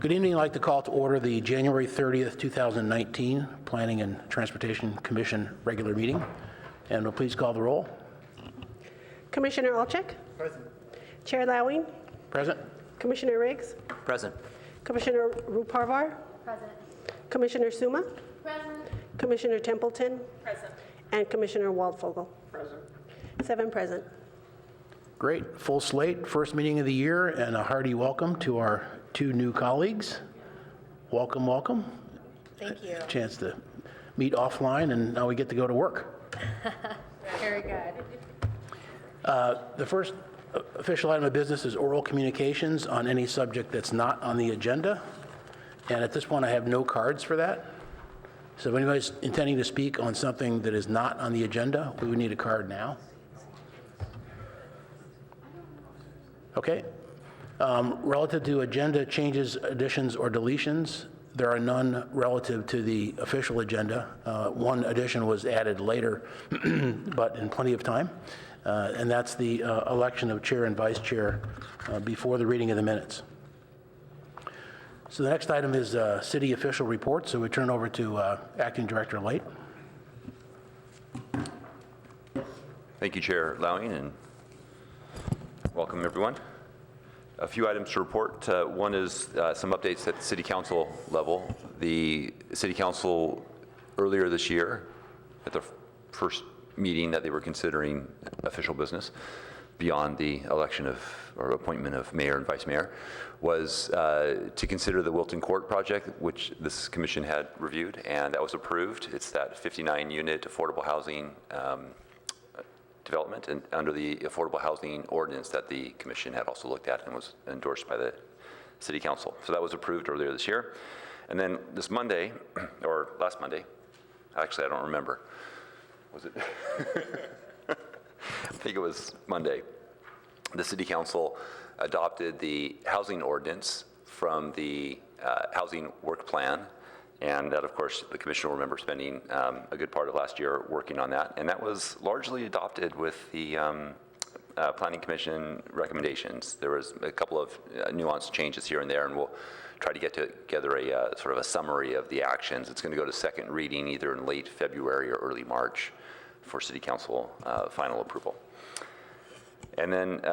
Good evening. I'd like to call to order the January 30th, 2019 Planning and Transportation Commission regular meeting. And will please call the roll. Commissioner Olczyk? Present. Chair Lowing? Present. Commissioner Riggs? Present. Commissioner Ruparvar? Present. Commissioner Suma? Present. Commissioner Templeton? Present. And Commissioner Waldfogel? Present. 7 present. Great. Full slate. First meeting of the year, and a hearty welcome to our 2 new colleagues. Welcome, welcome. Thank you. Chance to meet offline, and now we get to go to work. Very good. The first official item of business is oral communications on any subject that's not on the agenda. And at this point, I have no cards for that. So if anybody's intending to speak on something that is not on the agenda, we would need a card now. Okay. Relative to agenda changes, additions, or deletions, there are none relative to the official agenda. One addition was added later, but in plenty of time, and that's the election of chair and vice chair before the reading of the minutes. So the next item is city official report, so we turn over to Acting Director Light. Thank you, Chair Lowing, and welcome everyone. A few items to report. One is some updates at the City Council level. The City Council earlier this year, at the first meeting that they were considering official business beyond the election of or appointment of mayor and vice mayor, was to consider the Wilton Court project, which this commission had reviewed, and that was approved. It's that 59-unit affordable housing development, and under the affordable housing ordinance that the commission had also looked at and was endorsed by the city council. So that was approved earlier this year. And then this Monday, or last Monday, actually I don't remember, was it? I think it was Monday. The city council adopted the housing ordinance from the housing work plan. And that, of course, the commission will remember spending a good part of last year working on that. And that was largely adopted with the Planning Commission recommendations. There was a couple of nuanced changes here and there, and we'll try to get together a sort of a summary of the actions. It's going to go to second reading either in late February or early March for City Council final approval. And then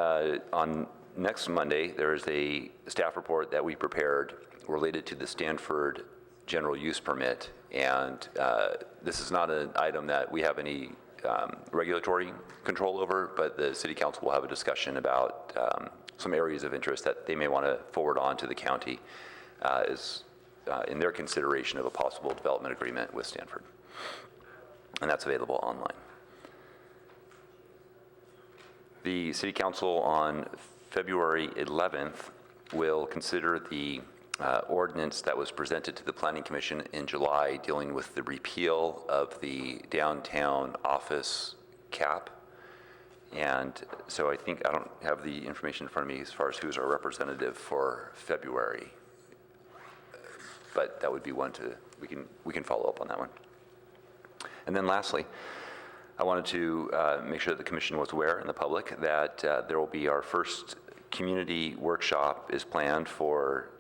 on next Monday, there is a staff report that we prepared related to the Stanford general use permit, and this is not an item that we have any regulatory control over, but the city council will have a discussion about some areas of interest that they may want to forward on to the county in their consideration of a possible development agreement with Stanford, and that's available online. The city council on February 11th will consider the ordinance that was presented to the Planning Commission in July dealing with the repeal of the downtown office cap. And so I think, I don't have the information in front of me as far as who's our representative for February, but that would be one to, we can follow up on that one. And then lastly, I wanted to make sure that the commission was aware and the public that there will be our first community workshop is planned for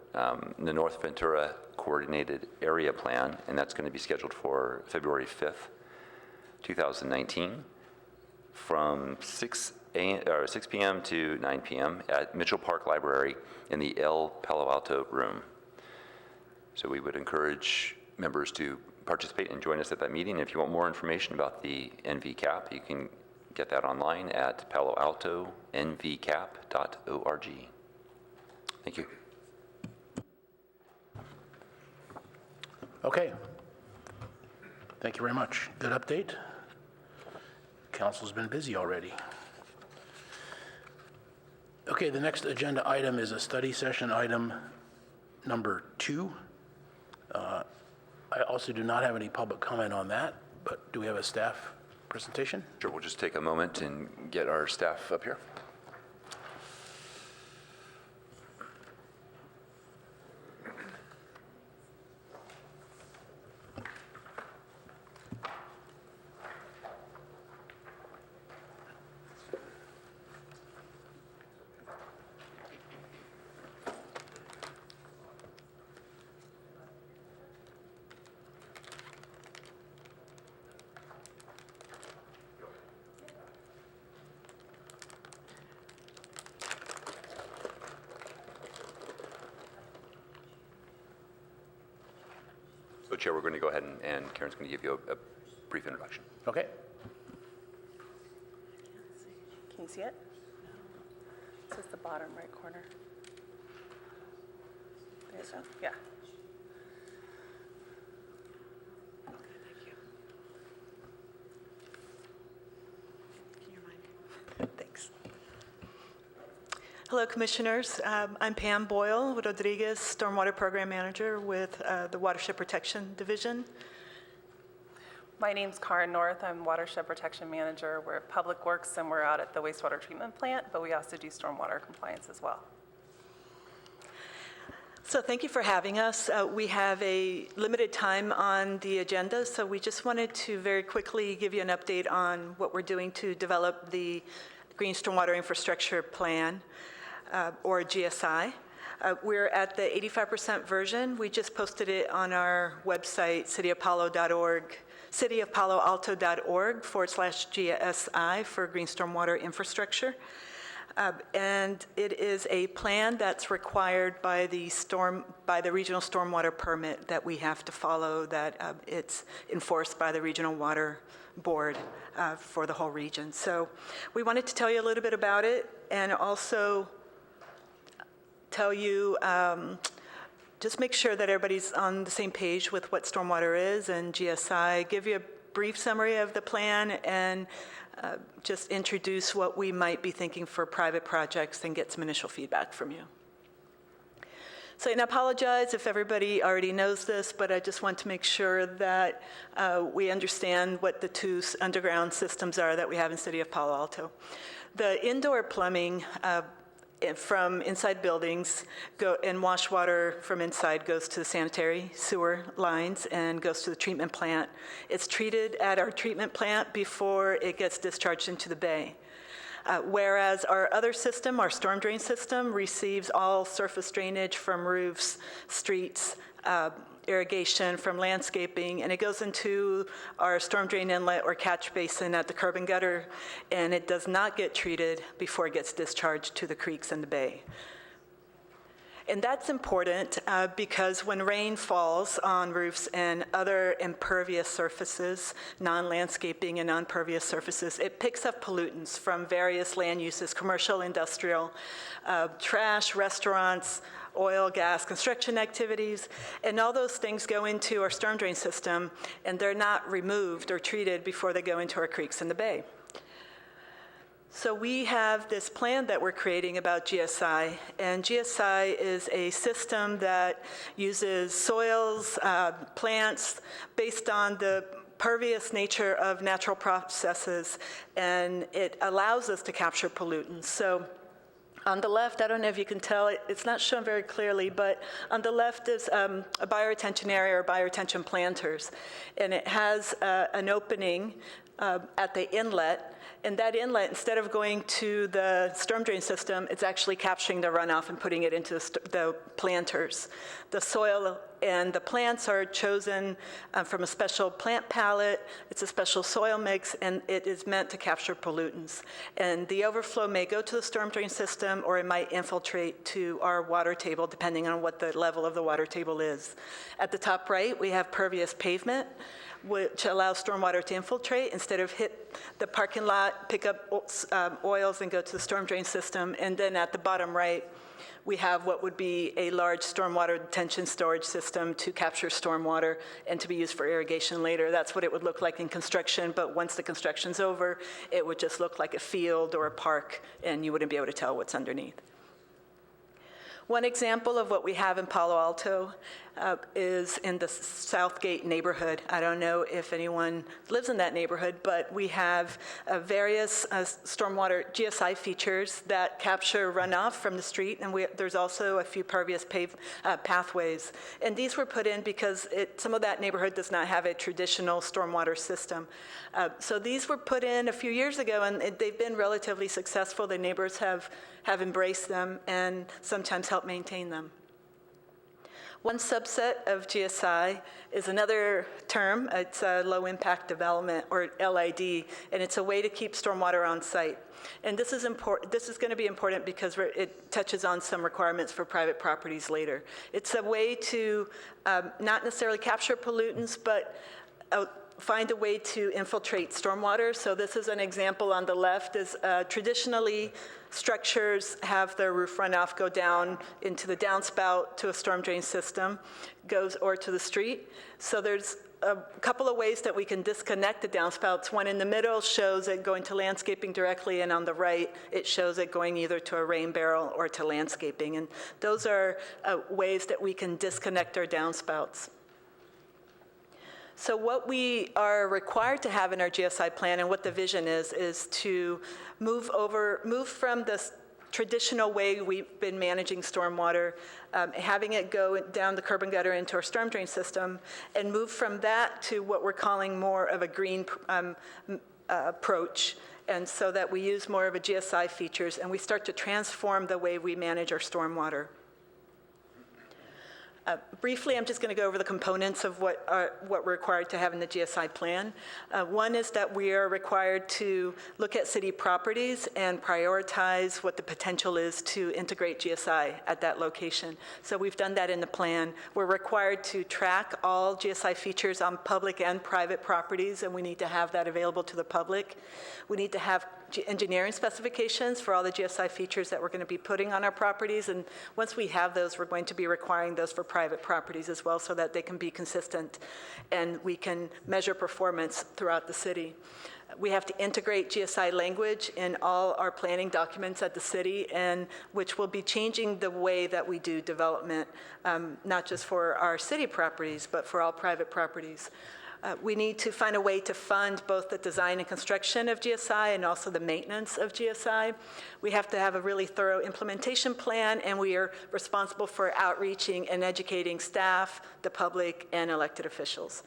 the North Ventura Coordinated Area Plan, and that's going to be scheduled for February 5th, 2019, from 6 p.m. to 9 p.m. at Mitchell Park Library in the Palo Alto room. So we would encourage members to participate and join us at that meeting. If you want more information about the NVCAP, you can get that online at paloaltonvcap.org. Thank you. Okay. Thank you very much. Good update. Council's been busy already. Okay, the next agenda item is a study session item number 2. I also do not have any public comment on that, but do we have a staff presentation? Sure, we'll just take a moment and get our staff up here. So Chair, we're going to go ahead and Karen's going to give you a brief introduction. Okay? Can you see it? It says the bottom right corner. There you go. Yeah. Thanks. Hello, Commissioners. I'm Pam Boyle Rodriguez, Stormwater Program Manager with the Watershed Protection Division. My name's Karen North. I'm Watershed Protection Manager. We're at Public Works and we're out at the wastewater treatment plant, but we also do stormwater compliance as well. So thank you for having us. We have a limited time on the agenda, so we just wanted to very quickly give you an update on what we're doing to develop the Green Stormwater Infrastructure Plan, or GSI. We're at the 85% version. We just posted it on our website, cityofpaloalto.org/GSI for Green Stormwater Infrastructure. And it is a plan that's required by the regional stormwater permit that we have to follow, that it's enforced by the Regional Water Board for the whole region. So we wanted to tell you a little bit about it and also tell you, just make sure that everybody's on the same page with what stormwater is and GSI, give you a brief summary of the plan, and just introduce what we might be thinking for private projects and get some initial feedback from you. So, and I apologize if everybody already knows this, but I just want to make sure that we understand what the two underground systems are that we have in City of Palo Alto. The indoor plumbing from inside buildings and wash water from inside goes to the sanitary sewer lines and goes to the treatment plant. It's treated at our treatment plant before it gets discharged into the bay. Whereas our other system, our storm drain system, receives all surface drainage from roofs, streets, irrigation, from landscaping, and it goes into our storm drain inlet or catch basin at the curb and gutter, and it does not get treated before it gets discharged to the creeks and the bay. And that's important because when rain falls on roofs and other impervious surfaces, non-landscaping and non-pervious surfaces, it picks up pollutants from various land uses, commercial, industrial, trash, restaurants, oil, gas, construction activities, and all those things go into our storm drain system, and they're not removed or treated before they go into our creeks and the bay. So we have this plan that we're creating about GSI, and GSI is a system that uses soils, plants, based on the pervious nature of natural processes, and it allows us to capture pollutants. So on the left, I don't know if you can tell, it's not shown very clearly, but on the left is a bioretention area or bioretention planters, and it has an opening at the inlet. And that inlet, instead of going to the storm drain system, it's actually capturing the runoff and putting it into the planters. The soil and the plants are chosen from a special plant palette. It's a special soil mix, and it is meant to capture pollutants. And the overflow may go to the storm drain system, or it might infiltrate to our water table, depending on what the level of the water table is. At the top right, we have pervious pavement, which allows stormwater to infiltrate instead of hit the parking lot, pick up oils, and go to the storm drain system. And then at the bottom right, we have what would be a large stormwater detention storage system to capture stormwater and to be used for irrigation later. That's what it would look like in construction, but once the construction's over, it would just look like a field or a park, and you wouldn't be able to tell what's underneath. One example of what we have in Palo Alto is in the Southgate neighborhood. I don't know if anyone lives in that neighborhood, but we have various stormwater GSI features that capture runoff from the street, and there's also a few pervious pathways. And these were put in because some of that neighborhood does not have a traditional stormwater system. So these were put in a few years ago, and they've been relatively successful. The neighbors have embraced them and sometimes helped maintain them. One subset of GSI is another term. It's a low-impact development, or LID, and it's a way to keep stormwater on site. And this is important. This is going to be important because it touches on some requirements for private properties later. It's a way to not necessarily capture pollutants, but find a way to infiltrate stormwater. So this is an example on the left. Is traditionally structures have their roof runoff go down into the downspout to a storm drain system, or to the street. So there's a couple of ways that we can disconnect the downspouts. One in the middle shows it going to landscaping directly, and on the right, it shows it going either to a rain barrel or to landscaping. And those are ways that we can disconnect our downspouts. So what we are required to have in our GSI plan, and what the vision is to move from this traditional way we've been managing stormwater, having it go down the curb and gutter into our storm drain system, and move from that to what we're calling more of a green approach, and so that we use more of a GSI features, and we start to transform the way we manage our stormwater. Briefly, I'm just going to go over the components of what we're required to have in the GSI plan. One is that we are required to look at city properties and prioritize what the potential is to integrate GSI at that location. So we've done that in the plan. We're required to track all GSI features on public and private properties, and we need to have that available to the public. We need to have engineering specifications for all the GSI features that we're going to be putting on our properties, and once we have those, we're going to be requiring those for private properties as well, so that they can be consistent and we can measure performance throughout the city. We have to integrate GSI language in all our planning documents at the city, and which will be changing the way that we do development, not just for our city properties, but for all private properties. We need to find a way to fund both the design and construction of GSI and also the maintenance of GSI. We have to have a really thorough implementation plan, and we are responsible for outreaching and educating staff, the public, and elected officials.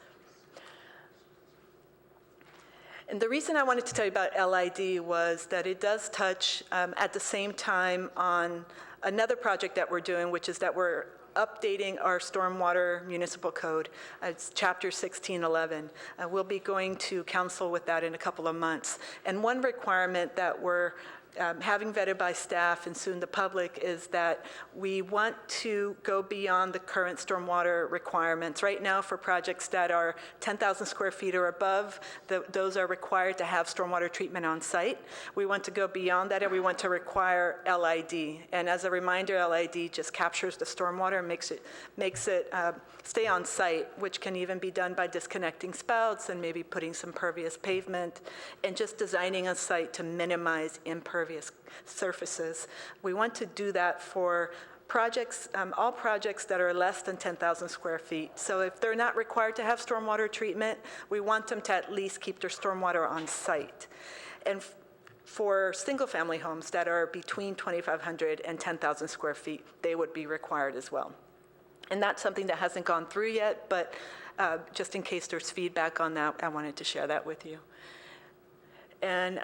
And the reason I wanted to tell you about LID was that it does touch at the same time on another project that we're doing, which is that we're updating our stormwater municipal code. It's chapter 1611. We'll be going to council with that in a couple of months. And one requirement that we're having vetted by staff and soon the public is that we want to go beyond the current stormwater requirements. Right now, for projects that are 10,000 square feet or above, those are required to have stormwater treatment on site. We want to go beyond that, and we want to require LID. And as a reminder, LID just captures the stormwater and makes it stay on site, which can even be done by disconnecting spouts and maybe putting some pervious pavement and just designing a site to minimize impervious surfaces. We want to do that for projects, all projects that are less than 10,000 square feet. So if they're not required to have stormwater treatment, we want them to at least keep their stormwater on site. And for single-family homes that are between 2,500 and 10,000 square feet, they would be required as well. And that's something that hasn't gone through yet, but just in case there's feedback on that, I wanted to share that with you. And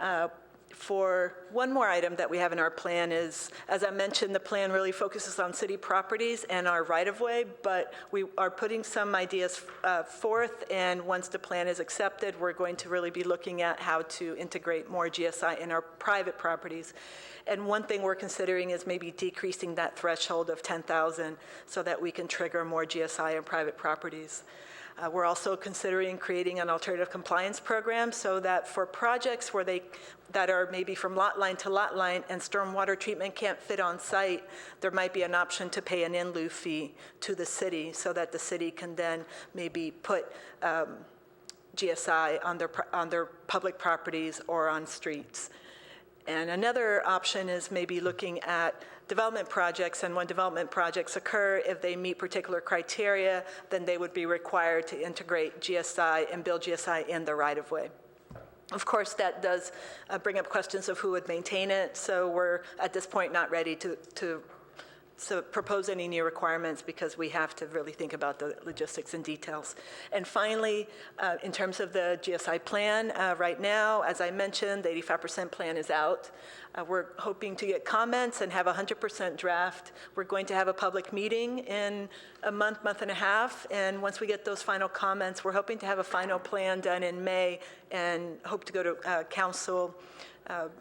for one more item that we have in our plan is, as I mentioned, the plan really focuses on city properties and our right-of-way, but we are putting some ideas forth, and once the plan is accepted, we're going to really be looking at how to integrate more GSI in our private properties. And one thing we're considering is maybe decreasing that threshold of 10,000 so that we can trigger more GSI in private properties. We're also considering creating an alternative compliance program so that for projects that are maybe from lot line to lot line and stormwater treatment can't fit on site, there might be an option to pay an in lieu fee to the city so that the city can then maybe put GSI on their public properties or on streets. And another option is maybe looking at development projects, and when development projects occur, if they meet particular criteria, then they would be required to integrate GSI and build GSI in the right-of-way. Of course, that does bring up questions of who would maintain it, so we're at this point not ready to propose any new requirements because we have to really think about the logistics and details. And finally, in terms of the GSI plan, right now, as I mentioned, the 85% plan is out. We're hoping to get comments and have a 100% draft. We're going to have a public meeting in a month and a half, and once we get those final comments, we're hoping to have a final plan done in May and hope to go to council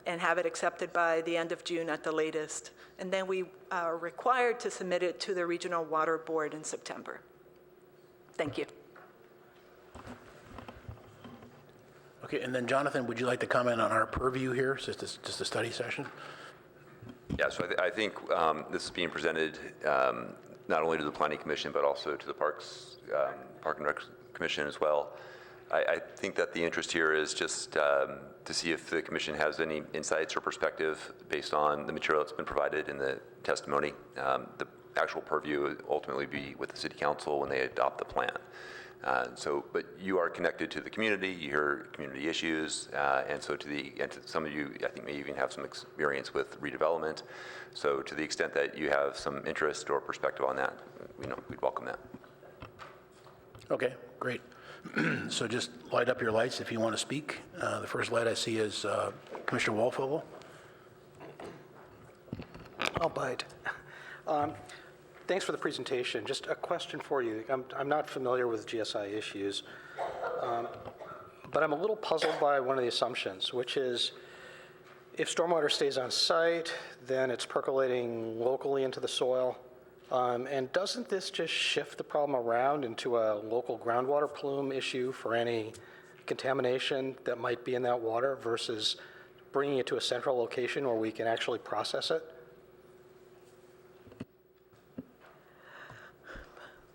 and have it accepted by the end of June at the latest. And then we are required to submit it to the Regional Water Board in September. Thank you. Okay, and then Jonathan, would you like to comment on our purview here, just a study session? Yeah, so I think this is being presented not only to the Planning Commission, but also to the Park and Rec Commission as well. I think that the interest here is just to see if the commission has any insights or perspective based on the material that's been provided in the testimony. The actual purview will ultimately be with the City Council when they adopt the plan. But you are connected to the community, you hear community issues, and so some of you, I think, may even have some experience with redevelopment. So to the extent that you have some interest or perspective on that, we'd welcome that. Okay, great. So just light up your lights if you want to speak. The first light I see is Commissioner Waldfogel. I'll bite. Thanks for the presentation. Just a question for you. I'm not familiar with GSI issues, but I'm a little puzzled by one of the assumptions, which is if stormwater stays on site, then it's percolating locally into the soil. And doesn't this just shift the problem around into a local groundwater plume issue for any contamination that might be in that water versus bringing it to a central location where we can actually process it?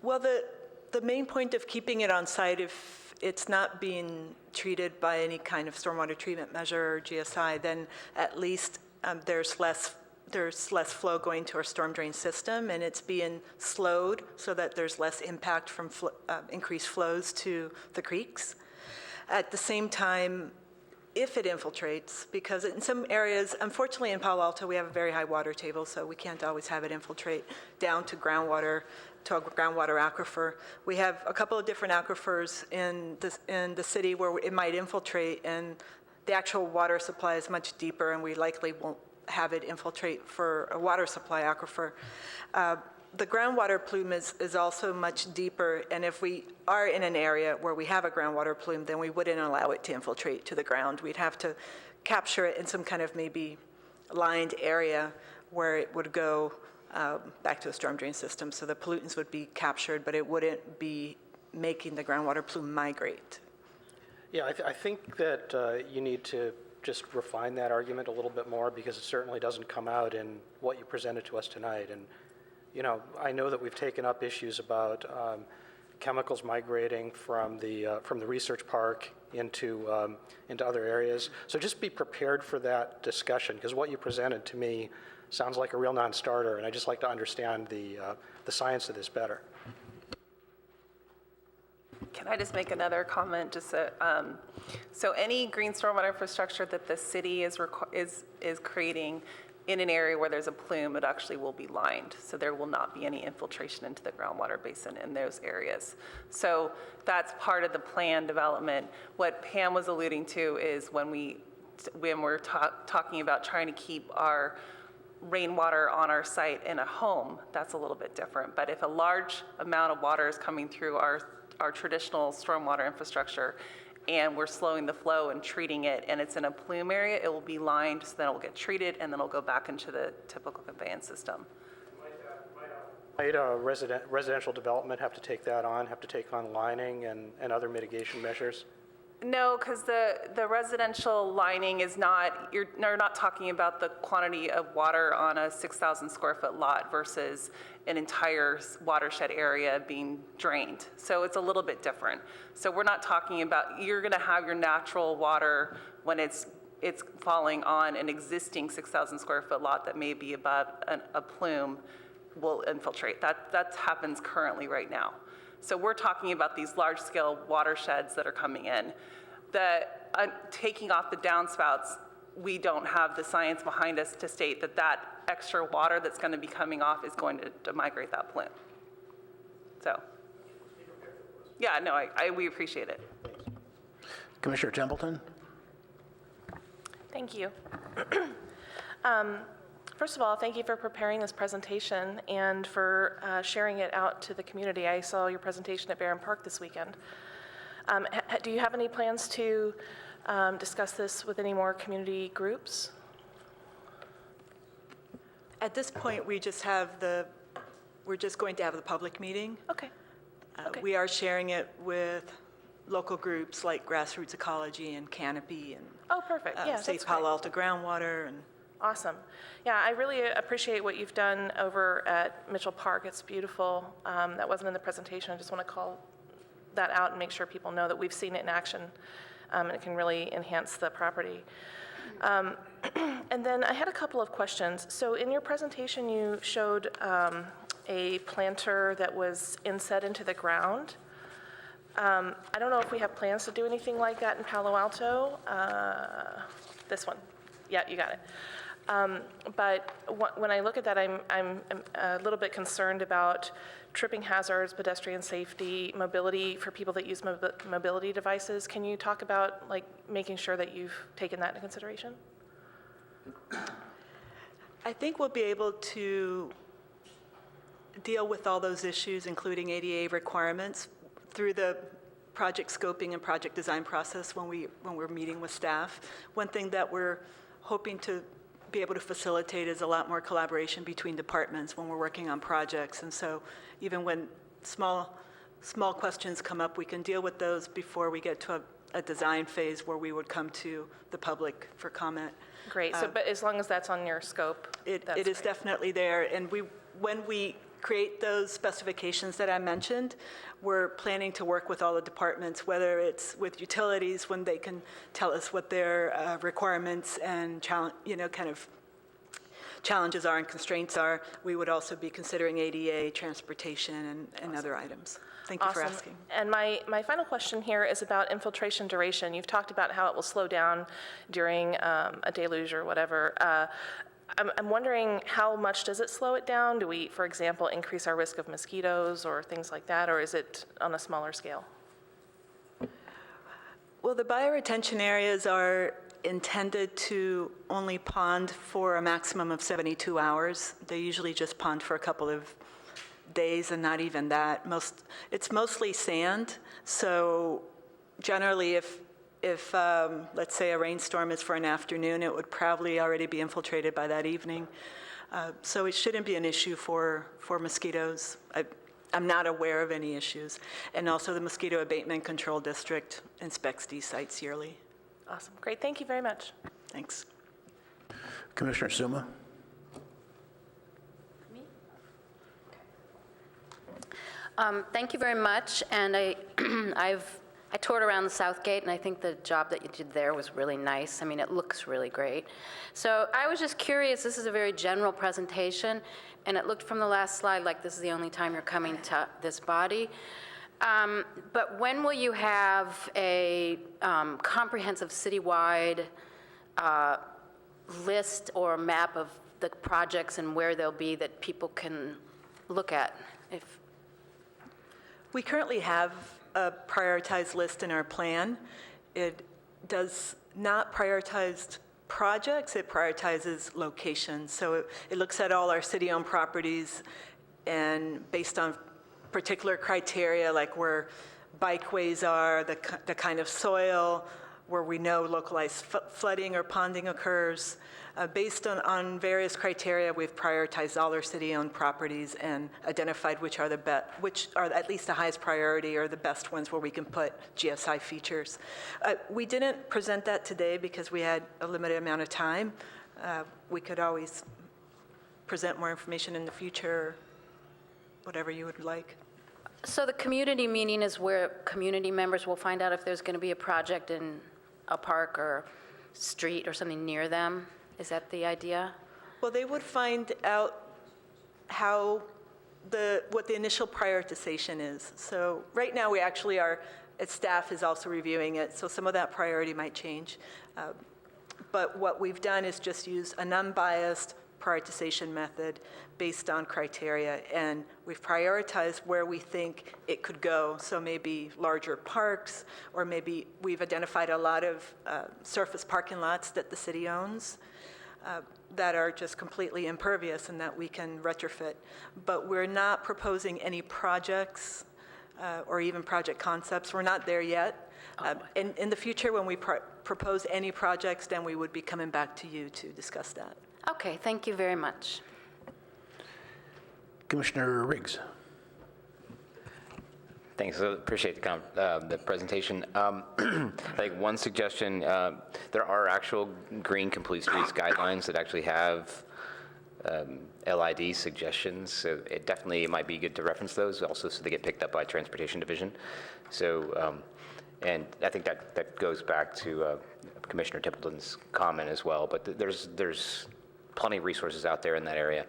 Well, the main point of keeping it on site, if it's not being treated by any kind of stormwater treatment measure or GSI, then at least there's less flow going to our storm drain system, and it's being slowed so that there's less impact from increased flows to the creeks. At the same time, if it infiltrates, because in some areas, unfortunately in Palo Alto, we have a very high water table, so we can't always have it infiltrate down to groundwater, to a groundwater aquifer. We have a couple of different aquifers in the city where it might infiltrate, and the actual water supply is much deeper, and we likely won't have it infiltrate for a water supply aquifer. The groundwater plume is also much deeper, and if we are in an area where we have a groundwater plume, then we wouldn't allow it to infiltrate to the ground. We'd have to capture it in some kind of maybe lined area where it would go back to the storm drain system. So the pollutants would be captured, but it wouldn't be making the groundwater plume migrate. Yeah, I think that you need to just refine that argument a little bit more, because it certainly doesn't come out in what you presented to us tonight. And I know that we've taken up issues about chemicals migrating from the research park into other areas. So just be prepared for that discussion, because what you presented to me sounds like a real non-starter, and I'd just like to understand the science of this better. Can I just make another comment? So any green stormwater infrastructure that the city is creating in an area where there's a plume, it actually will be lined. So there will not be any infiltration into the groundwater basin in those areas. So that's part of the plan development. What Pam was alluding to is when we're talking about trying to keep our rainwater on our site in a home, that's a little bit different. But if a large amount of water is coming through our traditional stormwater infrastructure, and we're slowing the flow and treating it, and it's in a plume area, it will be lined, so then it will get treated, and then it'll go back into the typical conveyance system. Might residential development have to take that on, have to take on lining and other mitigation measures? No, because the residential lining is not, you're not talking about the quantity of water on a 6,000 square foot lot versus an entire watershed area being drained. So it's a little bit different. So we're not talking about, you're going to have your natural water when it's falling on an existing 6,000 square foot lot that may be above a plume will infiltrate. That happens currently right now. So we're talking about these large-scale watersheds that are coming in. Taking off the downspouts we don't have the science behind us to state that that extra water that's going to be coming off is going to migrate that plume. So, yeah, no, we appreciate it. Commissioner Templeton? Thank you. First of all, thank you for preparing this presentation and for sharing it out to the community. I saw your presentation at Barron Park this weekend. Do you have any plans to discuss this with any more community groups? At this point, we're just going to have the public meeting. Okay. Okay. We are sharing it with local groups like Grassroots Ecology and Canopy and Oh, perfect. Yeah, say that's Palo great. Alto Groundwater and Awesome. Yeah, I really appreciate what you've done over at Mitchell Park. It's beautiful. That wasn't in the presentation. I just want to call that out and make sure people know that we've seen it in action, and it can really enhance the property. And then I had a couple of questions. So in your presentation, you showed a planter that was inset into the ground. I don't know if we have plans to do anything like that in Palo Alto. This one. Yeah, you got it. But when I look at that, I'm a little bit concerned about tripping hazards, pedestrian safety, mobility for people that use mobility devices. Can you talk about like making sure that you've taken that into consideration? I think we'll be able to deal with all those issues, including ADA requirements, through the project scoping and project design process when we're meeting with staff. One thing that we're hoping to be able to facilitate is a lot more collaboration between departments when we're working on projects. And so even when small questions come up, we can deal with those before we get to a design phase where we would come to the public for comment. Great. So, but as long as that's on your scope, It that's is great. definitely there, and when we create those specifications that I mentioned, we're planning to work with all the departments, whether it's with utilities, when they can tell us what their requirements and kind of challenges are and constraints are. We would also be considering ADA, transportation, and other items. Thank you for Awesome. asking. And my final question here is about infiltration duration. You've talked about how it will slow down during a deluge or whatever. I'm wondering, how much does it slow it down? Do we, for example, increase our risk of mosquitoes or things like that, or is it on a smaller scale? Well, the bioretention areas are intended to only pond for a maximum of 72 hours. They usually just pond for a couple of days and not even that. It's mostly sand, so generally if let's say a rainstorm is for an afternoon, it would probably already be infiltrated by that evening. So it shouldn't be an issue for mosquitoes. I'm not aware of any issues. And also the Mosquito Abatement Control District inspects these sites yearly. Awesome. Great. Thank you very much. Thanks. Commissioner Suma? Thank you very much, and I toured around the South Gate, and I think the job that you did there was really nice. I mean, it looks really great. So I was just curious, this is a very general presentation, and it looked from the last slide like this is the only time you're coming to this body. But when will you have a comprehensive citywide list or map of the projects and where they'll be that people can look at? We currently have a prioritized list in our plan. It does not prioritize projects, it prioritizes locations. So it looks at all our city-owned properties, and based on particular criteria, like where bikeways are, the kind of soil, where we know localized flooding or ponding occurs. Based on various criteria, we've prioritized all our city-owned properties and identified which are at least the highest priority or the best ones where we can put GSI features. We didn't present that today because we had a limited amount of time. We could always present more information in the future, whatever you would like. So the community meeting is where community members will find out if there's going to be a project in a park or street or something near them? Is that the idea? Well, they would find out what the initial prioritization is. So right now we actually are, as staff is also reviewing it, so some of that priority might change. But what we've done is just use an unbiased prioritization method based on criteria, and we've prioritized where we think it could go. So maybe larger parks, or maybe we've identified a lot of surface parking lots that the city owns that are just completely impervious and that we can retrofit. But we're not proposing any projects or even project concepts. We're not there yet. In the future, when we propose any projects, then we would be coming back to you to discuss that. Okay, thank you very much. Commissioner Riggs. Thanks. I appreciate the presentation. I think one suggestion, there are actual green complete streets guidelines that actually have LID suggestions. So it definitely might be good to reference those also so they get picked up by Transportation Division. So, and I think that goes back to Commissioner Templeton's comment as well. But there's plenty of resources out there in that area.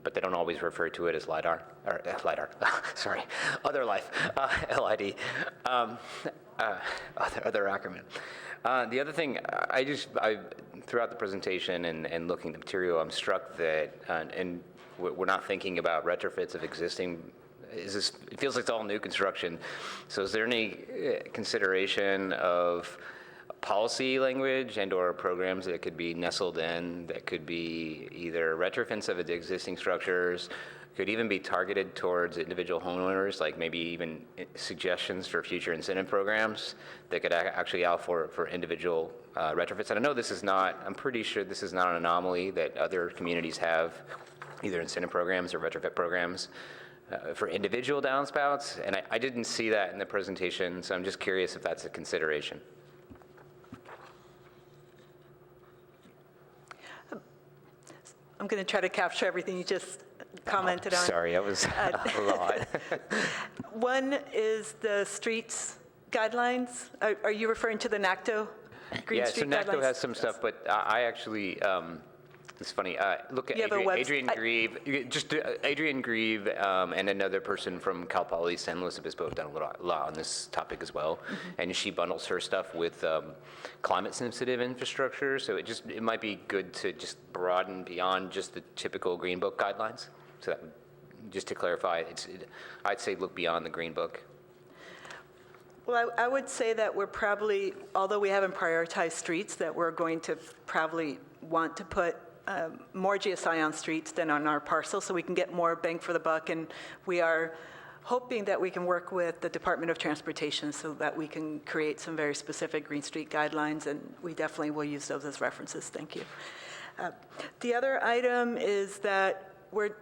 But they don't always refer to it as LIDAR, or LIDAR, sorry, other life, LID, other acronym. The other thing, I throughout the presentation and looking at the material, I'm struck that, and we're not thinking about retrofits of existing, it feels like it's all new construction. So is there any consideration of policy language and or programs that could be nestled in, that could be either retrofits of existing structures, could even be targeted towards individual homeowners, like maybe even suggestions for future incentive programs that could actually allow for individual retrofits? And I know this is not, I'm pretty sure this is not an anomaly, that other communities have either incentive programs or retrofit programs for individual downspouts, and I didn't see that in the presentation, so I'm just curious if that's a consideration. I'm going to try to capture everything you just commented on. Sorry, that was a lot. One is the streets guidelines. Are you referring to the NACTO Green Street guidelines? Yeah, so NACTO has some stuff, but I actually, it's funny, look at Adrian Grieve, Adrian Grieve and another person from Cal Poly San Luis Obispo have done a lot on this topic as well. Mm-hmm. And she bundles her stuff with climate sensitive infrastructure. So it might be good to just broaden beyond just the typical Green Book guidelines. So that would, just to clarify, I'd say look beyond the Green Book. Well, I would say that we're probably, although we haven't prioritized streets, that we're going to probably want to put more GSI on streets than on our parcel, so we can get more bang for the buck. And we are hoping that we can work with the Department of Transportation so that we can create some very specific Green Street guidelines, and we definitely will use those as references. Thank you. The other item is that we're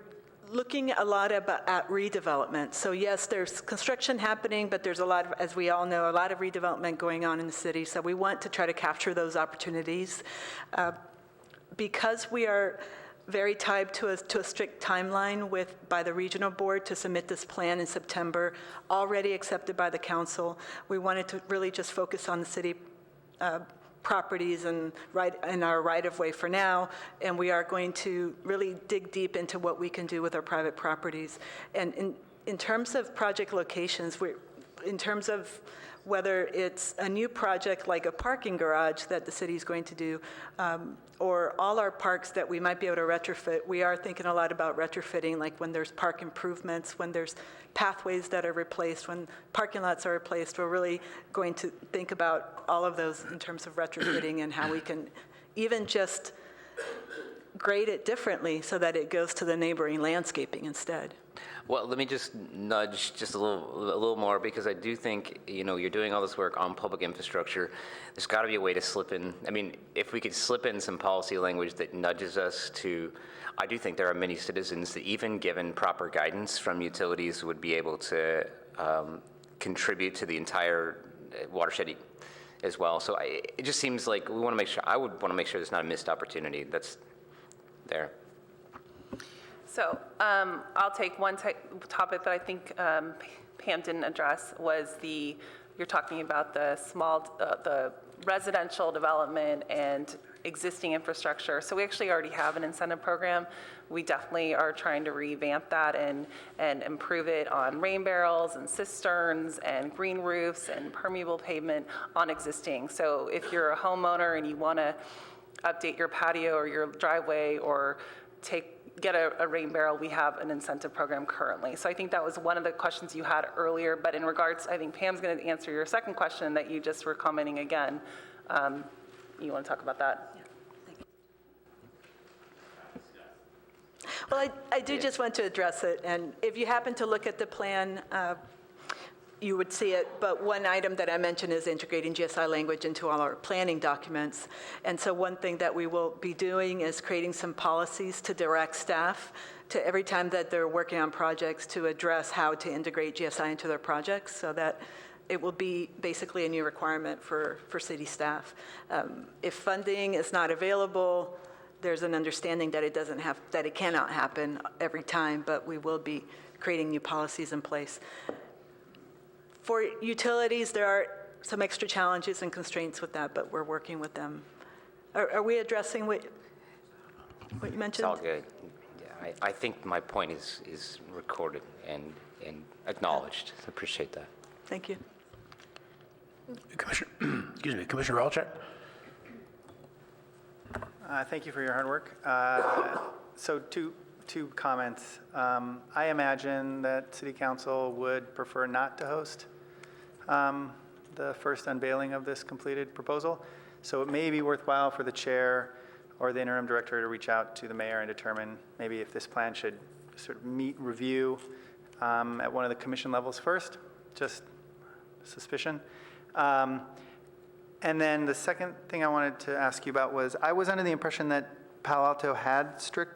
looking a lot at redevelopment. So yes, there's construction happening, but there's a lot of, as we all know, a lot of redevelopment going on in the city. So we want to try to capture those opportunities. Because we are very tied to a strict timeline by the regional board to submit this plan in September, already accepted by the council, we wanted to really just focus on the city properties and our right-of-way for now, and we are going to really dig deep into what we can do with our private properties. And in terms of project locations, in terms of whether it's a new project like a parking garage that the city is going to do, or all our parks that we might be able to retrofit, we are thinking a lot about retrofitting, like when there's park improvements, when there's pathways that are replaced, when parking lots are replaced. We're really going to think about all of those in terms of retrofitting and how we can even just grade it differently so that it goes to the neighboring landscaping instead. Well, let me just nudge just a little more, because I do think, you're doing all this work on public infrastructure. There's got to be a way to slip in. I mean, if we could slip in some policy language that nudges us to, I do think there are many citizens that, even given proper guidance from utilities, would be able to contribute to the entire watershed as well. So it just seems like we want to make sure, I would want to make sure there's not a missed opportunity that's there. So I'll take one topic that I think Pam didn't address, was you're talking about the small, the residential development and existing infrastructure. So we actually already have an incentive program. We definitely are trying to revamp that and improve it on rain barrels and cisterns and green roofs and permeable pavement on existing. So if you're a homeowner and you want to update your patio or your driveway or get a rain barrel, we have an incentive program currently. So I think that was one of the questions you had earlier, but in regards, I think Pam's going to answer your second question that you just were commenting again. You want to talk about that? Well, I do just want to address it, and if you happen to look at the plan, you would see it, but one item that I mentioned is integrating GSI language into all our planning documents. And so one thing that we will be doing is creating some policies to direct staff to every time that they're working on projects to address how to integrate GSI into their projects, so that it will be basically a new requirement for city staff. If funding is not available, there's an understanding that it cannot happen every time, but we will be creating new policies in place. For utilities, there are some extra challenges and constraints with that, but we're working with them. Are we addressing what you mentioned? It's all good. Yeah, I think my point is recorded and acknowledged. I appreciate that. Thank you. Commissioner Walczak? Thank you for your hard work. So two comments. I imagine that City Council would prefer not to host the first unveiling of this completed proposal. So it may be worthwhile for the chair or the interim director to reach out to the mayor and determine maybe if this plan should sort of meet review at one of the commission levels first, just suspicion. And then the second thing I wanted to ask you about was, I was under the impression that Palo Alto had strict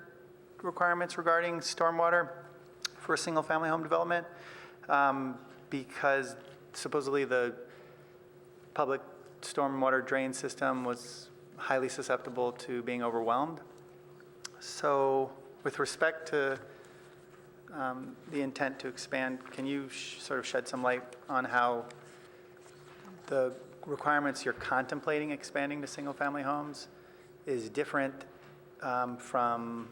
requirements regarding stormwater for a single-family home development, because supposedly the public stormwater drain system was highly susceptible to being overwhelmed. So with respect to the intent to expand, can you sort of shed some light on how the requirements you're contemplating expanding to single-family homes is different from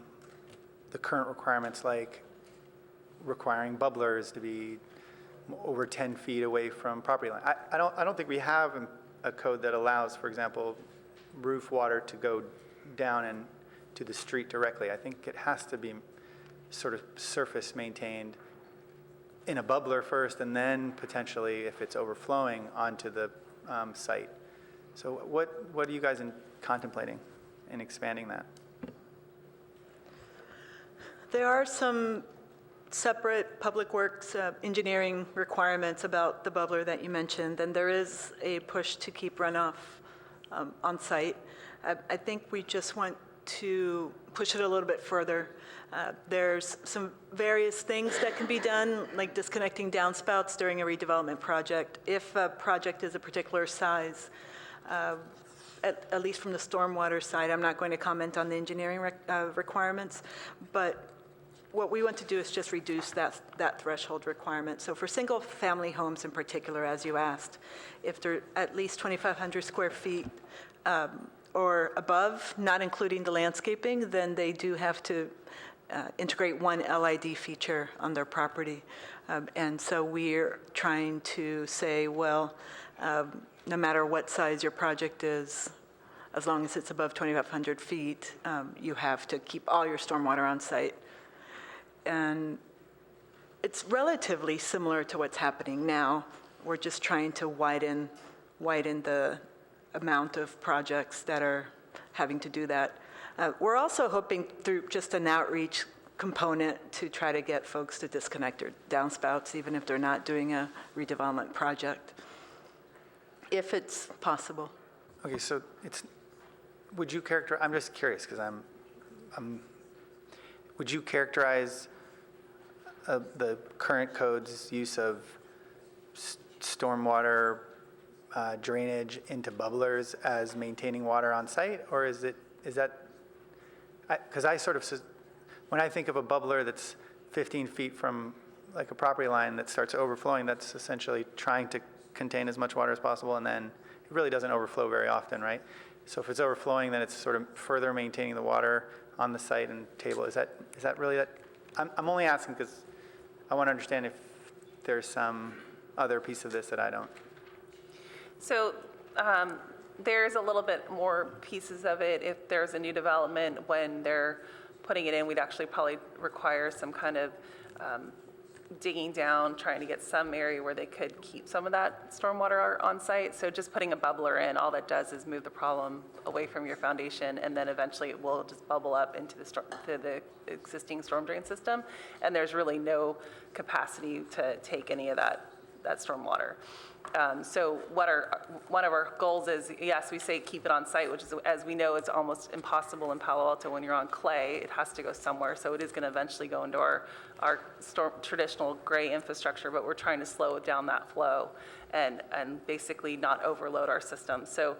the current requirements, like requiring bubblers to be over 10 feet away from property line? I don't think we have a code that allows, for example, roof water to go down and to the street directly. I think it has to be sort of surface maintained in a bubbler first, and then potentially, if it's overflowing, onto the site. So what are you guys contemplating in expanding that? There are some separate public works engineering requirements about the bubbler that you mentioned, and there is a push to keep runoff on site. I think we just want to push it a little bit further. There's some various things that can be done, like disconnecting downspouts during a redevelopment project. If a project is a particular size, at least from the stormwater side, I'm not going to comment on the engineering requirements, but what we want to do is just reduce that threshold requirement. So for single-family homes in particular, as you asked, if they're at least 2,500 square feet or above, not including the landscaping, then they do have to integrate one LID feature on their property. And so we're trying to say, well, no matter what size your project is, as long as it's above 2,500 feet, you have to keep all your stormwater on site. And it's relatively similar to what's happening now. We're just trying to widen the amount of projects that are having to do that. We're also hoping through just an outreach component to try to get folks to disconnect their downspouts, even if they're not doing a redevelopment project, if it's possible. Okay, so would you characterize, I'm just curious because would you characterize the current code's use of stormwater drainage into bubblers as maintaining water on site, or is that, because I sort of, when I think of a bubbler that's 15 feet from like a property line that starts overflowing, that's essentially trying to contain as much water as possible, and then it really doesn't overflow very often, right? So if it's overflowing, then it's sort of further maintaining the water on the site and table. Is that really that? I'm only asking because I want to understand if there's some other piece of this that I don't. So there's a little bit more pieces of it. If there's a new development, when they're putting it in, we'd actually probably require some kind of digging down, trying to get some area where they could keep some of that stormwater on site. So just putting a bubbler in, all that does is move the problem away from your foundation, and then eventually it will just bubble up into the existing storm drain system. And there's really no capacity to take any of that stormwater. So one of our goals is, yes, we say keep it on site, which is, as we know, it's almost impossible in Palo Alto when you're on clay. It has to go somewhere. So it is going to eventually go into our traditional gray infrastructure, but we're trying to slow down that flow and basically not overload our system. So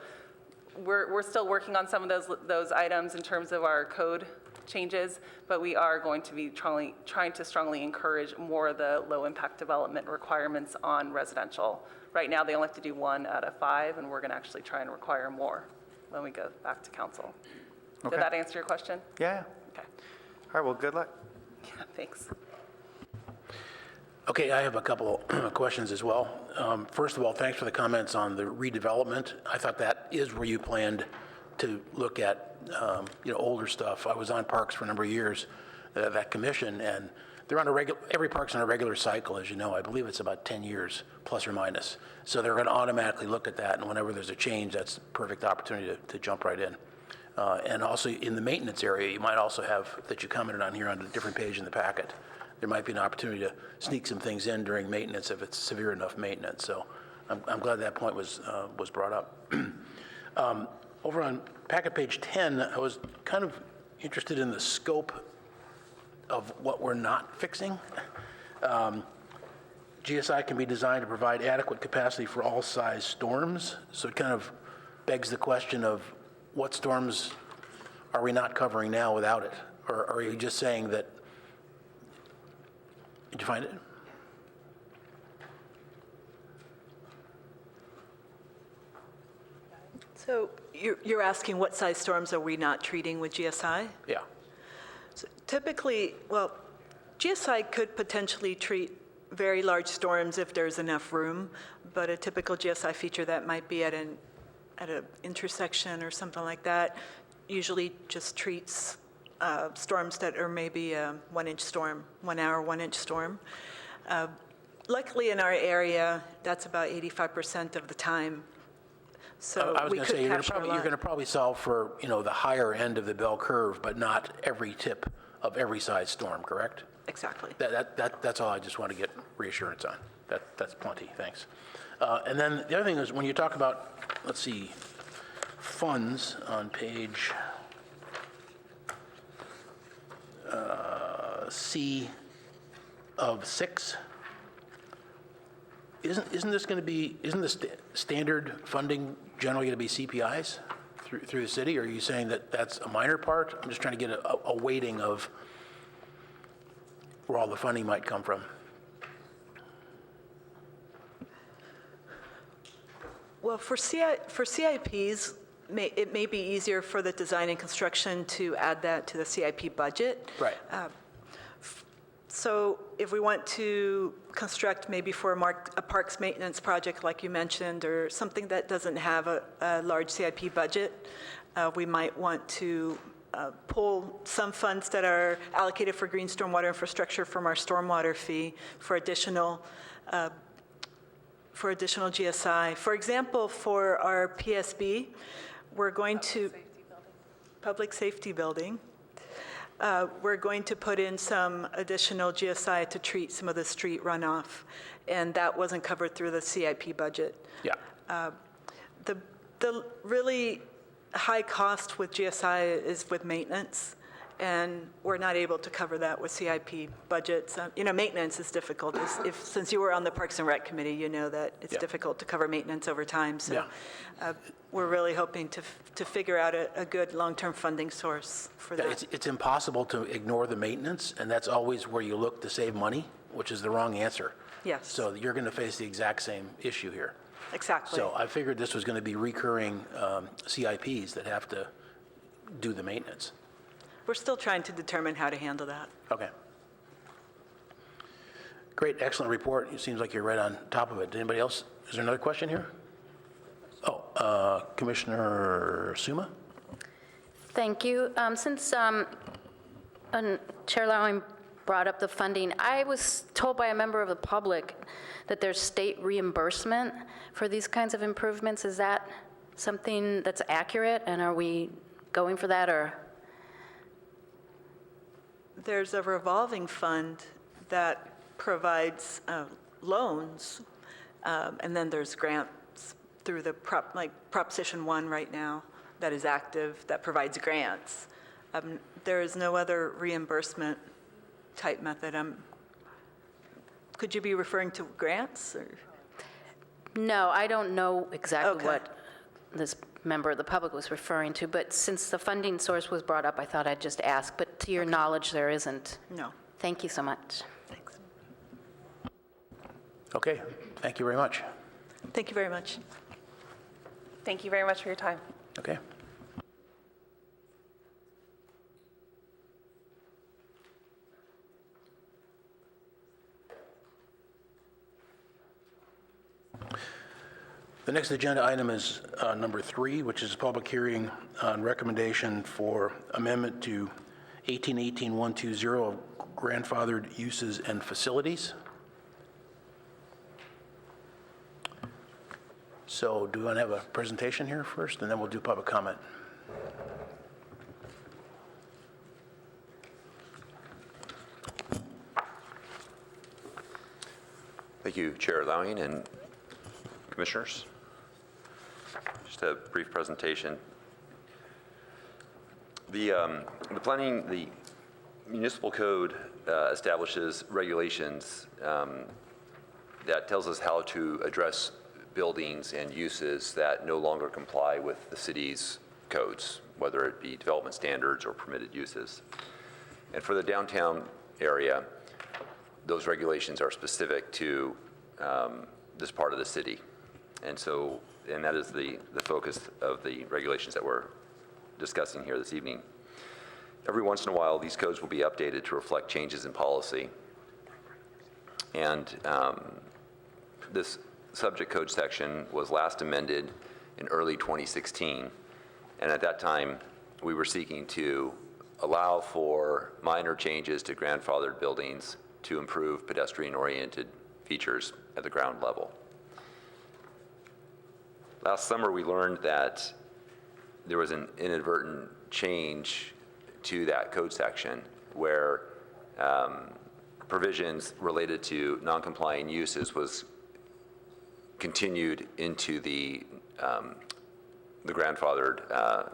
we're still working on some of those items in terms of our code changes, but we are going to be trying to strongly encourage more of the low-impact development requirements on residential. Right now, they only have to do 1 out of 5, and we're going to actually try and require more when we go back to council. Okay. Did that answer your question? Yeah. Okay. All right, well, good luck. Yeah, thanks. Okay, I have a couple questions as well. First of all, thanks for the comments on the redevelopment. I thought that is where you planned to look at, older stuff. I was on Parks for a number of years, that commission, and they're on every park's on a regular cycle, as you know. I believe it's about 10 years, plus or minus. So they're going to automatically look at that, and whenever there's a change, that's a perfect opportunity to jump right in. And also in the maintenance area, you might also have, that you commented on here on a different page in the packet, there might be an opportunity to sneak some things in during maintenance if it's severe enough maintenance. So I'm glad that point was brought up. Over on packet page 10, I was kind of interested in the scope of what we're not fixing. GSI can be designed to provide adequate capacity for all size storms. So it kind of begs the question of what storms are we not covering now without it? Or are you just saying that, did you find it? So you're asking what size storms are we not treating with GSI? Yeah. So typically, well, GSI could potentially treat very large storms if there's enough room, but a typical GSI feature that might be at an intersection or something like that usually just treats storms that are maybe a 1-inch storm, 1 hour, 1-inch storm. Luckily in our area, that's about 85% of the time. So I was we going to could say, capture a you're lot. going to probably solve for, the higher end of the bell curve, but not every tip of every size storm, correct? Exactly. That's all I just want to get reassurance on. That's plenty, thanks. And then the other thing is, when you talk about, let's see, funds on page C of 6, isn't the standard funding generally going to be CPIs through the city? Or are you saying that that's a minor part? I'm just trying to get a weighting of where all the funding might come from. Well, for CIPs, it may be easier for the design and construction to add that to the CIP budget. Right. So if we want to construct maybe for a parks maintenance project like you mentioned, or something that doesn't have a large CIP budget, we might want to pull some funds that are allocated for green stormwater infrastructure from our stormwater fee for additional GSI. For example, for our PSB, we're going to public safety building. We're going to put in some additional GSI to treat some of the street runoff, and that wasn't covered through the CIP budget. Yeah. The really high cost with GSI is with maintenance, and we're not able to cover that with CIP budgets. Maintenance is difficult. Since you were on the Parks and Rec Committee, you know that it's difficult to cover maintenance over time. So we're really hoping to figure out a good long-term funding source for that. It's impossible to ignore the maintenance, and that's always where you look to save money, which is the wrong answer. Yes. So you're going to face the exact same issue here. exactly. So I figured this was going to be recurring CIPs that have to do the maintenance. We're still trying to determine how to handle that. Okay. Great, excellent report. It seems like you're right on top of it. Anybody else? Is there another question here? Oh, Commissioner Suma? Thank you. Since Chair Lowing brought up the funding, I was told by a member of the public that there's state reimbursement for these kinds of improvements. Is that something that's accurate, and are we going for that, or? There's a revolving fund that provides loans, and then there's grants through the Proposition 1 right now that is active that provides grants. There is no other reimbursement type method. Could you be referring to grants? Or? No, I don't know exactly Okay. what this member of the public was referring to, but since the funding source was brought up, I thought I'd just ask. But to your knowledge, there isn't. No. Thank you so much. Thanks. Okay, thank you very much. Thank you very much. Thank you very much for your time. Okay. The next agenda item is number 3, which is a public hearing on recommendation for amendment to 1818-120 of grandfathered uses and facilities. So do we want to have a presentation here first, and then we'll do public comment? Thank you, Chair Lowing and Commissioners. Just a brief presentation. The municipal code establishes regulations that tells us how to address buildings and uses that no longer comply with the city's codes, whether it be development standards or permitted uses. And for the downtown area, those regulations are specific to this part of the city. And that is the focus of the regulations that we're discussing here this evening. Every once in a while, these codes will be updated to reflect changes in policy. And this subject code section was last amended in early 2016. And at that time, we were seeking to allow for minor changes to grandfathered buildings to improve pedestrian-oriented features at the ground level. Last summer, we learned that there was an inadvertent change to that code section where provisions related to non-compliant uses was continued into the grandfathered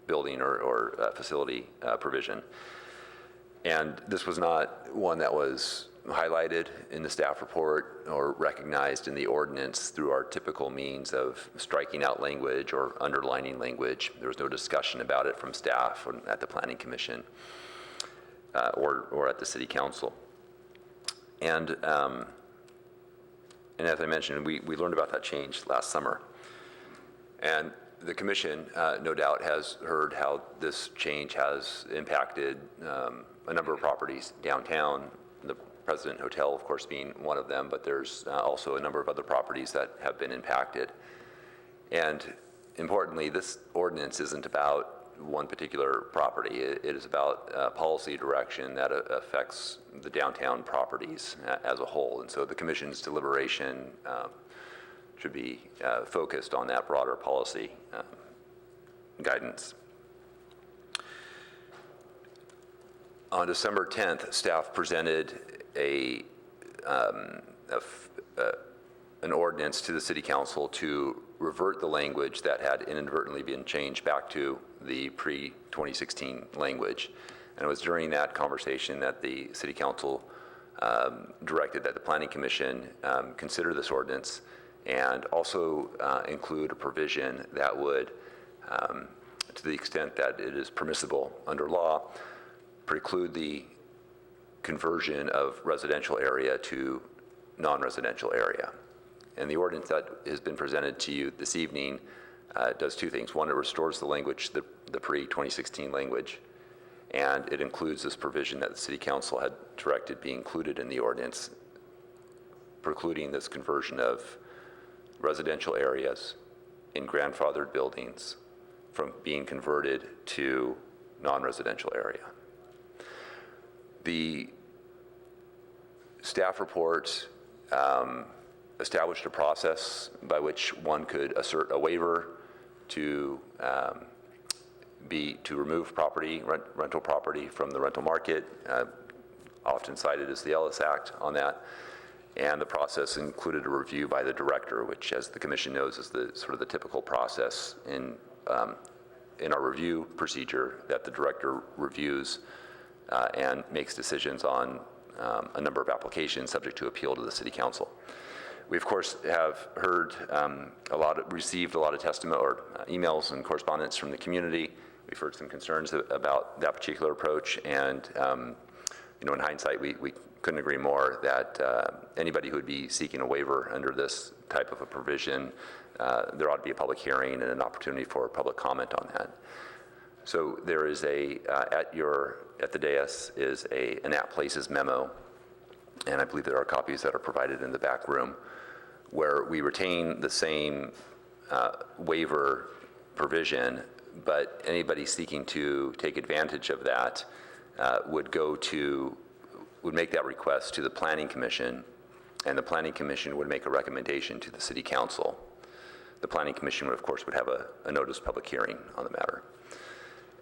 building or facility provision. And this was not one that was highlighted in the staff report or recognized in the ordinance through our typical means of striking out language or underlining language. There was no discussion about it from staff or at the Planning Commission or at the City Council. And as I mentioned, we learned about that change last summer. And the Commission, no doubt, has heard how this change has impacted a number of properties downtown, the President Hotel, of course, being one of them, but there's also a number of other properties that have been impacted. And importantly, this ordinance isn't about one particular property. It is about policy direction that affects the downtown properties as a whole. And so the Commission's deliberation should be focused on that broader policy guidance. On December 10th, staff presented an ordinance to the City Council to revert the language that had inadvertently been changed back to the pre-2016 language. And it was during that conversation that the City Council directed that the Planning Commission consider this ordinance and also include a provision that would, to the extent that it is permissible under law, preclude the conversion of residential area to non-residential area. And the ordinance that has been presented to you this evening does two things. One, it restores the language, the pre-2016 language, and it includes this provision that the City Council had directed be included in the ordinance, precluding this conversion of residential areas in grandfathered buildings from being converted to non-residential area. The staff report established a process by which one could assert a waiver to remove property, rental property from the rental market, often cited as the Ellis Act on that. And the process included a review by the director, which, as the commission knows, is the sort of the typical process in our review procedure, that the director reviews and makes decisions on a number of applications subject to appeal to the City Council. We, of course, have heard received a lot of testimony or emails and correspondence from the community. We've heard some concerns about that particular approach, and in hindsight, we couldn't agree more that anybody who would be seeking a waiver under this type of a provision, there ought to be a public hearing and an opportunity for public comment on that. So there is at the dais is an App Places memo, and I believe there are copies that are provided in the back room, where we retain the same waiver provision, but anybody seeking to take advantage of that would make that request to the Planning Commission, and the Planning Commission would make a recommendation to the City Council. The Planning Commission, of course, would have a notice public hearing on the matter.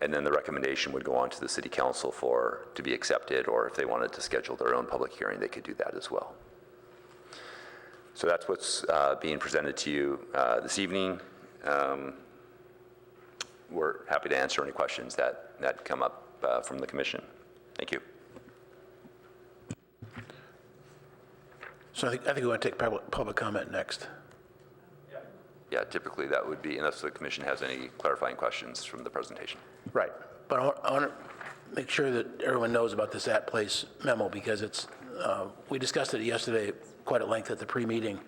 And then the recommendation would go on to the City Council to be accepted, or if they wanted to schedule their own public hearing, they could do that as well. So that's what's being presented to you this evening. We're happy to answer any questions that come up from the Commission. Thank you. So I think we want to take public comment next. Yeah, typically that would be, unless the Commission has any clarifying questions from the presentation. Right. But I want to make sure that everyone knows about this At Place memo, because we discussed it yesterday quite at length at the pre-meeting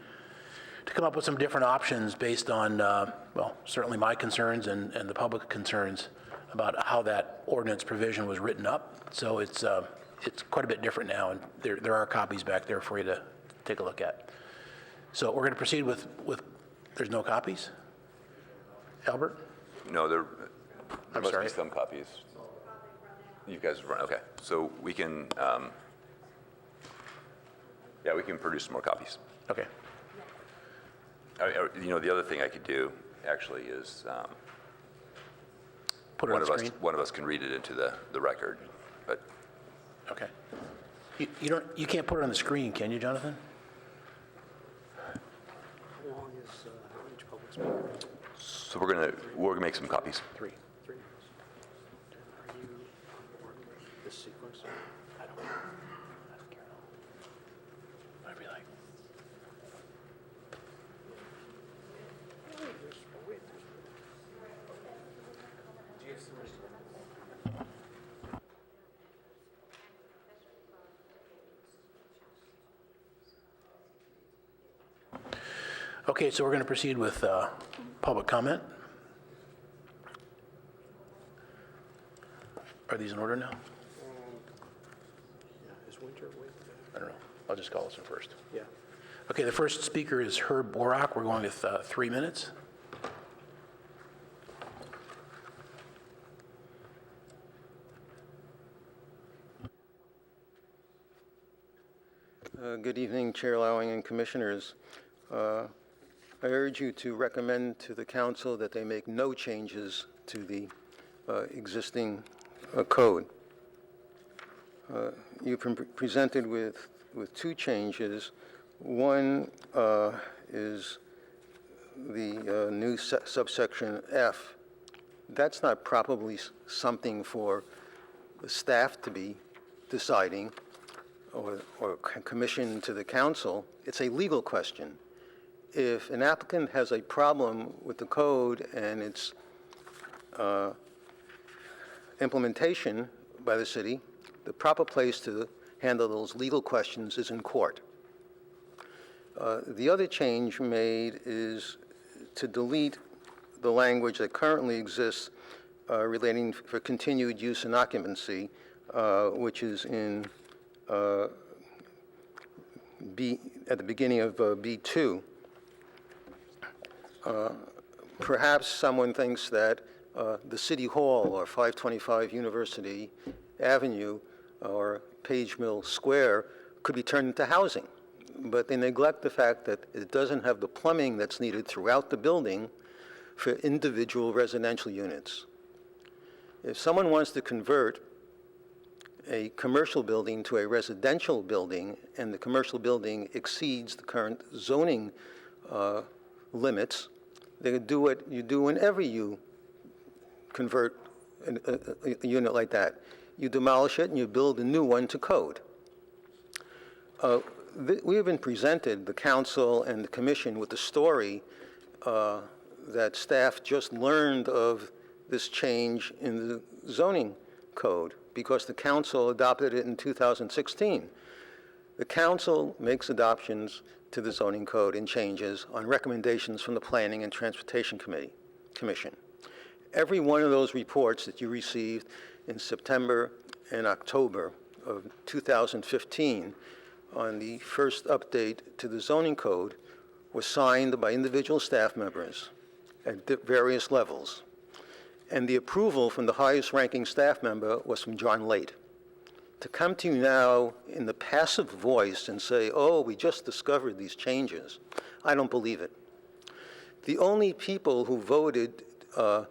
to come up with some different options based on, certainly my concerns and the public concerns about how that ordinance provision was written up. So it's quite a bit different now, and there are copies back there for you to take a look at. So we're going to proceed with there's no copies? Albert? No, there must sorry. be some copies. You guys run, okay. So we can, we can produce more copies. Okay. The other thing I could do actually is Put it on the screen. one of us can read it into the record, but. Okay. You can't put it on the screen, can you, Jonathan? How long is each public speaker? So we're gonna make some copies. 3. 3 minutes. Are you on board with this sequence? I don't know. Whatever you like. Okay, so we're going to proceed with public comment. Are these in order now? Is Winter with? I don't know. I'll just call this one first. Yeah. Okay, the first speaker is Herb Borak. We're going with 3 minutes. Good evening, Chair Lowing and Commissioners. I urge you to recommend to the Council that they make no changes to the existing code. You've been presented with 2 changes. One is the new subsection F. That's not probably something for the staff to be deciding or commission to the council. It's a legal question. If an applicant has a problem with the code and its implementation by the city, the proper place to handle those legal questions is in court. The other change made is to delete the language that currently exists relating for continued use and occupancy, which is in B, at the beginning of B2. Perhaps someone thinks that the City Hall or 525 University Avenue or Page Mill Square could be turned into housing, but they neglect the fact that it doesn't have the plumbing that's needed throughout the building for individual residential units. If someone wants to convert a commercial building to a residential building, and the commercial building exceeds the current zoning limits, they could do what you do whenever you convert a unit like that. You demolish it and you build a new one to code. We have been presented, the council and the commission, with the story that staff just learned of this change in the zoning code because the council adopted it in 2016. The council makes adoptions to the zoning code and changes on recommendations from the Planning and Transportation Commission. Every one of those reports that you received in September and October of 2015 on the first update to the zoning code was signed by individual staff members at various levels. And the approval from the highest ranking staff member was from John Late. To come to you now in the passive voice and say, oh, we just discovered these changes, I don't believe it. The only people who voted to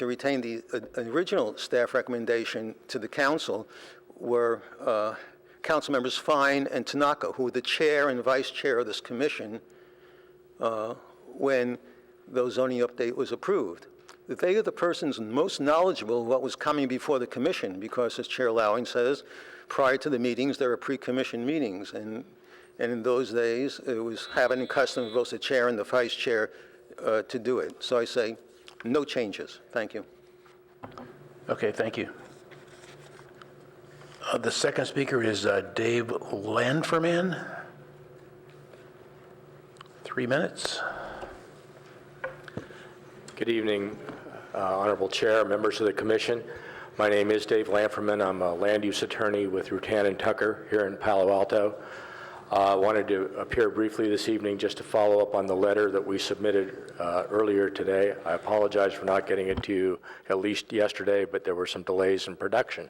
retain the original staff recommendation to the council were council members Fine and Tanaka, who were the chair and vice chair of this commission when the zoning update was approved. They are the persons most knowledgeable of what was coming before the commission because, as Chair Lowing says, prior to the meetings, there are pre-commission meetings. And in those days, it was habit and custom of both the chair and the vice chair to do it. So I say, no changes. Thank you. Okay, thank you. The second speaker is Dave Lanferman. 3 minutes. Good evening, Honorable Chair, members of the Commission. My name is Dave Lanferman. I'm a land use attorney with Rutan & Tucker here in Palo Alto. I wanted to appear briefly this evening just to follow up on the letter that we submitted earlier today. I apologize for not getting it to you at least yesterday, but there were some delays in production.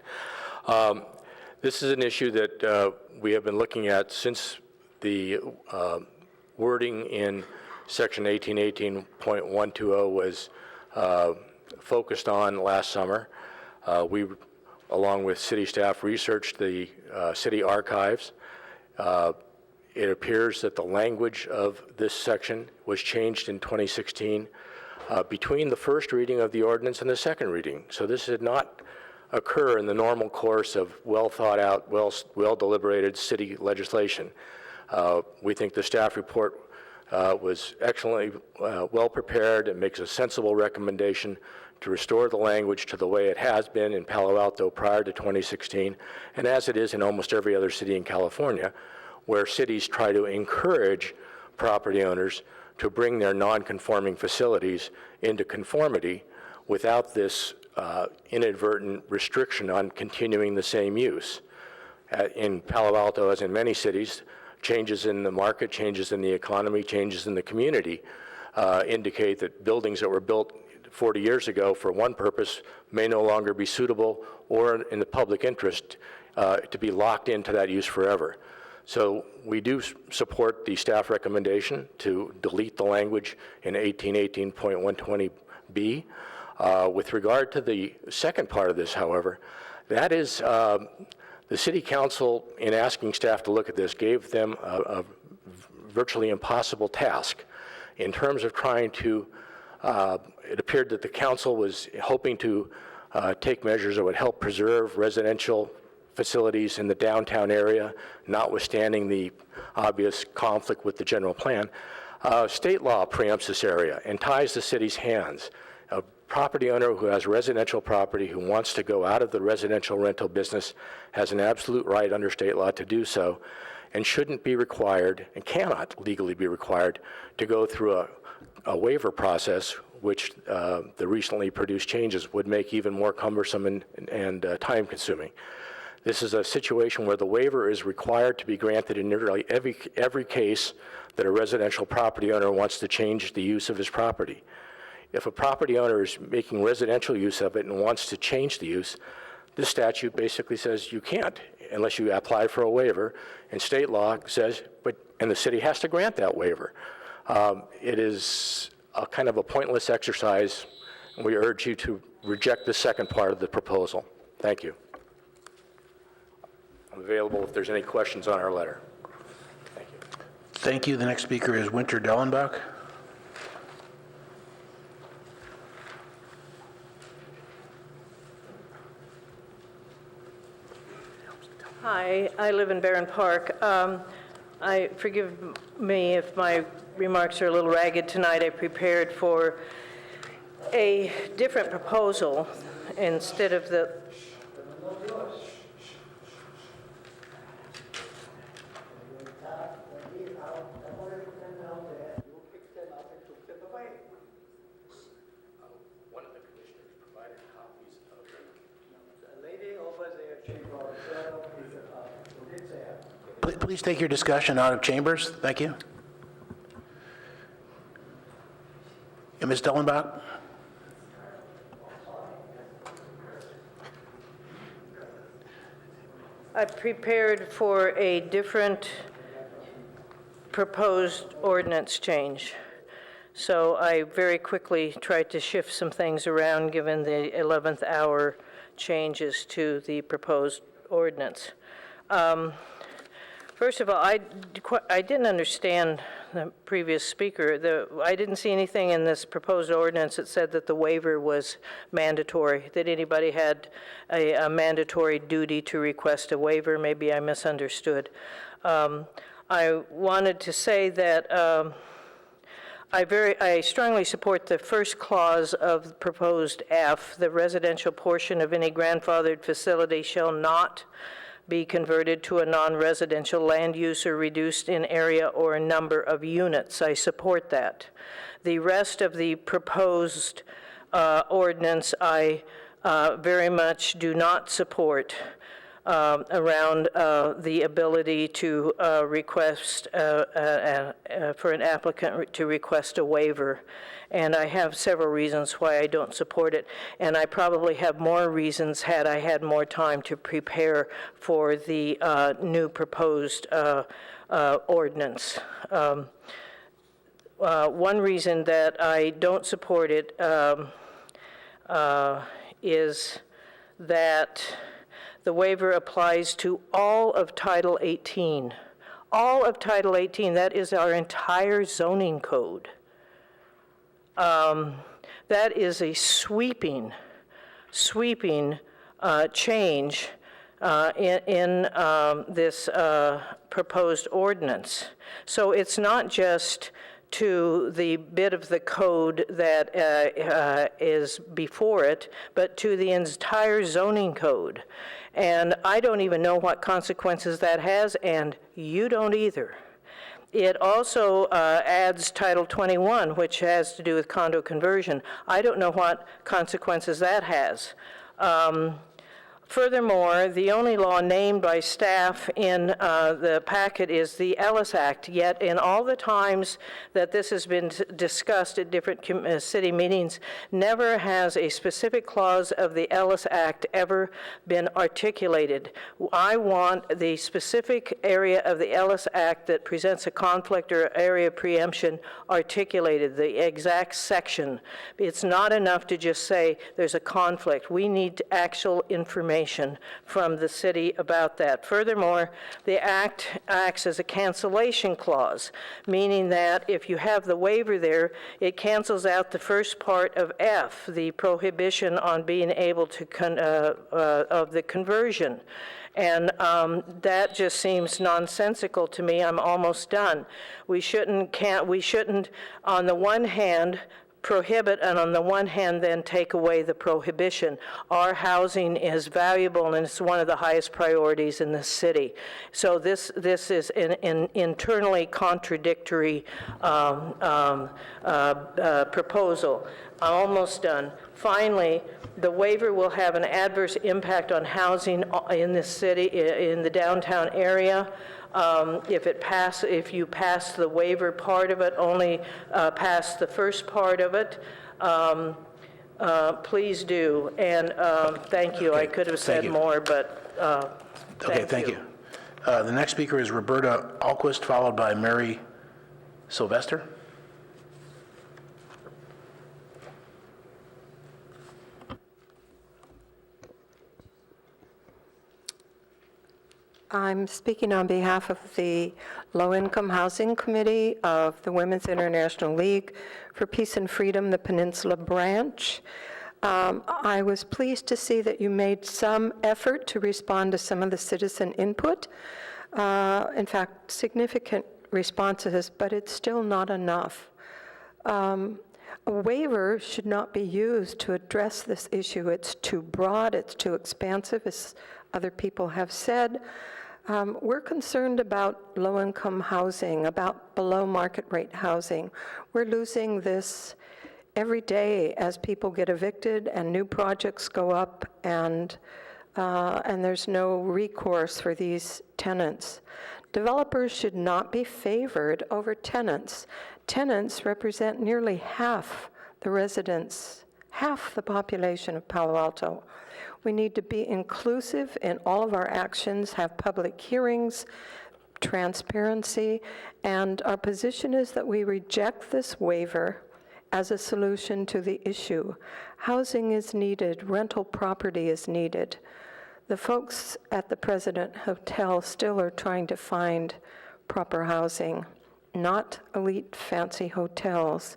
This is an issue that we have been looking at since the wording in Section 1818.120 was focused on last summer. We, along with city staff, researched the city archives. It appears that the language of this section was changed in 2016 between the first reading of the ordinance and the second reading. So this did not occur in the normal course of well thought out, well deliberated city legislation. We think the staff report was excellently well prepared and makes a sensible recommendation to restore the language to the way it has been in Palo Alto prior to 2016, and as it is in almost every other city in California, where cities try to encourage property owners to bring their non-conforming facilities into conformity without this inadvertent restriction on continuing the same use. In Palo Alto, as in many cities, changes in the market, changes in the economy, changes in the community indicate that buildings that were built 40 years ago for one purpose may no longer be suitable or in the public interest to be locked into that use forever. So we do support the staff recommendation to delete the language in 1818.120B. With regard to the second part of this, however, that is the City Council, in asking staff to look at this, gave them a virtually impossible task in terms of trying to, it appeared that the council was hoping to take measures that would help preserve residential facilities in the downtown area, notwithstanding the obvious conflict with the general plan. State law preempts this area and ties the city's hands. A property owner who has residential property who wants to go out of the residential rental business has an absolute right under state law to do so. and shouldn't be required, and cannot legally be required, to go through a waiver process, which the recently produced changes would make even more cumbersome and time-consuming. This is a situation where the waiver is required to be granted in nearly every case that a residential property owner wants to change the use of his property. If a property owner is making residential use of it and wants to change the use, this statute basically says you can't unless you apply for a waiver, and state law says, and the city has to grant that waiver. It is a kind of a pointless exercise, and we urge you to reject the second part of the proposal. Thank you. I'm available if there's any questions on our letter. Thank you. Thank you. The next speaker is Winter Dellenbach. Hi, I live in Barron Park. Forgive me if my remarks are a little ragged tonight. I prepared for a different proposal instead of the... Please take your discussion out of chambers. Thank you. And Ms. Dellenbach? I prepared for a different proposed ordinance change. So I very quickly tried to shift some things around given the 11th hour changes to the proposed ordinance. First of all, I didn't understand the previous speaker. I didn't see anything in this proposed ordinance that said that the waiver was mandatory, that anybody had a mandatory duty to request a waiver. Maybe I misunderstood. I wanted to say that I strongly support the first clause of proposed F. The residential portion of any grandfathered facility shall not be converted to a non-residential land use or reduced in area or number of units. I support that. The rest of the proposed ordinance I very much do not support around the ability to request, for an applicant to request a waiver. And I have several reasons why I don't support it. And I probably have more reasons had I had more time to prepare for the new proposed ordinance. One reason that I don't support it is that the waiver applies to all of Title 18. All of Title 18, that is our entire zoning code. That is a sweeping change in this proposed ordinance. So it's not just to the bit of the code that is before it, but to the entire zoning code. And I don't even know what consequences that has, and you don't either. It also adds Title 21, which has to do with condo conversion. I don't know what consequences that has. Furthermore, the only law named by staff in the packet is the Ellis Act, yet in all the times that this has been discussed at different city meetings, never has a specific clause of the Ellis Act ever been articulated. I want the specific area of the Ellis Act that presents a conflict or area preemption articulated, the exact section. It's not enough to just say there's a conflict. We need actual information from the city about that. Furthermore, the act acts as a cancellation clause, meaning that if you have the waiver there, it cancels out the first part of F, the prohibition on being able to of the conversion. And that just seems nonsensical to me. I'm almost done. We shouldn't, on the one hand, prohibit and on the one hand then take away the prohibition. Our housing is valuable and it's one of the highest priorities in the city. So this is an internally contradictory proposal. I'm almost done. Finally, the waiver will have an adverse impact on housing in the city, in the downtown area. If you pass the waiver part of it, only pass the first part of it, please do. And thank you. I could have said more, but Thank you. The next speaker is Roberta Alquist, followed by Mary Sylvester. I'm speaking on behalf of the Low-Income Housing Committee of the Women's International League for Peace and Freedom, the Peninsula Branch. I was pleased to see that you made some effort to respond to some of the citizen input. In fact, significant responses, but it's still not enough. A waiver should not be used to address this issue. It's too broad, it's too expansive, as other people have said. We're concerned about low-income housing, about below-market rate housing. We're losing this every day as people get evicted and new projects go up, and there's no recourse for these tenants. Developers should not be favored over tenants. Tenants represent nearly half the residents, half the population of Palo Alto. We need to be inclusive in all of our actions, have public hearings, transparency, and our position is that we reject this waiver as a solution to the issue. Housing is needed, rental property is needed. The folks at the President Hotel still are trying to find proper housing, not elite fancy hotels.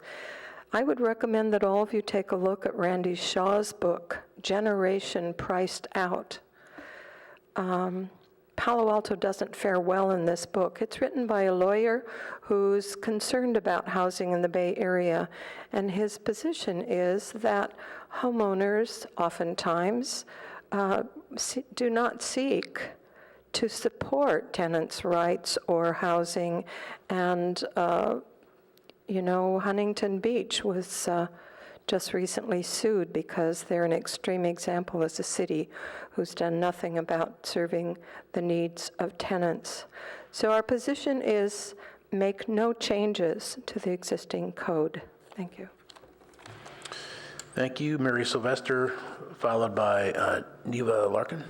I would recommend that all of you take a look at Randy Shaw's book, Generation Priced Out. Palo Alto doesn't fare well in this book. It's written by a lawyer who's concerned about housing in the Bay Area, and his position is that homeowners oftentimes do not seek to support tenants' rights or housing, and Huntington Beach was just recently sued because they're an extreme example as a city who's done nothing about serving the needs of tenants. So our position is make no changes to the existing code. Thank you. Thank you, Mary Sylvester, followed by Neva Larkin.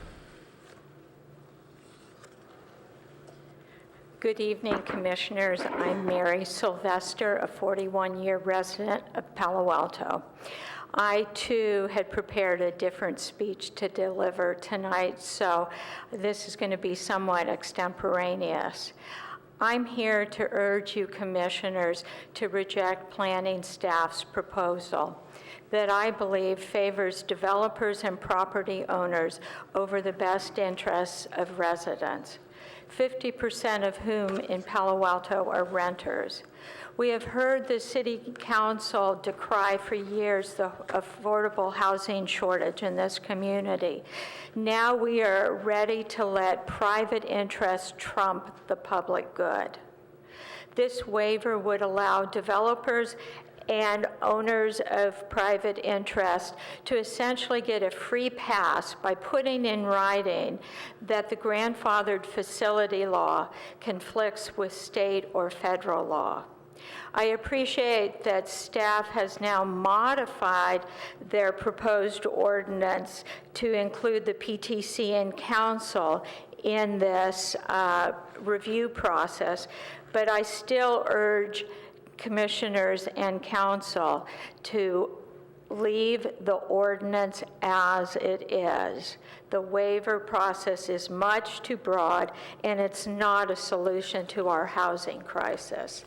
Good evening, Commissioners. I'm Mary Sylvester, a 41-year resident of Palo Alto. I, too, had prepared a different speech to deliver tonight, so this is going to be somewhat extemporaneous. I'm here to urge you, Commissioners, to reject planning staff's proposal that I believe favors developers and property owners over the best interests of residents, 50% of whom in Palo Alto are renters. We have heard the City Council decry for years the affordable housing shortage in this community. Now we are ready to let private interest trump the public good. This waiver would allow developers and owners of private interest to essentially get a free pass by putting in writing that the grandfathered facility law conflicts with state or federal law. I appreciate that staff has now modified their proposed ordinance to include the PTC and council in this review process, but I still urge Commissioners and Council to leave the ordinance as it is. The waiver process is much too broad, and it's not a solution to our housing crisis.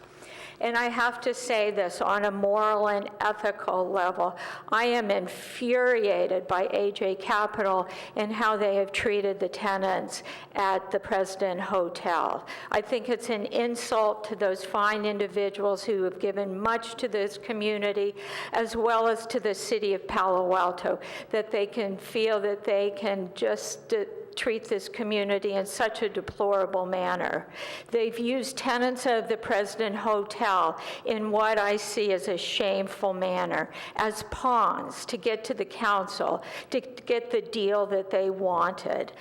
And I have to say this on a moral and ethical level. I am infuriated by AJ Capital and how they have treated the tenants at the President Hotel. I think it's an insult to those fine individuals who have given much to this community, as well as to the city of Palo Alto, that they can feel that they can just treat this community in such a deplorable manner. They've used tenants of the President Hotel in what I see as a shameful manner, as pawns to get to the council, to get the deal that they wanted.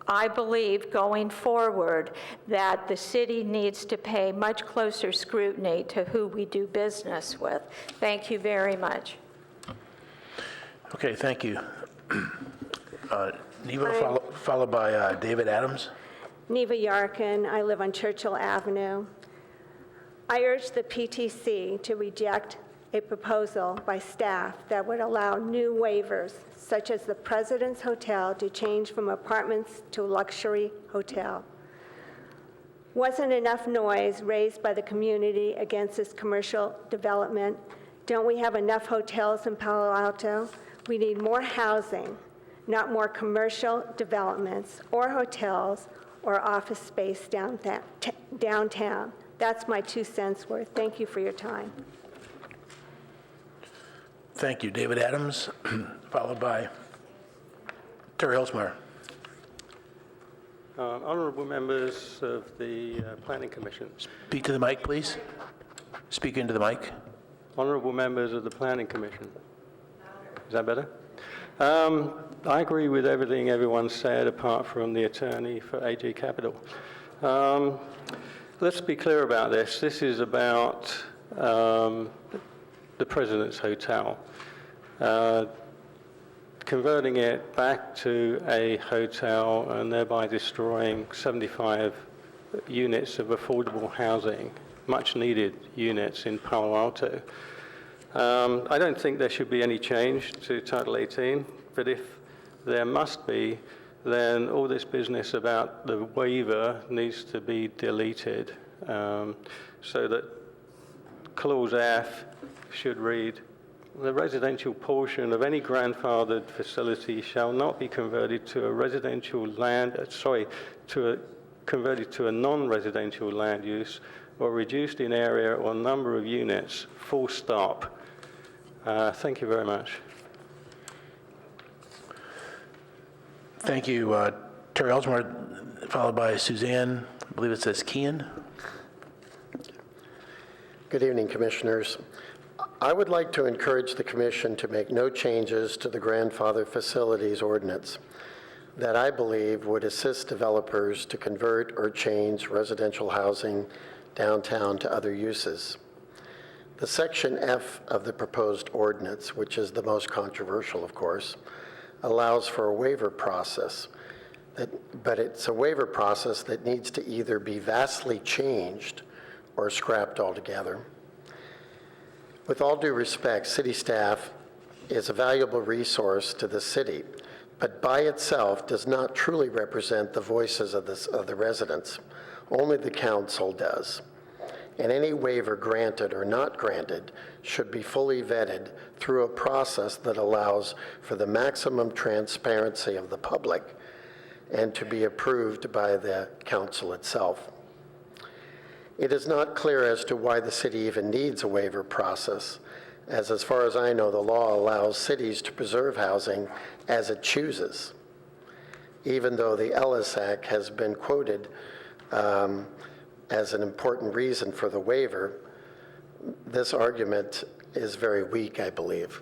I believe going forward that the city needs to pay much closer scrutiny to who we do business with. Thank you very much. Okay, thank you. Neva, followed by David Adams. Neva Yarkin, I live on Churchill Avenue. I urge the PTC to reject a proposal by staff that would allow new waivers, such as the President's Hotel, to change from apartments to luxury hotel. Wasn't enough noise raised by the community against this commercial development? Don't we have enough hotels in Palo Alto? We need more housing, not more commercial developments or hotels or office space downtown. That's my 2 cents worth. Thank you for your time. Thank you. David Adams, followed by Terry Oldsmar. Honorable members of the Planning Commission. Speak to the mic, please. Speak into the mic. Honorable members of the Planning Commission. Is that better? I agree with everything everyone said apart from the attorney for AG Capital. Let's be clear about this. This is about the President's Hotel. Converting it back to a hotel and thereby destroying 75 units of affordable housing, much needed units in Palo Alto. I don't think there should be any change to Title 18, but if there must be, then all this business about the waiver needs to be deleted, so that Clause F should read, the residential portion of any grandfathered facility shall not be converted to a residential converted to a non-residential land use or reduced in area or number of units, full stop. Thank you very much. Thank you, Terry Oldsmar, followed by Suzanne, I believe it says Kean. Good evening, Commissioners. I would like to encourage the Commission to make no changes to the grandfather facilities ordinance that I believe would assist developers to convert or change residential housing downtown to other uses. The Section F of the proposed ordinance, which is the most controversial, of course, allows for a waiver process, but it's a waiver process that needs to either be vastly changed or scrapped altogether. With all due respect, city staff is a valuable resource to the city, but by itself does not truly represent the voices of the residents. Only the council does. And any waiver granted or not granted should be fully vetted through a process that allows for the maximum transparency of the public and to be approved by the council itself. It is not clear as to why the city even needs a waiver process, as far as I know, the law allows cities to preserve housing as it chooses, even though the Ellis Act has been quoted as an important reason for the waiver. This argument is very weak, I believe.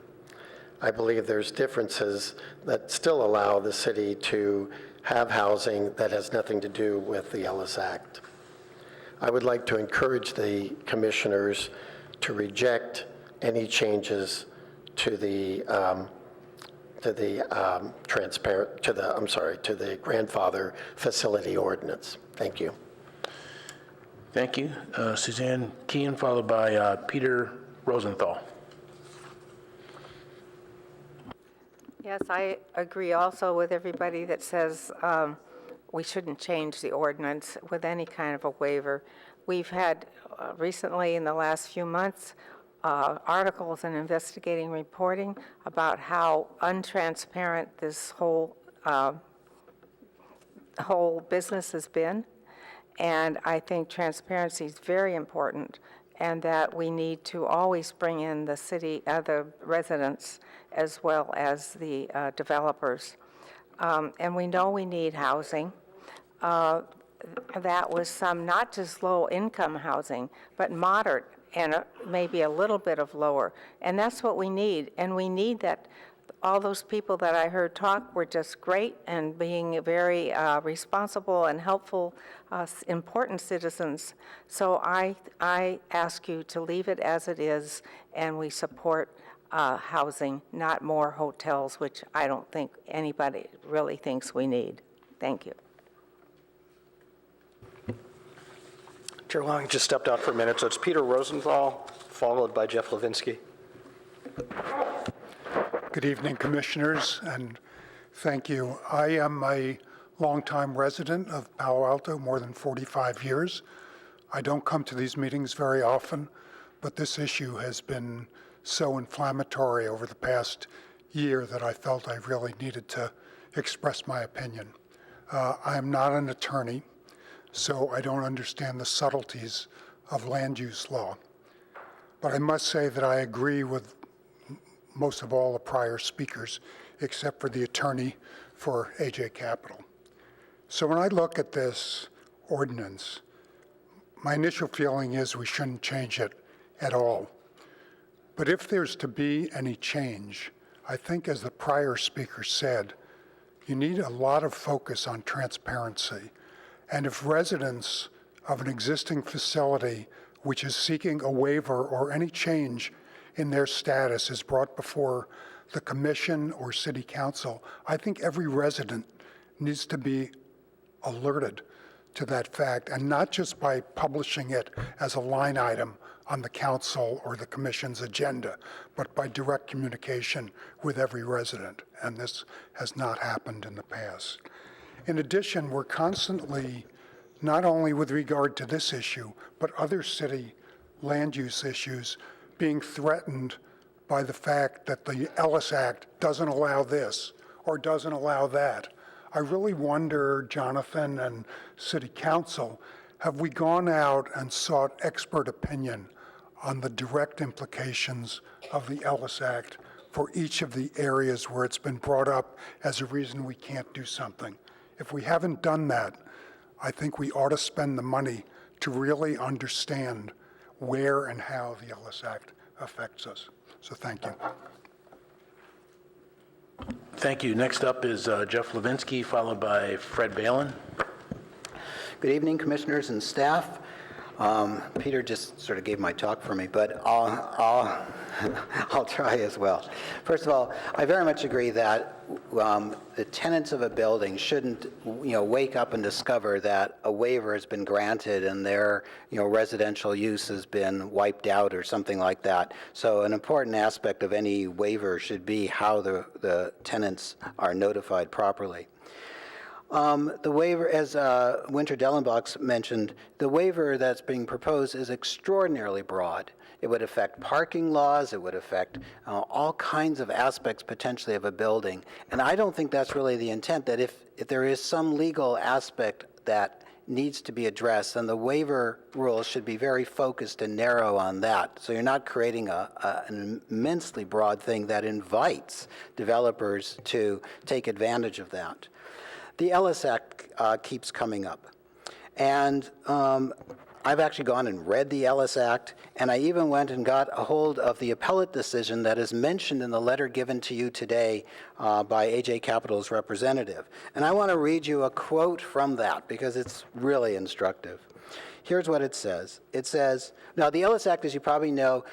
I believe there's differences that still allow the city to have housing that has nothing to do with the Ellis Act. I would like to encourage the commissioners to reject any changes to the grandfather facility ordinance. Thank you. Thank you. Suzanne Kean, followed by Peter Rosenthal. Yes, I agree also with everybody that says we shouldn't change the ordinance with any kind of a waiver. we've had recently in the last few months articles and investigating reporting about how untransparent this whole business has been. And I think transparency is very important, and that we need to always bring in the city, the residents, as well as the developers. And we know we need housing. That was some, not just low-income housing, but moderate and maybe a little bit of lower. And that's what we need. And we need that. All those people that I heard talk were just great and being very responsible and helpful, important citizens. So I ask you to leave it as it is, and we support housing, not more hotels, which I don't think anybody really thinks we need. Thank you. Chair Long just stepped out for a minute, so it's Peter Rosenthal, followed by Jeff Levinsky. Good evening, Commissioners, and thank you. I am a longtime resident of Palo Alto, more than 45 years. I don't come to these meetings very often, but this issue has been so inflammatory over the past year that I felt I really needed to express my opinion. I am not an attorney, so I don't understand the subtleties of land use law. But I must say that I agree with most of all the prior speakers, except for the attorney for AJ Capital. So when I look at this ordinance, my initial feeling is we shouldn't change it at all. But if there's to be any change, I think as the prior speaker said, you need a lot of focus on transparency. And if residents of an existing facility which is seeking a waiver or any change in their status is brought before the commission or city council, I think every resident needs to be alerted to that fact, and not just by publishing it as a line item on the council or the commission's agenda, but by direct communication with every resident, and this has not happened in the past. In addition, we're constantly, not only with regard to this issue, but other city land use issues, being threatened by the fact that the Ellis Act doesn't allow this or doesn't allow that. I really wonder, Jonathan and City Council, have we gone out and sought expert opinion on the direct implications of the Ellis Act for each of the areas where it's been brought up as a reason we can't do something? If we haven't done that, I think we ought to spend the money to really understand where and how the Ellis Act affects us. So thank you. Thank you. Next up is Jeff Levinsky, followed by Fred Balin. Good evening, Commissioners and staff. Peter just sort of gave my talk for me, but I'll try as well. First of all, I very much agree that the tenants of a building shouldn't, wake up and discover that a waiver has been granted and their, residential use has been wiped out or something like that. So an important aspect of any waiver should be how the tenants are notified properly. The waiver, as Winter Dellenbach mentioned, the waiver that's being proposed is extraordinarily broad. It would affect parking laws, it would affect all kinds of aspects potentially of a building. And I don't think that's really the intent, that if there is some legal aspect that needs to be addressed, then the waiver rules should be very focused and narrow on that. So you're not creating an immensely broad thing that invites developers to take advantage of that. The Ellis Act keeps coming up. And I've actually gone and read the Ellis Act, and I even went and got a hold of the appellate decision that is mentioned in the letter given to you today by AJ Capital's representative. And I want to read you a quote from that because it's really instructive. Here's what it says. It says, now the Ellis Act, as you probably know,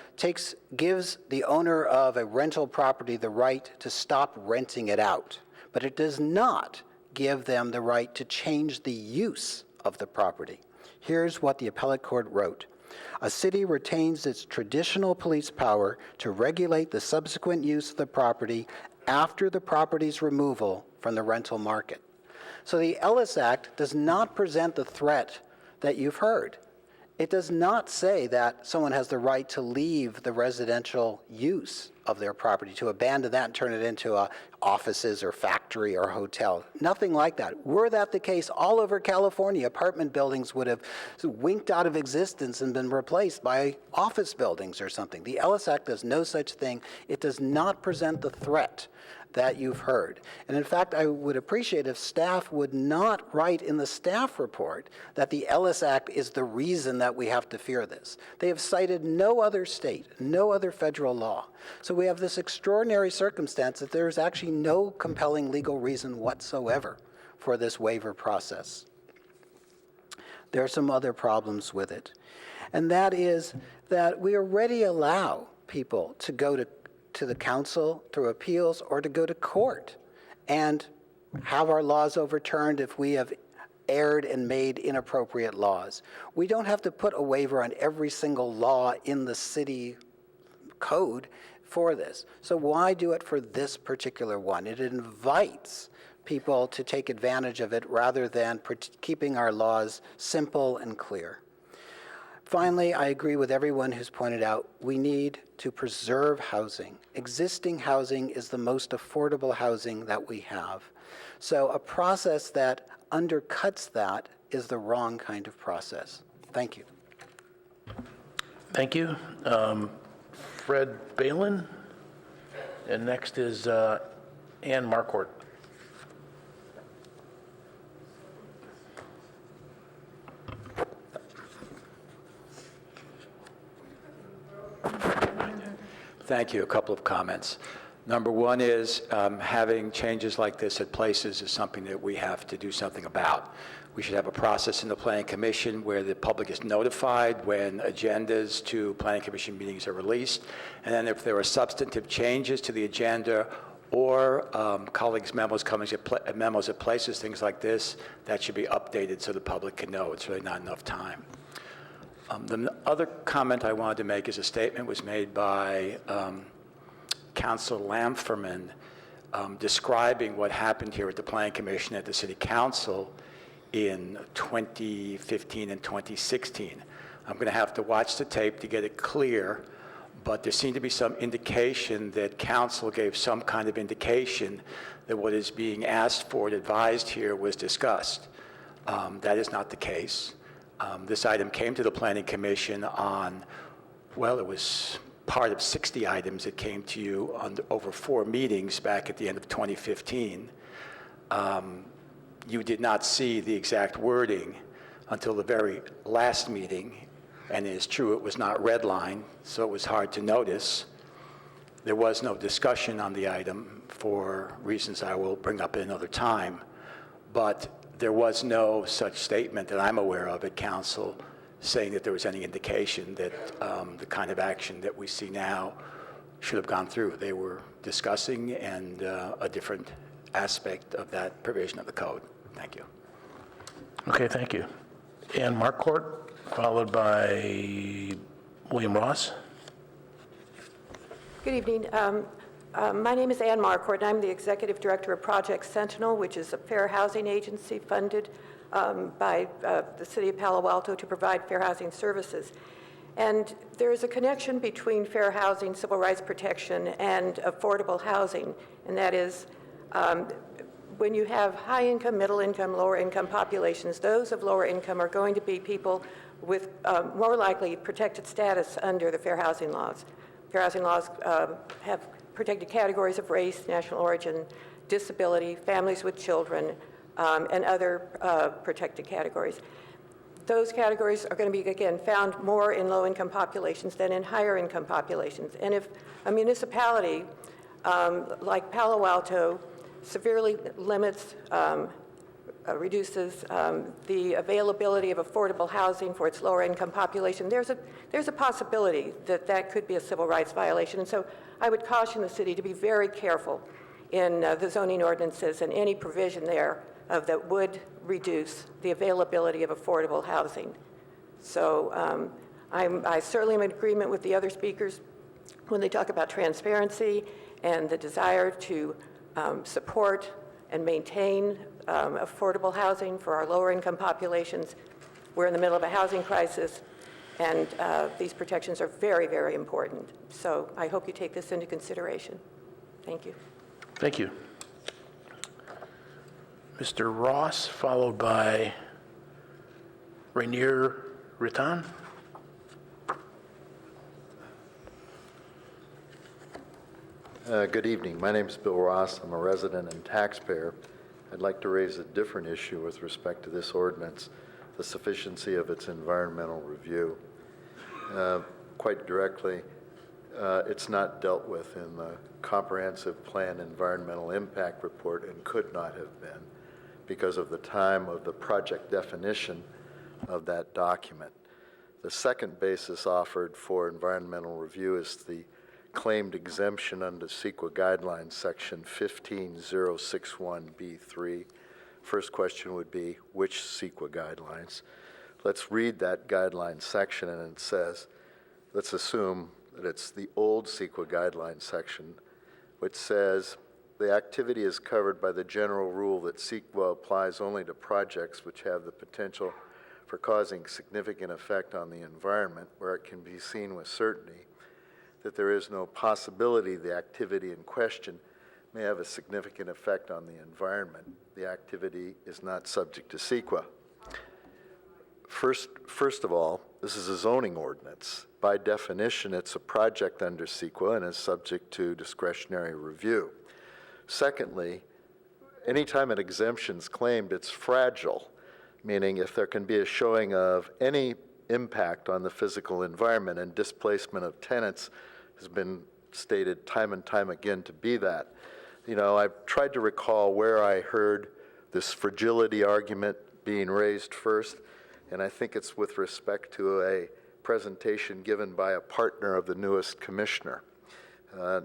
gives the owner of a rental property the right to stop renting it out, but it does not give them the right to change the use of the property. Here's what the appellate court wrote. A city retains its traditional police power to regulate the subsequent use of the property after the property's removal from the rental market. So the Ellis Act does not present the threat that you've heard. It does not say that someone has the right to leave the residential use of their property, to abandon that and turn it into offices or factory or hotel. Nothing like that. Were that the case, all over California, apartment buildings would have winked out of existence and been replaced by office buildings or something. The Ellis Act does no such thing. It does not present the threat that you've heard. And in fact, I would appreciate if staff would not write in the staff report that the Ellis Act is the reason that we have to fear this. They have cited no other state, no other federal law. So we have this extraordinary circumstance that there is actually no compelling legal reason whatsoever for this waiver process. There are some other problems with it. And that is that we already allow people to go to the council through appeals or to go to court and have our laws overturned if we have erred and made inappropriate laws. We don't have to put a waiver on every single law in the city code for this. So why do it for this particular one? It invites people to take advantage of it rather than keeping our laws simple and clear. Finally, I agree with everyone who's pointed out we need to preserve housing. Existing housing is the most affordable housing that we have. So a process that undercuts that is the wrong kind of process. Thank you. Thank you. Fred Balin. And next is Ann Marquardt. Thank you. A couple of comments. Number one is having changes like this at places is something that we have to do something about. We should have a process in the Planning Commission where the public is notified when agendas to Planning Commission meetings are released. And then if there are substantive changes to the agenda or colleagues' memos at places, things like this, that should be updated so the public can know. It's really not enough time. The other comment I wanted to make is a statement was made by Councilor Lamferman describing what happened here at the Planning Commission at the City Council in 2015 and 2016. I'm going to have to watch the tape to get it clear, but there seemed to be some indication that Council gave some kind of indication that what is being asked for and advised here was discussed. That is not the case. This item came to the Planning Commission on, well, it was part of 60 items that came to you on over 4 meetings back at the end of 2015. You did not see the exact wording until the very last meeting, and it is true it was not redlined, so it was hard to notice. There was no discussion on the item for reasons I will bring up at another time, but there was no such statement that I'm aware of at Council saying that there was any indication that the kind of action that we see now should have gone through. They were discussing and a different aspect of that provision of the code. Thank you. Okay, thank you. Ann Marquardt, followed by William Ross. Good evening. My name is Ann Marquardt, and I'm the Executive Director of Project Sentinel, which is a fair housing agency funded by the City of Palo Alto to provide fair housing services. And there is a connection between fair housing, civil rights protection, and affordable housing, and that is when you have high income, middle income, lower income populations, those of lower income are going to be people with more likely protected status under the fair housing laws. Fair housing laws have protected categories of race, national origin, disability, families with children, and other protected categories. Those categories are going to be, again, found more in low-income populations than in higher-income populations. And if a municipality like Palo Alto severely limits, reduces the availability of affordable housing for its lower-income population, there's a possibility that that could be a civil rights violation. And so I would caution the city to be very careful in the zoning ordinances and any provision there that would reduce the availability of affordable housing. So I certainly am in agreement with the other speakers when they talk about transparency and the desire to support and maintain affordable housing for our lower income populations. We're in the middle of a housing crisis. And these protections are very, very important. So I hope you take this into consideration. Thank you. Thank you. Mr. Ross, followed by Rainier Ritan. Good evening. My name is Bill Ross. I'm a resident and taxpayer. I'd like to raise a different issue with respect to this ordinance, the sufficiency of its environmental review. Quite directly, it's not dealt with in the comprehensive plan environmental impact report and could not have been because of the time of the project definition of that document. The second basis offered for environmental review is the claimed exemption under CEQA guidelines, section 15061B3. First question would be, which CEQA guidelines? Let's read that guideline section, and it says, let's assume that it's the old CEQA guideline section, which says, the activity is covered by the general rule that CEQA applies only to projects which have the potential for causing significant effect on the environment, where it can be seen with certainty that there is no possibility the activity in question may have a significant effect on the environment. The activity is not subject to CEQA. First of all, this is a zoning ordinance. By definition, it's a project under CEQA and is subject to discretionary review. Secondly, anytime an exemption is claimed, it's fragile, meaning if there can be a showing of any impact on the physical environment, and displacement of tenants has been stated time and time again to be that. You know, I've tried to recall where I heard this fragility argument being raised first, and I think it's with respect to a presentation given by a partner of the newest commissioner,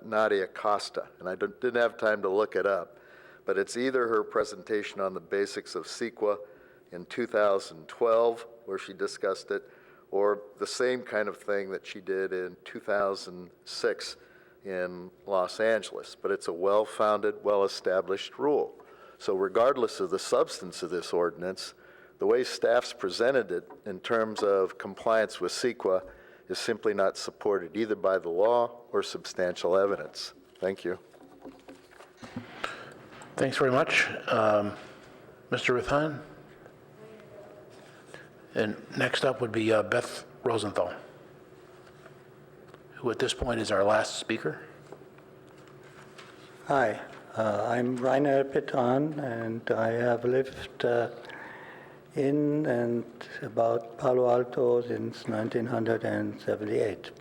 Nadia Costa, and I didn't have time to look it up, but it's either her presentation on the basics of CEQA in 2012, where she discussed it, or the same kind of thing that she did in 2006 in Los Angeles. But it's a well-founded, well-established rule. So regardless of the substance of this ordinance, the way staff's presented it in terms of compliance with CEQA is simply not supported either by the law or substantial evidence. Thank you. Thanks very much. Mr. Rathan? And next up would be Beth Rosenthal, who at this point is our last speaker. Hi, I'm Rainer Pitan, and I have lived in and about Palo Alto since 1978.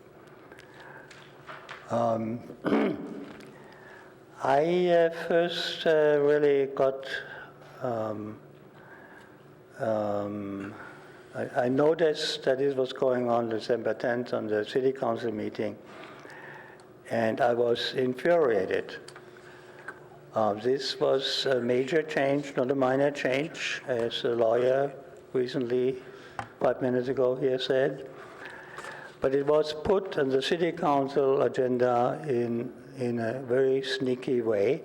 I first really got I noticed that this was going on December 10th on the city council meeting, and I was infuriated. This was a major change, not a minor change, as a lawyer recently, 5 minutes ago here said. But it was put on the city council agenda in a very sneaky way,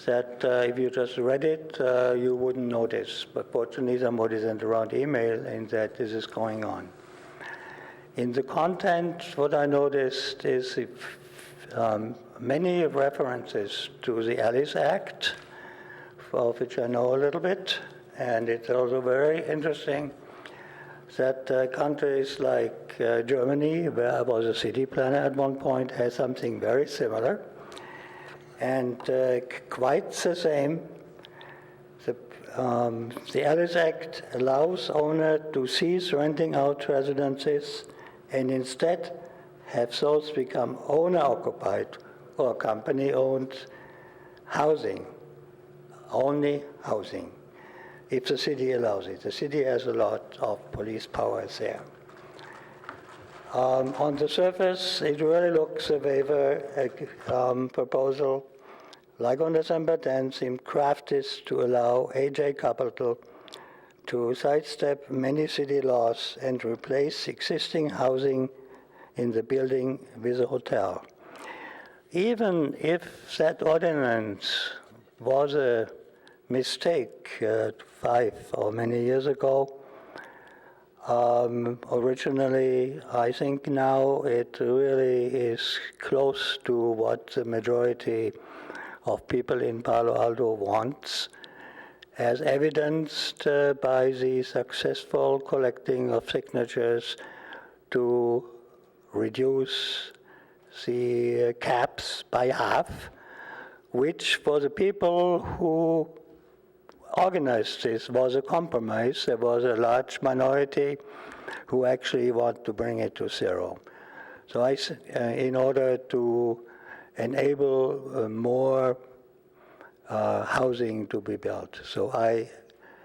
that if you just read it, you wouldn't notice. But fortunately, somebody sent around email and that this is going on. In the content, what I noticed is many references to the Alice Act, of which I know a little bit, and it's also very interesting that countries like Germany, where I was a city planner at one point, has something very similar. And quite the same, the Alice Act allows owner to cease renting out residences and instead have those become owner-occupied or company-owned housing, only housing, if the city allows it. The city has a lot of police powers there. On the surface, it really looks a waiver proposal, like on December 10th, seemed crafted to allow AJ Capital to sidestep many city laws and replace existing housing in the building with a hotel. Even if that ordinance was a mistake 5 or many years ago, Originally, I think now it really is close to what the majority of people in Palo Alto wants, as evidenced by the successful collecting of signatures to reduce the caps by half, which for the people who organized this was a compromise. There was a large minority who actually want to bring it to zero. So in order to enable more housing to be built. So I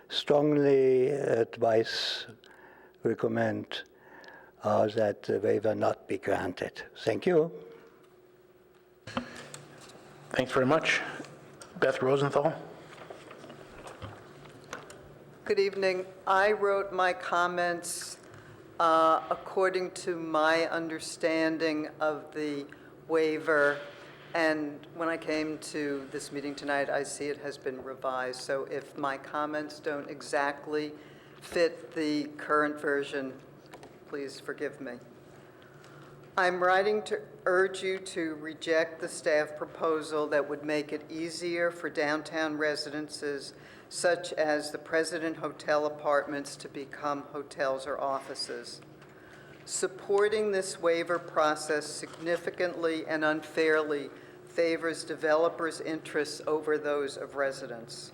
strongly recommend that the waiver not be granted. Thank you. Thanks very much. Beth Rosenthal. Good evening. I wrote my comments according to my understanding of the waiver, and when I came to this meeting tonight, I see it has been revised. So if my comments don't exactly fit the current version, please forgive me. I'm writing to urge you to reject the staff proposal that would make it easier for downtown residences such as the President Hotel apartments to become hotels or offices. Supporting this waiver process significantly and unfairly favors developers' interests over those of residents.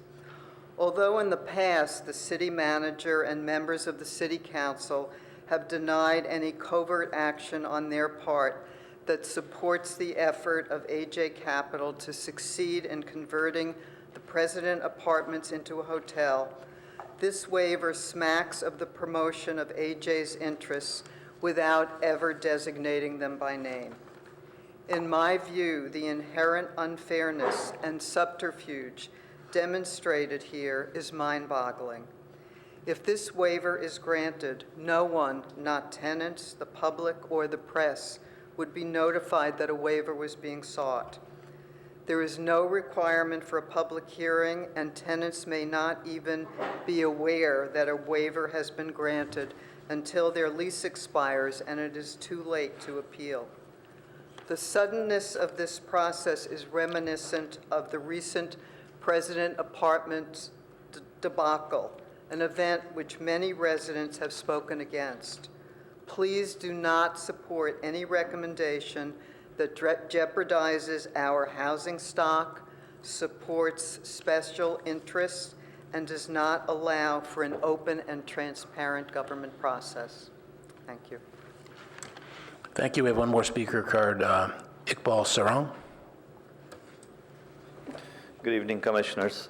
Although in the past the city manager and members of the city council have denied any covert action on their part that supports the effort of AJ Capital to succeed in converting the President Apartments into a hotel, this waiver smacks of the promotion of AJ's interests without ever designating them by name. In my view, the inherent unfairness and subterfuge demonstrated here is mind-boggling. If this waiver is granted, no one, not tenants, the public, or the press, would be notified that a waiver was being sought. There is no requirement for a public hearing, and tenants may not even be aware that a waiver has been granted until their lease expires and it is too late to appeal. The suddenness of this process is reminiscent of the recent President Apartments debacle, an event which many residents have spoken against. Please do not support any recommendation that jeopardizes our housing stock, supports special interests, and does not allow for an open and transparent government process. Thank you. Thank you. We have one more speaker card, Iqbal Sarang. Good evening, Commissioners.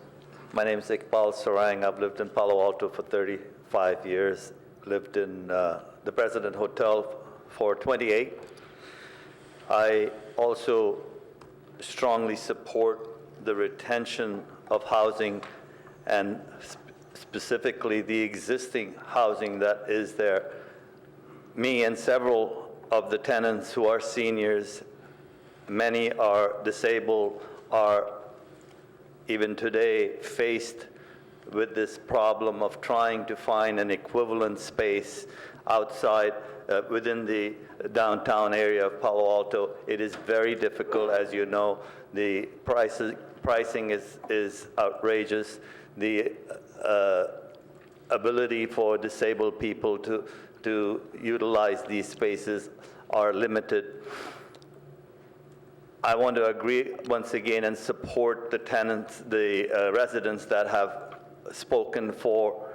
My name is Iqbal Sarang. I've lived in Palo Alto for 35 years, lived in the President Hotel for 28. I also strongly support the retention of housing and specifically the existing housing that is there. Me and several of the tenants who are seniors, many are disabled, are even today faced with this problem of trying to find an equivalent space outside within the downtown area of Palo Alto. It is very difficult, as you know. The pricing is outrageous. The ability for disabled people to utilize these spaces are limited. I want to agree once again and support the tenants, the residents that have spoken for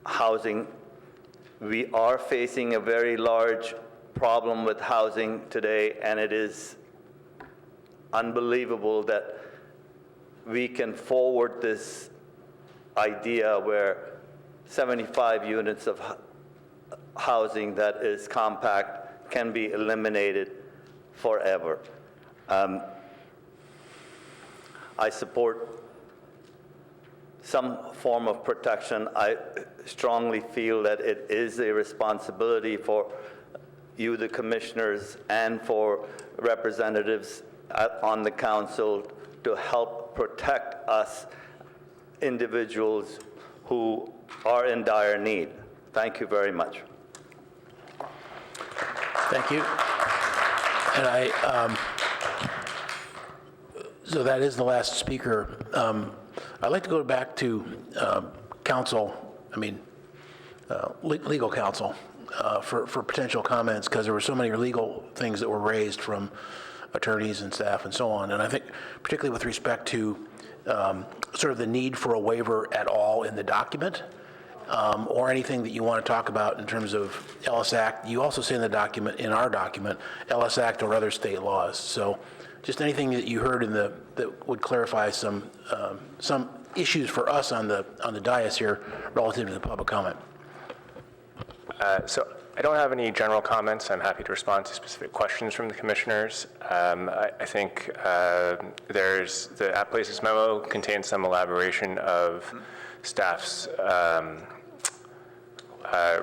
housing. We are facing a very large problem with housing today, and it is unbelievable that we can forward this idea where 75 units of housing that is compact can be eliminated forever. I support some form of protection. I strongly feel that it is a responsibility for you, the commissioners, and for representatives on the council to help protect us individuals who are in dire need. Thank you very much. Thank you. And so that is the last speaker. I'd like to go back to legal counsel for potential comments, because there were so many legal things that were raised from attorneys and staff and so on. And I think particularly with respect to sort of the need for a waiver at all in the document, or anything that you want to talk about in terms of Ellis Act. You also say in the document, in our document, Ellis Act or other state laws. So just anything that you heard that would clarify some issues for us on the dais here relative to the public comment. So I don't have any general comments. I'm happy to respond to specific questions from the commissioners. I think the App Places memo contains some elaboration of staff's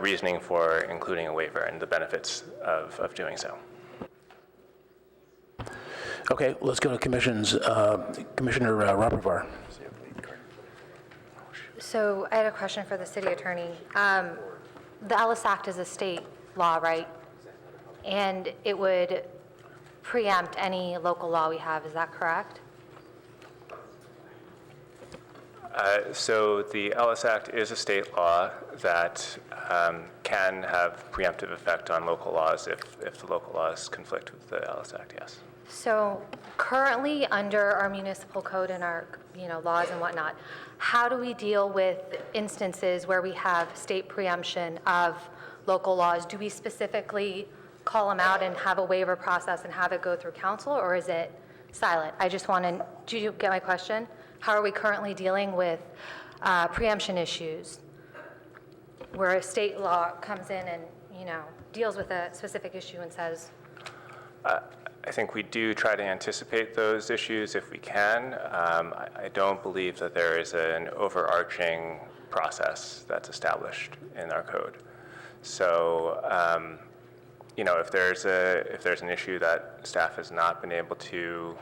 reasoning for including a waiver and the benefits of doing so. Okay, let's go to Commissioner Rapovar. So I had a question for the city attorney. The Ellis Act is a state law, right? And it would preempt any local law we have, is that correct? So the Ellis Act is a state law that can have preemptive effect on local laws if the local laws conflict with the Ellis Act, yes. So currently under our municipal code and our laws and whatnot, how do we deal with instances where we have state preemption of local laws? Do we specifically call them out and have a waiver process and have it go through council, or is it silent? I just want to, do you get my question? How are we currently dealing with preemption issues where a state law comes in and, deals with a specific issue and says? I think we do try to anticipate those issues if we can. I don't believe that there is an overarching process that's established in our code. So, if there's an issue that staff has not been able to,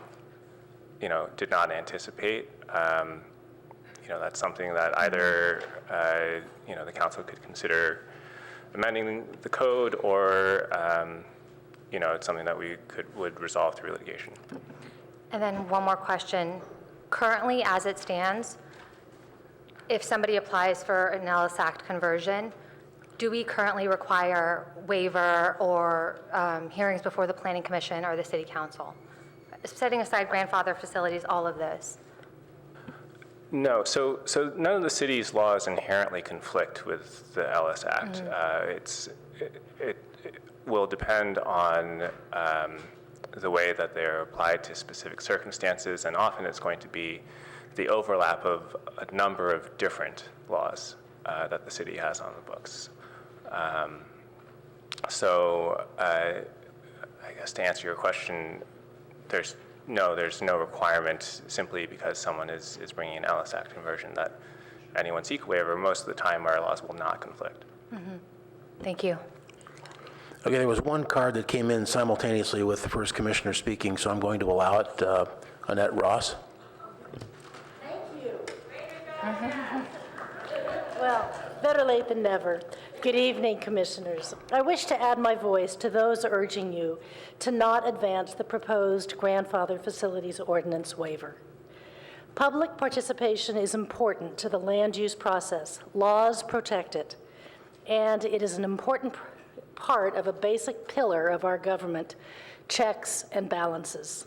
did not anticipate, that's something that either, the council could consider amending the code, or, it's something that we would resolve through litigation. And then one more question. Currently, as it stands, if somebody applies for an Ellis Act conversion, do we currently require waiver or hearings before the Planning Commission or the City Council? Setting aside grandfather facilities, all of this. No, so none of the city's laws inherently conflict with the Ellis Act. It will depend on the way that they're applied to specific circumstances, and often it's going to be the overlap of a number of different laws that the city has on the books. So I guess to answer your question, there's no requirement simply because someone is bringing an Ellis Act conversion that anyone seek a waiver. Most of the time our laws will not conflict. Mm-hmm. Thank you. Okay, there was one card that came in simultaneously with the first commissioner speaking, so I'm going to allow it. Annette Ross. Thank you. Well, better late than never. Good evening, commissioners. I wish to add my voice to those urging you to not advance the proposed grandfather facilities ordinance waiver. Public participation is important to the land use process. Laws protect it, and it is an important part of a basic pillar of our government, checks and balances.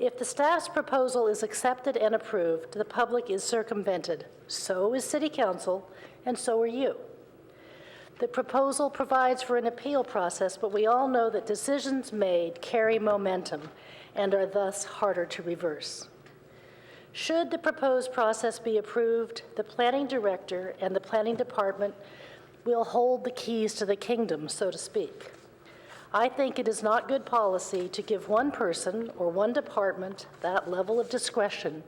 If the staff's proposal is accepted and approved, the public is circumvented. So is City Council, and so are you. The proposal provides for an appeal process, but we all know that decisions made carry momentum and are thus harder to reverse. Should the proposed process be approved, the planning director and the planning department will hold the keys to the kingdom, so to speak. I think it is not good policy to give one person or one department that level of discretion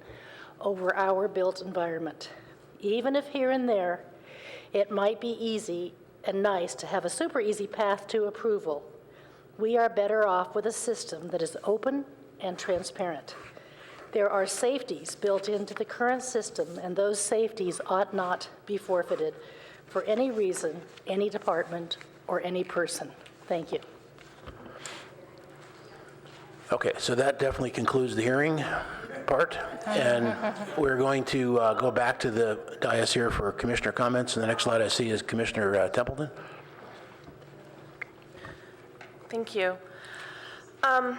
over our built environment. Even if here and there, it might be easy and nice to have a super easy path to approval, we are better off with a system that is open and transparent. There are safeties built into the current system, and those safeties ought not be forfeited for any reason, any department, or any person. Thank you. Okay, so that definitely concludes the hearing part, and we're going to go back to the dais here for commissioner comments, and the next slide I see is Commissioner Templeton. Thank you. I'm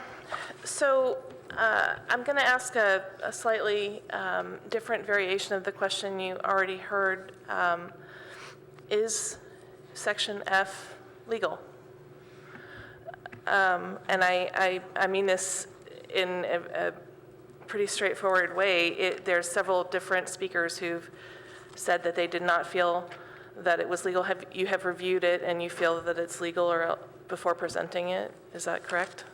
going to ask a slightly different variation of the question you already heard. Is Section F legal? And I mean this in a pretty straightforward way. There's several different speakers who've said that they did not feel that it was legal. You have reviewed it and you feel that it's legal or before presenting it. Is that correct?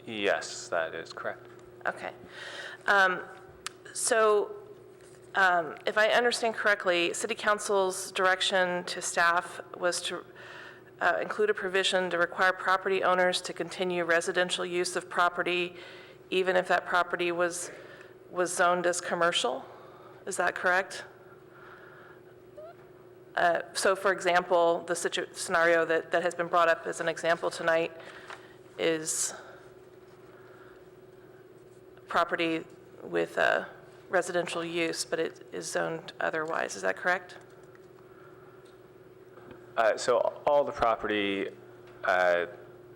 Yes, that is correct. Okay. If I understand correctly, City Council's direction to staff was to include a provision to require property owners to continue residential use of property even if that property was zoned as commercial. Is that correct? So for example, the scenario that has been brought up as an example tonight is property with a residential use, but it is zoned otherwise. Is that correct? So all the property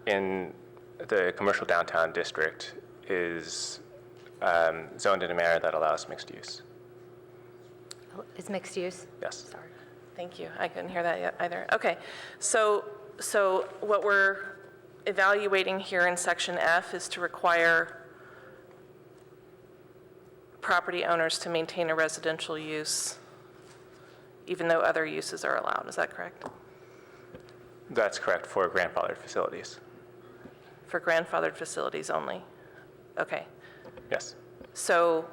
in the commercial downtown district is zoned in a manner that allows mixed use. Is mixed use? Yes. Sorry. Thank you. I couldn't hear that yet either. Okay. So what we're evaluating here in Section F is to require property owners to maintain a residential use even though other uses are allowed. Is that correct? That's correct for grandfathered facilities. For grandfathered facilities only? Okay. Yes. So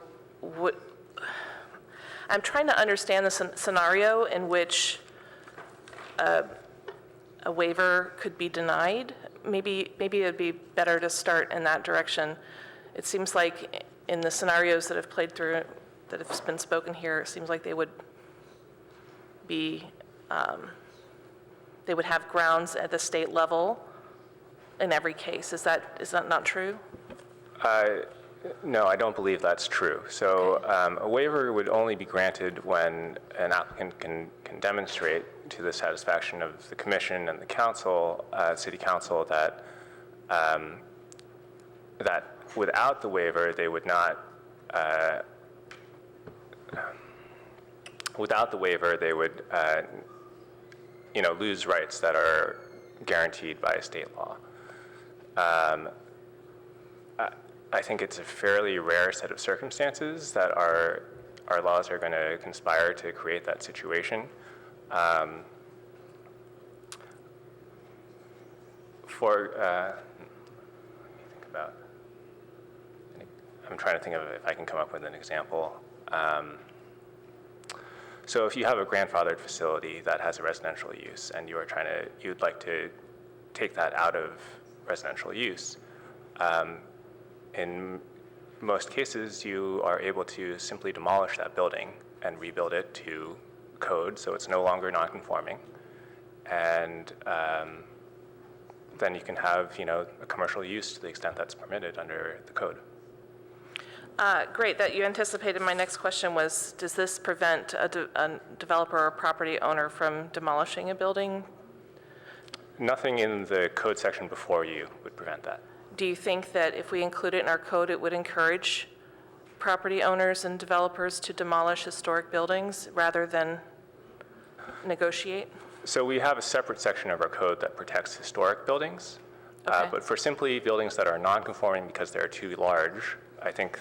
I'm trying to understand the scenario in which a waiver could be denied. Maybe it'd be better to start in that direction. It seems like in the scenarios that have played through, that have been spoken here, it seems like they would be, they would have grounds at the state level in every case. Is that not true? No, I don't believe that's true. So a waiver would only be granted when an applicant can demonstrate to the satisfaction of the commission and the council, city council, that that without the waiver they would not. Without the waiver, they would, lose rights that are guaranteed by state law. I think it's a fairly rare set of circumstances that our laws are going to conspire to create that situation. I'm trying to think of if I can come up with an example. So if you have a grandfathered facility that has a residential use and you'd like to take that out of residential use, in most cases you are able to simply demolish that building and rebuild it to code so it's no longer non-conforming. And then you can have, a commercial use to the extent that's permitted under the code. Great, that you anticipated my next question was, does this prevent a developer or property owner from demolishing a building? Nothing in the code section before you would prevent that. Do you think that if we include it in our code, it would encourage property owners and developers to demolish historic buildings rather than negotiate? So we have a separate section of our code that protects historic buildings. Okay. But for simply buildings that are non-conforming because they're too large, I think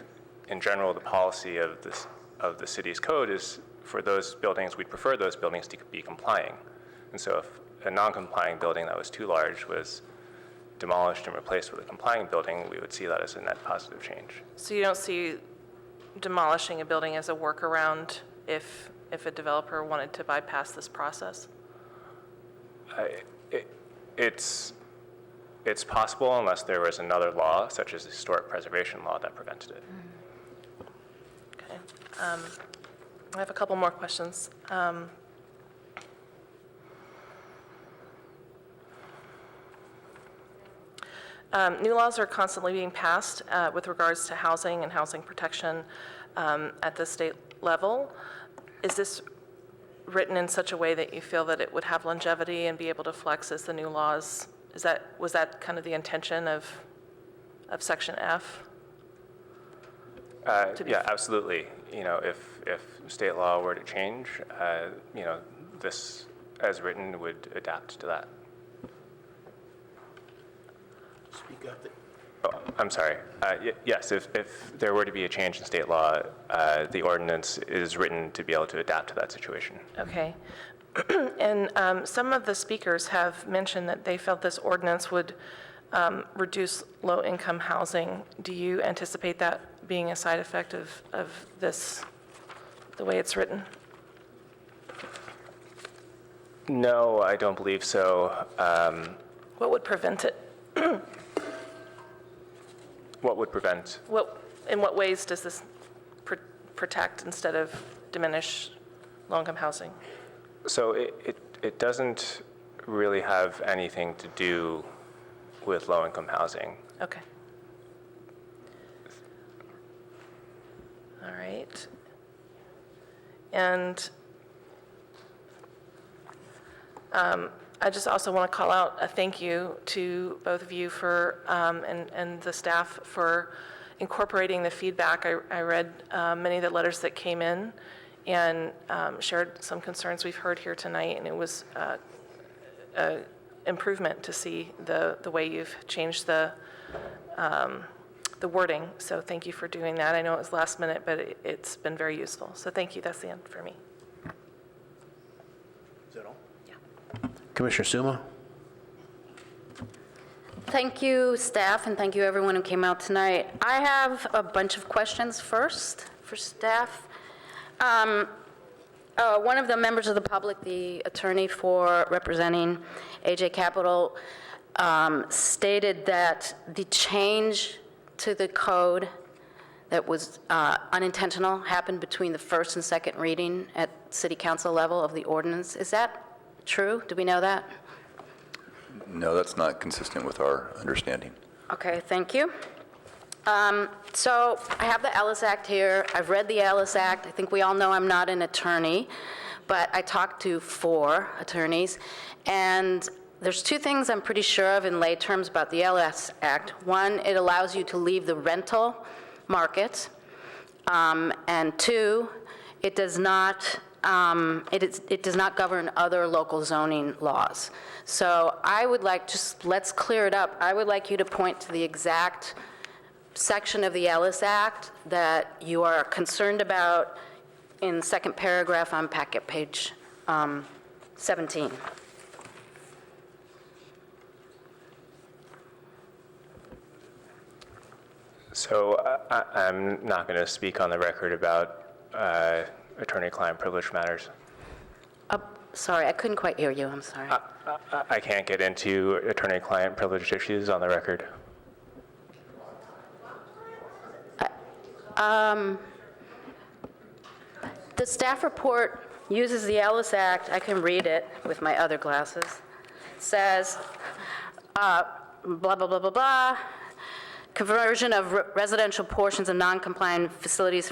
in general the policy of the city's code is for those buildings, we'd prefer those buildings to be complying. And so if a non-complying building that was too large was demolished and replaced with a complying building, we would see that as a net positive change. So you don't see demolishing a building as a workaround if a developer wanted to bypass this process? It's possible unless there was another law, such as the historic preservation law, that prevented it. Okay. I have a couple more questions. New laws are constantly being passed with regards to housing and housing protection at the state level. Is this written in such a way that you feel that it would have longevity and be able to flex as the new laws? Was that kind of the intention of Section F? Yeah, absolutely. If state law were to change, this, as written, would adapt to that. Speak up. Oh, I'm sorry. Yes, if there were to be a change in state law, the ordinance is written to be able to adapt to that situation. Okay. And some of the speakers have mentioned that they felt this ordinance would reduce low-income housing. Do you anticipate that being a side effect of this, the way it's written? No, I don't believe so. What would prevent it? What would prevent? In what ways does this protect instead of diminish low-income housing? So it doesn't really have anything to do with low-income housing. Okay. All right. And I just also want to call out a thank you to both of you for, and the staff for incorporating the feedback. I read many of the letters that came in and shared some concerns we've heard here tonight, and it was an improvement to see the way you've changed the wording. So thank you for doing that. I know it was last minute, but it's been very useful. So thank you. That's the end for me. Is that all? Commissioner Suma? Thank you, staff, and thank you, everyone who came out tonight. I have a bunch of questions first for staff. One of the members of the public, the attorney for representing AJ Capital, stated that the change to the code that was unintentional happened between the first and second reading at City Council level of the ordinance. Is that true? Do we know that? No, that's not consistent with our understanding. Okay, thank you. So I have the Ellis Act here. I've read the Ellis Act. I think we all know I'm not an attorney, but I talked to 4 attorneys, and there's 2 things I'm pretty sure of in lay terms about the Ellis Act. One, it allows you to leave the rental market, and 2, it does not it does not govern other local zoning laws. So I would like, let's clear it up. I would like you to point to the exact section of the Ellis Act that you are concerned about in the second paragraph on packet page 17. So I'm not going to speak on the record about attorney-client privilege matters. Sorry, I couldn't quite hear you. I'm sorry. I can't get into attorney-client privilege issues on the record. The staff report uses the Ellis Act. I can read it with my other glasses. It says, blah, blah, blah, blah, blah. Conversion of residential portions of non-compliant facilities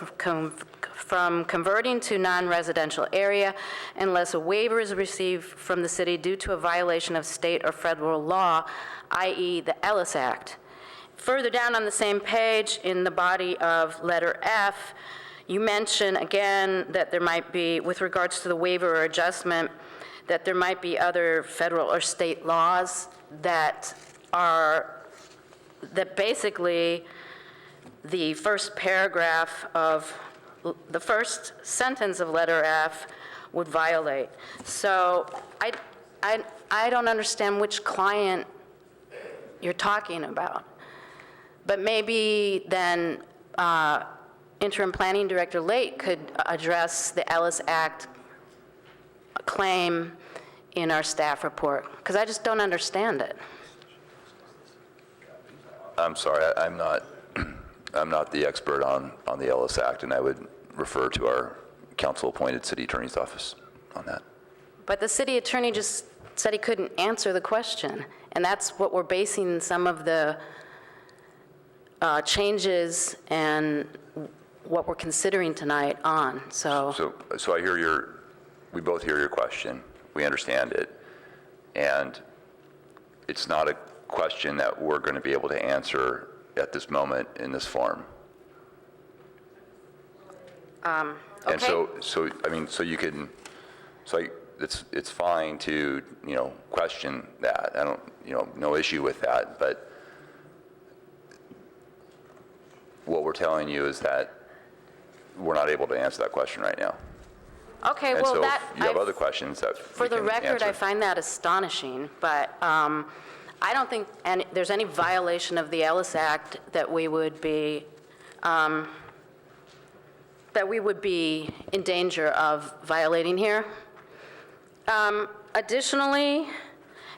from converting to non-residential area unless a waiver is received from the city due to a violation of state or federal law, i.e. the Ellis Act. Further down on the same page, in the body of letter F, you mention again that there might be, with regards to the waiver or adjustment, that there might be other federal or state laws that basically the first paragraph of the first sentence of letter F would violate. So I don't understand which client you're talking about. But maybe then Interim Planning Director Late could address the Ellis Act claim in our staff report, because I just don't understand it. I'm sorry, I'm not the expert on the Ellis Act, and I would refer to our council-appointed city attorney's office on that. But the city attorney just said he couldn't answer the question, and that's what we're basing some of the changes and what we're considering tonight on, so. So I hear we both hear your question, we understand it, and it's not a question that we're going to be able to answer at this moment in this form. Okay. And so I mean, so you can, it's fine to, question that. I don't, no issue with that, but what we're telling you is that we're not able to answer that question right now. Okay, And well, so that, if you have other questions that for we the can record, I answer. find that astonishing, but I don't think there's any violation of the Ellis Act that we would be in danger of violating here. Additionally,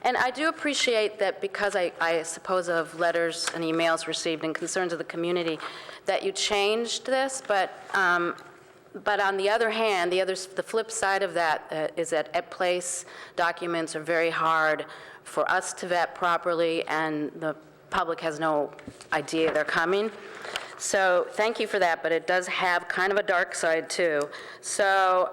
and I do appreciate that because I suppose of letters and emails received and concerns of the community, that you changed this, but on the other hand, the flip side of that is that at-place documents are very hard for us to vet properly, and the public has no idea they're coming. So thank you for that, but it does have kind of a dark side too. So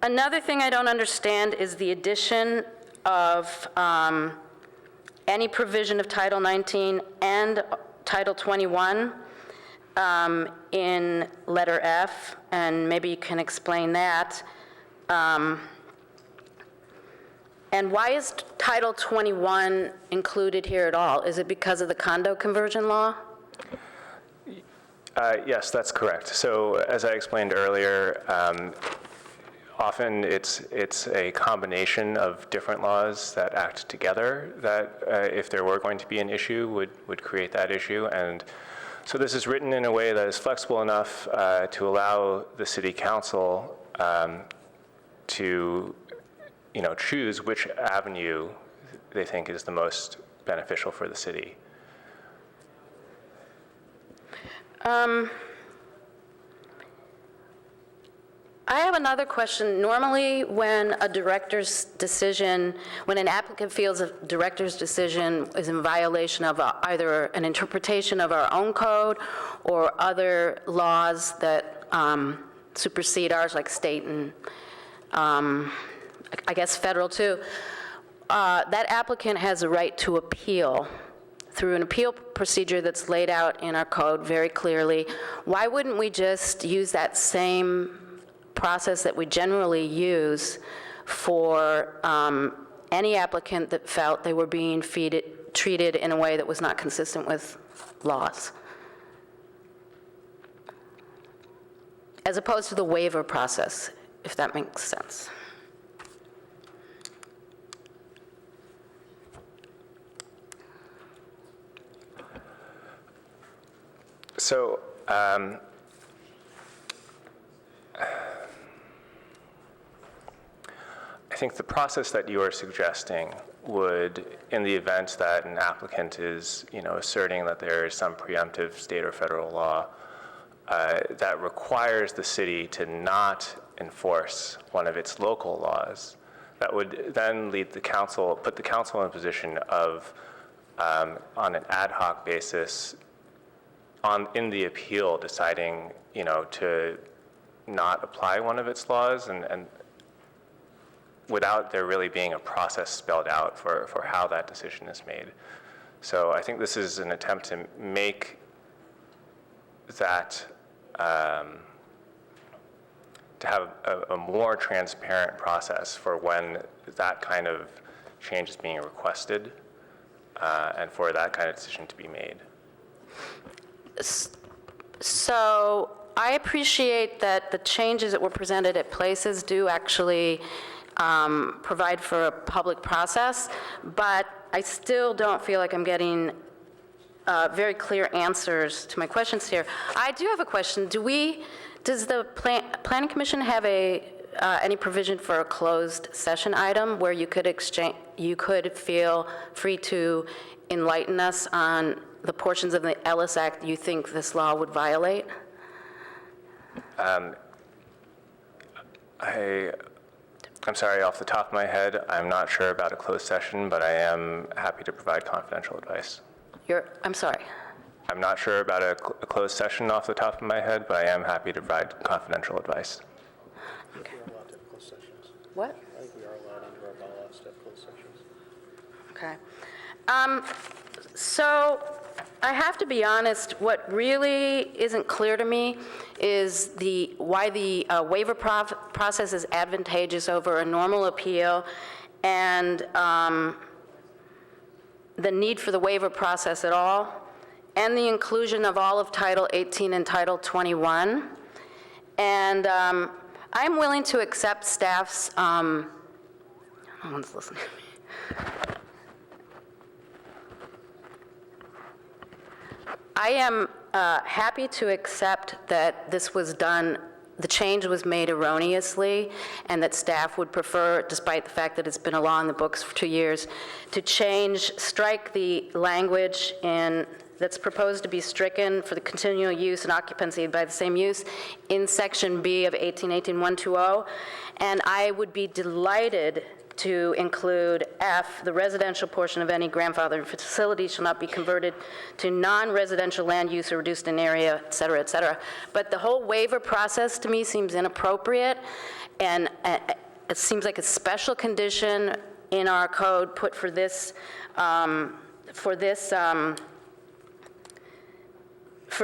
another thing I don't understand is the addition of any provision of Title 19 and Title 21 in letter F, and maybe you can explain that. And why is Title 21 included here at all? Is it because of the condo conversion law? Yes, that's correct. So as I explained earlier, often it's a combination of different laws that act together that if there were going to be an issue would create that issue. And so this is written in a way that is flexible enough to allow the city council to choose which avenue they think is the most beneficial for the city. I have another question. Normally, when a director's decision, when an applicant feels a director's decision is in violation of either an interpretation of our own code or other laws that supersede ours, like state and I guess federal too, that applicant has a right to appeal through an appeal procedure that's laid out in our code very clearly. Why wouldn't we just use that same process that we generally use for any applicant that felt they were being treated in a way that was not consistent with laws, as opposed to the waiver process, if that makes sense? So I think the process that you are suggesting would, in the event that an applicant is, asserting that there is some preemptive state or federal law that requires the city to not enforce one of its local laws, that would then lead the council, put the council in a position of, on an ad hoc basis, in the appeal, deciding, to not apply one of its laws, and without there really being a process spelled out for how that decision is made. So I think this is an attempt to make that, to have a more transparent process for when that kind of change is being requested, and for that kind of decision to be made. So I appreciate that the changes that were presented at places do actually provide for a public process, but I still don't feel like I'm getting very clear answers to my questions here. I do have a question. Does the Planning Commission have any provision for a closed session item where you could feel free to enlighten us on the portions of the Ellis Act you think this law would violate? I'm sorry, off the top of my head, I'm not sure about a closed session, but I am happy to provide confidential advice. I'm sorry. I'm not sure about a closed session off the top of my head, but I am happy to provide confidential advice. Okay. We're allowed to have closed sessions. What? I think we are allowed under our bylaws to have closed sessions. Okay. So I have to be honest, what really isn't clear to me is why the waiver process is advantageous over a normal appeal, and the need for the waiver process at all, and the inclusion of all of Title 18 and Title 21. And I'm willing to accept staff's, no one's listening to me. I am happy to accept that this was done, the change was made erroneously, and that staff would prefer, despite the fact that it's been a law in the books for 2 years, to strike the language that's proposed to be stricken for the continual use and occupancy by the same use in Section B of 1818-120, and I would be delighted to include F, the residential portion of any grandfathered facility shall not be converted to non-residential land use or reduced in area, et cetera, et cetera. But the whole waiver process to me seems inappropriate, and it seems like a special condition in our code put for this, for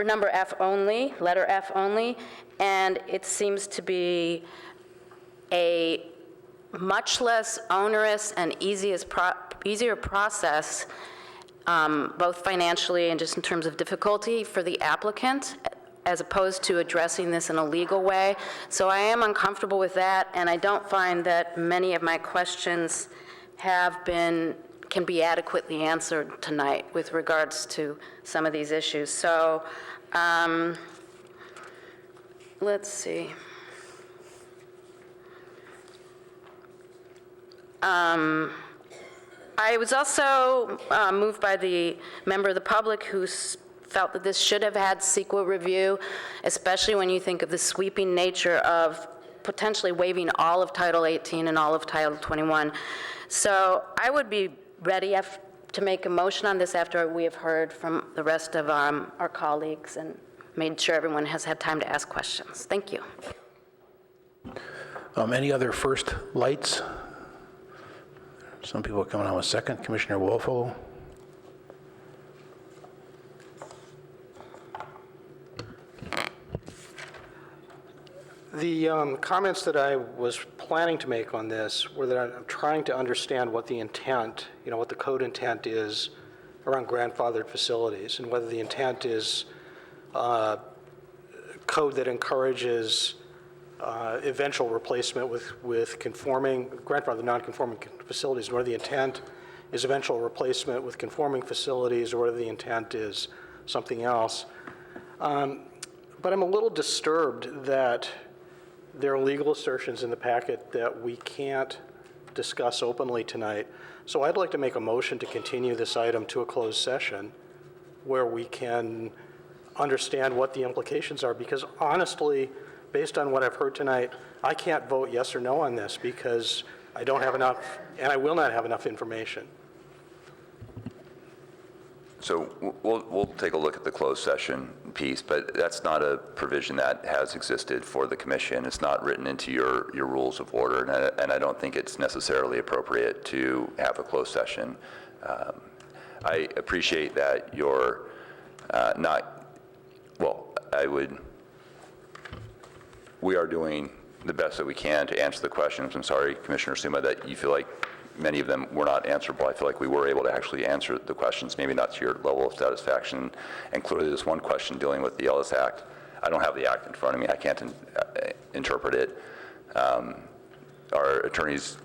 number F only, letter F only, and it seems to be a much less onerous and easier process, both financially and just in terms of difficulty for the applicant, as opposed to addressing this in a legal way. So I am uncomfortable with that, and I don't find that many of my questions can be adequately answered tonight with regards to some of these issues. So let's see. I was also moved by the member of the public who felt that this should have had CEQA review, especially when you think of the sweeping nature of potentially waiving all of Title 18 and all of Title 21. So I would be ready to make a motion on this after we have heard from the rest of our colleagues and made sure everyone has had time to ask questions. Thank you. Any other first lights? Some people are coming on with second. Commissioner Woelfel. The comments that I was planning to make on this were that I'm trying to understand what the intent, what the code intent is around grandfathered facilities, and whether the intent is code that encourages eventual replacement with conforming, grandfathered non-conforming facilities, whether the intent is eventual replacement with conforming facilities, or whether the intent is something else. But I'm a little disturbed that there are legal assertions in the packet that we can't discuss openly tonight. So I'd like to make a motion to continue this item to a closed session where we can understand what the implications are, because honestly, based on what I've heard tonight, I can't vote yes or no on this because I don't have enough, and I will not have enough information. So we'll take a look at the closed session piece, but that's not a provision that has existed for the commission. It's not written into your rules of order, and I don't think it's necessarily appropriate to have a closed session. I appreciate that you're we are doing the best that we can to answer the questions. I'm sorry, Commissioner Suma, that you feel like many of them were not answerable. I feel like we were able to actually answer the questions, maybe not to your level of satisfaction. And clearly there's one question dealing with the Ellis Act. I don't have the act in front of me. I can't interpret it. Our attorneys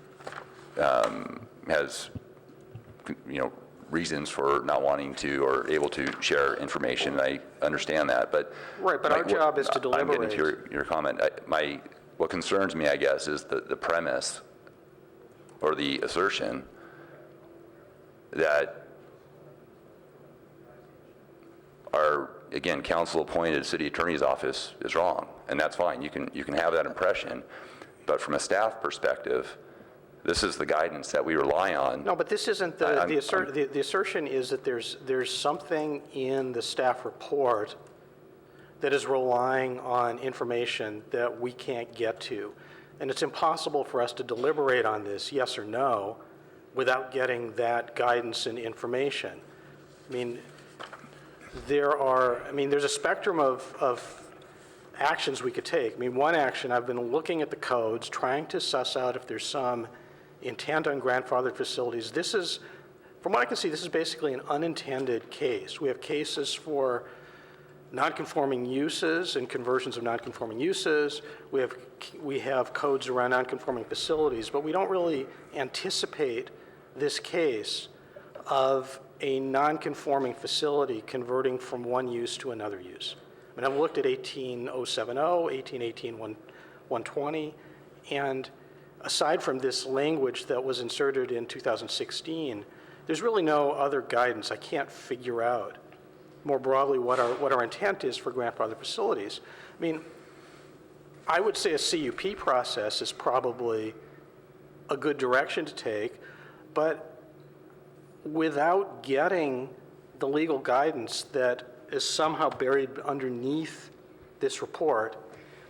has, reasons for not wanting to or able to share information. I understand that, but right. But our job is to deliberate. I'm getting to your comment. What concerns me, I guess, is the premise or the assertion that our, again, council-appointed city attorney's office is wrong, and that's fine. You can have that impression, But from a staff perspective, this is the guidance that we rely on. No, but this isn't the assertion is that there's something in the staff report that is relying on information that we can't get to. And it's impossible for us to deliberate on this, yes or no, without getting that guidance and information. I mean, there's a spectrum of actions we could take. I mean, one action, I've been looking at the codes, trying to suss out if there's some intent on grandfathered facilities. This is, from what I can see, this is basically an unintended case. We have cases for non-conforming uses and conversions of non-conforming uses. We have codes around non-conforming facilities, but we don't really anticipate this case of a non-conforming facility converting from one use to another use. I mean, I've looked at 18070, 120, and aside from this language that was inserted in 2016, there's really no other guidance. I can't figure out more broadly what our intent is for grandfathered facilities. I mean, I would say a CUP process is probably a good direction to take, but without getting the legal guidance that is somehow buried underneath this report,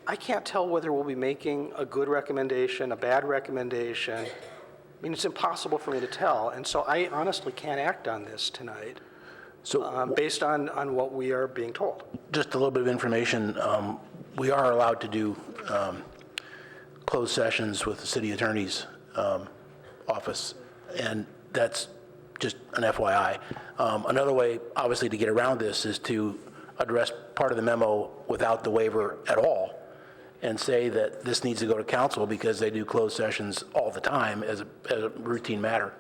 I can't tell whether we'll be making a good recommendation, a bad recommendation. I mean, it's impossible for me to tell, and so I honestly can't act on this tonight. So, based on what we are being told. Just a little bit of information. We are allowed to do closed sessions with the city attorney's office, and that's just an FYI. Another way, obviously, to get around this is to address part of the memo without the waiver at all and say that this needs to go to council because they do closed sessions all the time as a routine matter.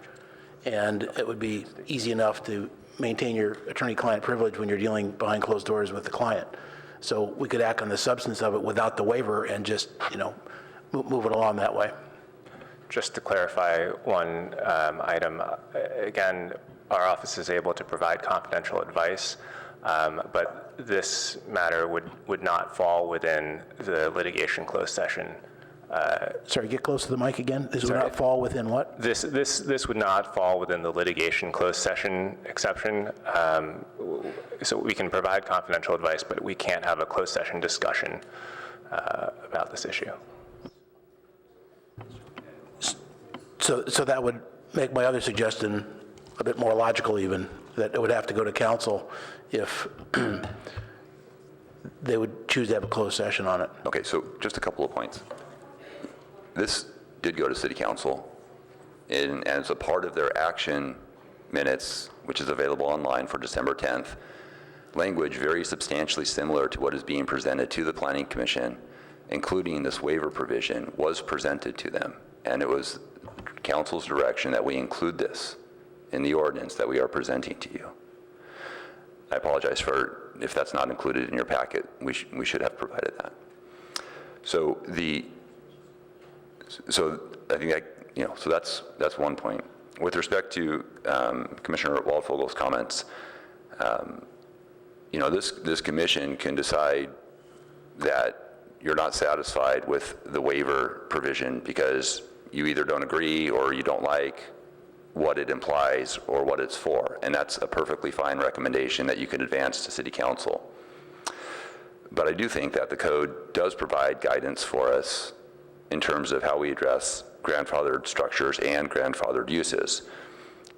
And it would be easy enough to maintain your attorney-client privilege when you're dealing behind closed doors with the client. So we could act on the substance of it without the waiver and just, move it along that way. Just to clarify one item, again, our office is able to provide confidential advice, but this matter would not fall within the litigation closed session. Sorry, get close to the mic again. This would not fall within what? This would not fall within the litigation closed session exception. So we can provide confidential advice, but we can't have a closed session discussion about this issue. So that would make my other suggestion a bit more logical even, that it would have to go to council if they would choose to have a closed session on it. Okay, so just a couple of points. This did go to City Council, and as a part of their action minutes, which is available online for December 10th, language very substantially similar to what is being presented to the Planning Commission, including this waiver provision, was presented to them. And it was Council's direction that we include this in the ordinance that we are presenting to you. I apologize for if that's not included in your packet. We should have provided that. So I think that, so that's one point. With respect to Commissioner Waldfogel's comments, this commission can decide that you're not satisfied with the waiver provision because you either don't agree or you don't like what it implies or what it's for, and that's a perfectly fine recommendation that you can advance to City Council. But I do think that the code does provide guidance for us in terms of how we address grandfathered structures and grandfathered uses.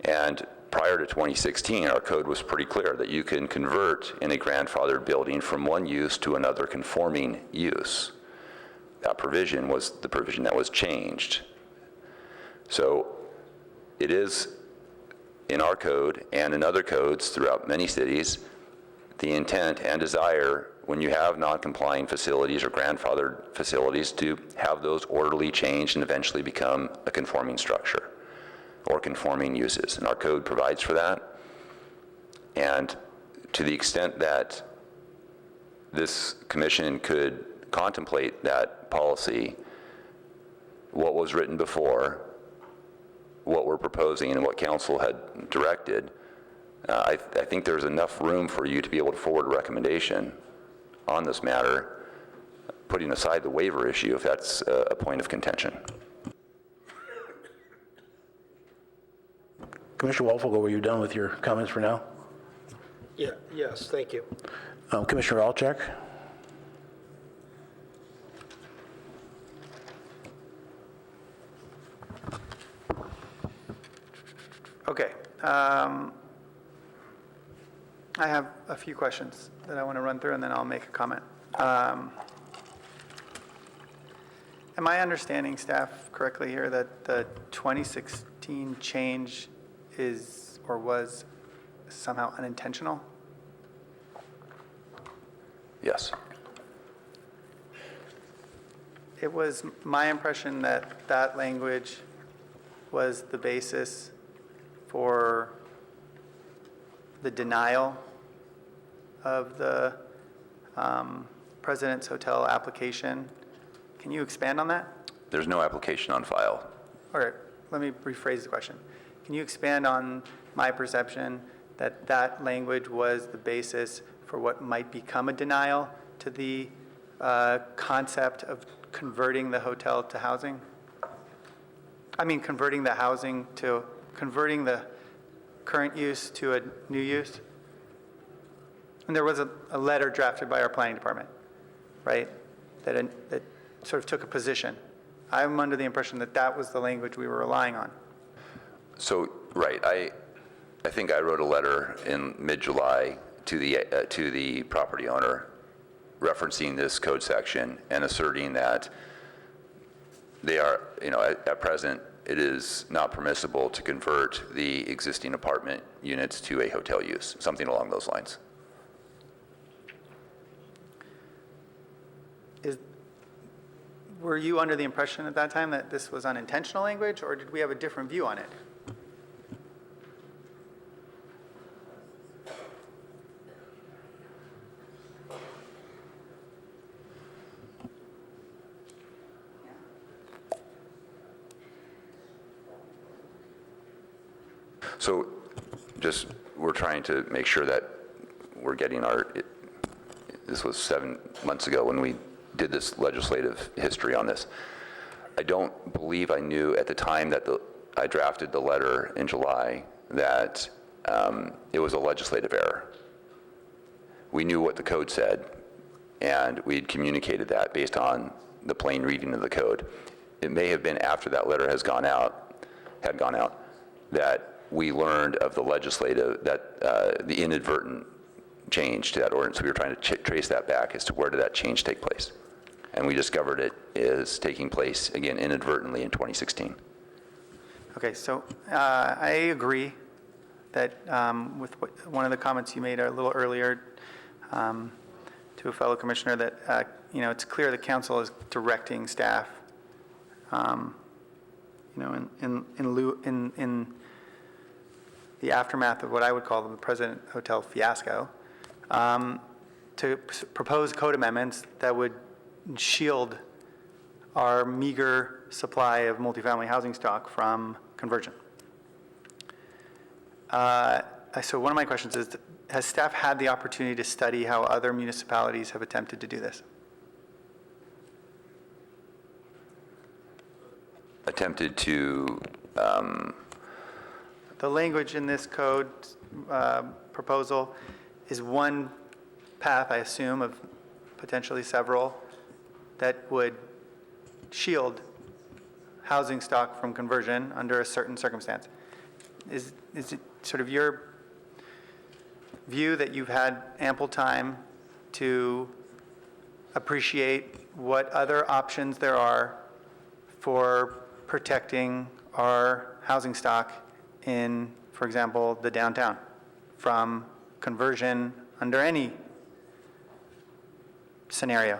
And prior to 2016, our code was pretty clear that you can convert in a grandfathered building from one use to another conforming use. That provision was the provision that was changed. So it is in our code and in other codes throughout many cities, the intent and desire when you have non-complying facilities or grandfathered facilities to have those orderly changed and eventually become a conforming structure or conforming uses. And our code provides for that. And to the extent that this commission could contemplate that policy, what was written before, what we're proposing, and what council had directed, I think there's enough room for you to be able to forward a recommendation on this matter putting aside the waiver issue if that's a point of contention. Commissioner Wolfogle, were you done with your comments for now? Yes, thank you. Commissioner Alcheck? Okay. I have a few questions that I want to run through, and then I'll make a comment. Am I understanding staff correctly here that the 2016 change is or was somehow unintentional? Yes. It was my impression that that language was the basis for the denial of the President's Hotel application. Can you expand on that? There's no application on file. All right, let me rephrase the question. Can you expand on my perception that that language was the basis for what might become a denial to the concept of converting the hotel to housing? I mean, converting the current use to a new use? And there was a letter drafted by our planning department, right, that sort of took a position. I'm under the impression that that was the language we were relying on. So, right, I think I wrote a letter in mid-July to the property owner referencing this code section and asserting that they are, at present, it is not permissible to convert the existing apartment units to a hotel use, something along those lines. Were you under the impression at that time that this was unintentional language, or did we have a different view on it? So just, we're trying to make sure that we're getting this was 7 months ago when we did this legislative history on this. I don't believe I knew at the time that I drafted the letter in July that it was a legislative error. We knew what the code said, and we had communicated that based on the plain reading of the code. It may have been after that letter had gone out, that we learned of the the inadvertent change to that ordinance. We were trying to trace that back as to where did that change take place. And we discovered it is taking place, again, inadvertently in 2016. Okay, so I agree that with one of the comments you made a little earlier to a fellow commissioner that, it's clear the council is directing staff, in the aftermath of what I would call the President Hotel fiasco, to propose code amendments that would shield our meager supply of multifamily housing stock from conversion. So one of my questions is, has staff had the opportunity to study how other municipalities have attempted to do this? Attempted to... The language in this code proposal is one path, I assume, of potentially several that would shield housing stock from conversion under a certain circumstance. Is it sort of your view that you've had ample time to appreciate what other options there are for protecting our housing stock in, for example, the downtown from conversion under any scenario?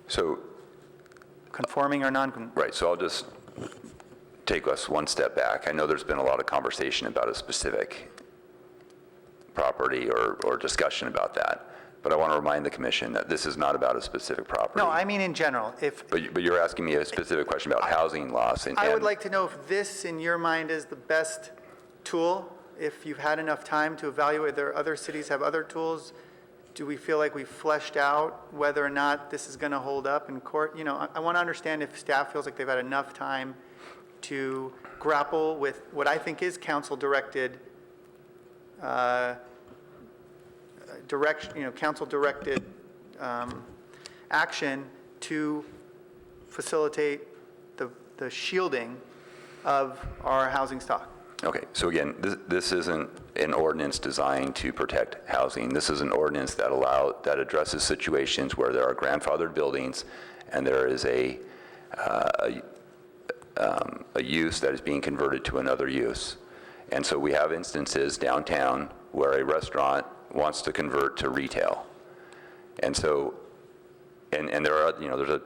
So, conforming or non-conforming? Right, so I'll just take us one step back. I know there's been a lot of conversation about a specific property or discussion about that, but I want to remind the commission that this is not about a specific property. No, I mean in general. But you're asking me a specific question about housing loss. I would like to know if this, in your mind, is the best tool, if you've had enough time to evaluate whether other cities have other tools do we feel like we've fleshed out whether or not this is going to hold up in court? You know, I want to understand if staff feels like they've had enough time to grapple with what I think is council-directed council-directed action to facilitate the shielding of our housing stock. Okay, so again, this isn't an ordinance designed to protect housing. This is an ordinance that addresses situations where there are grandfathered buildings and there is a use that is being converted to another use. And so we have instances downtown where a restaurant wants to convert to retail. And so, and there are, there's a,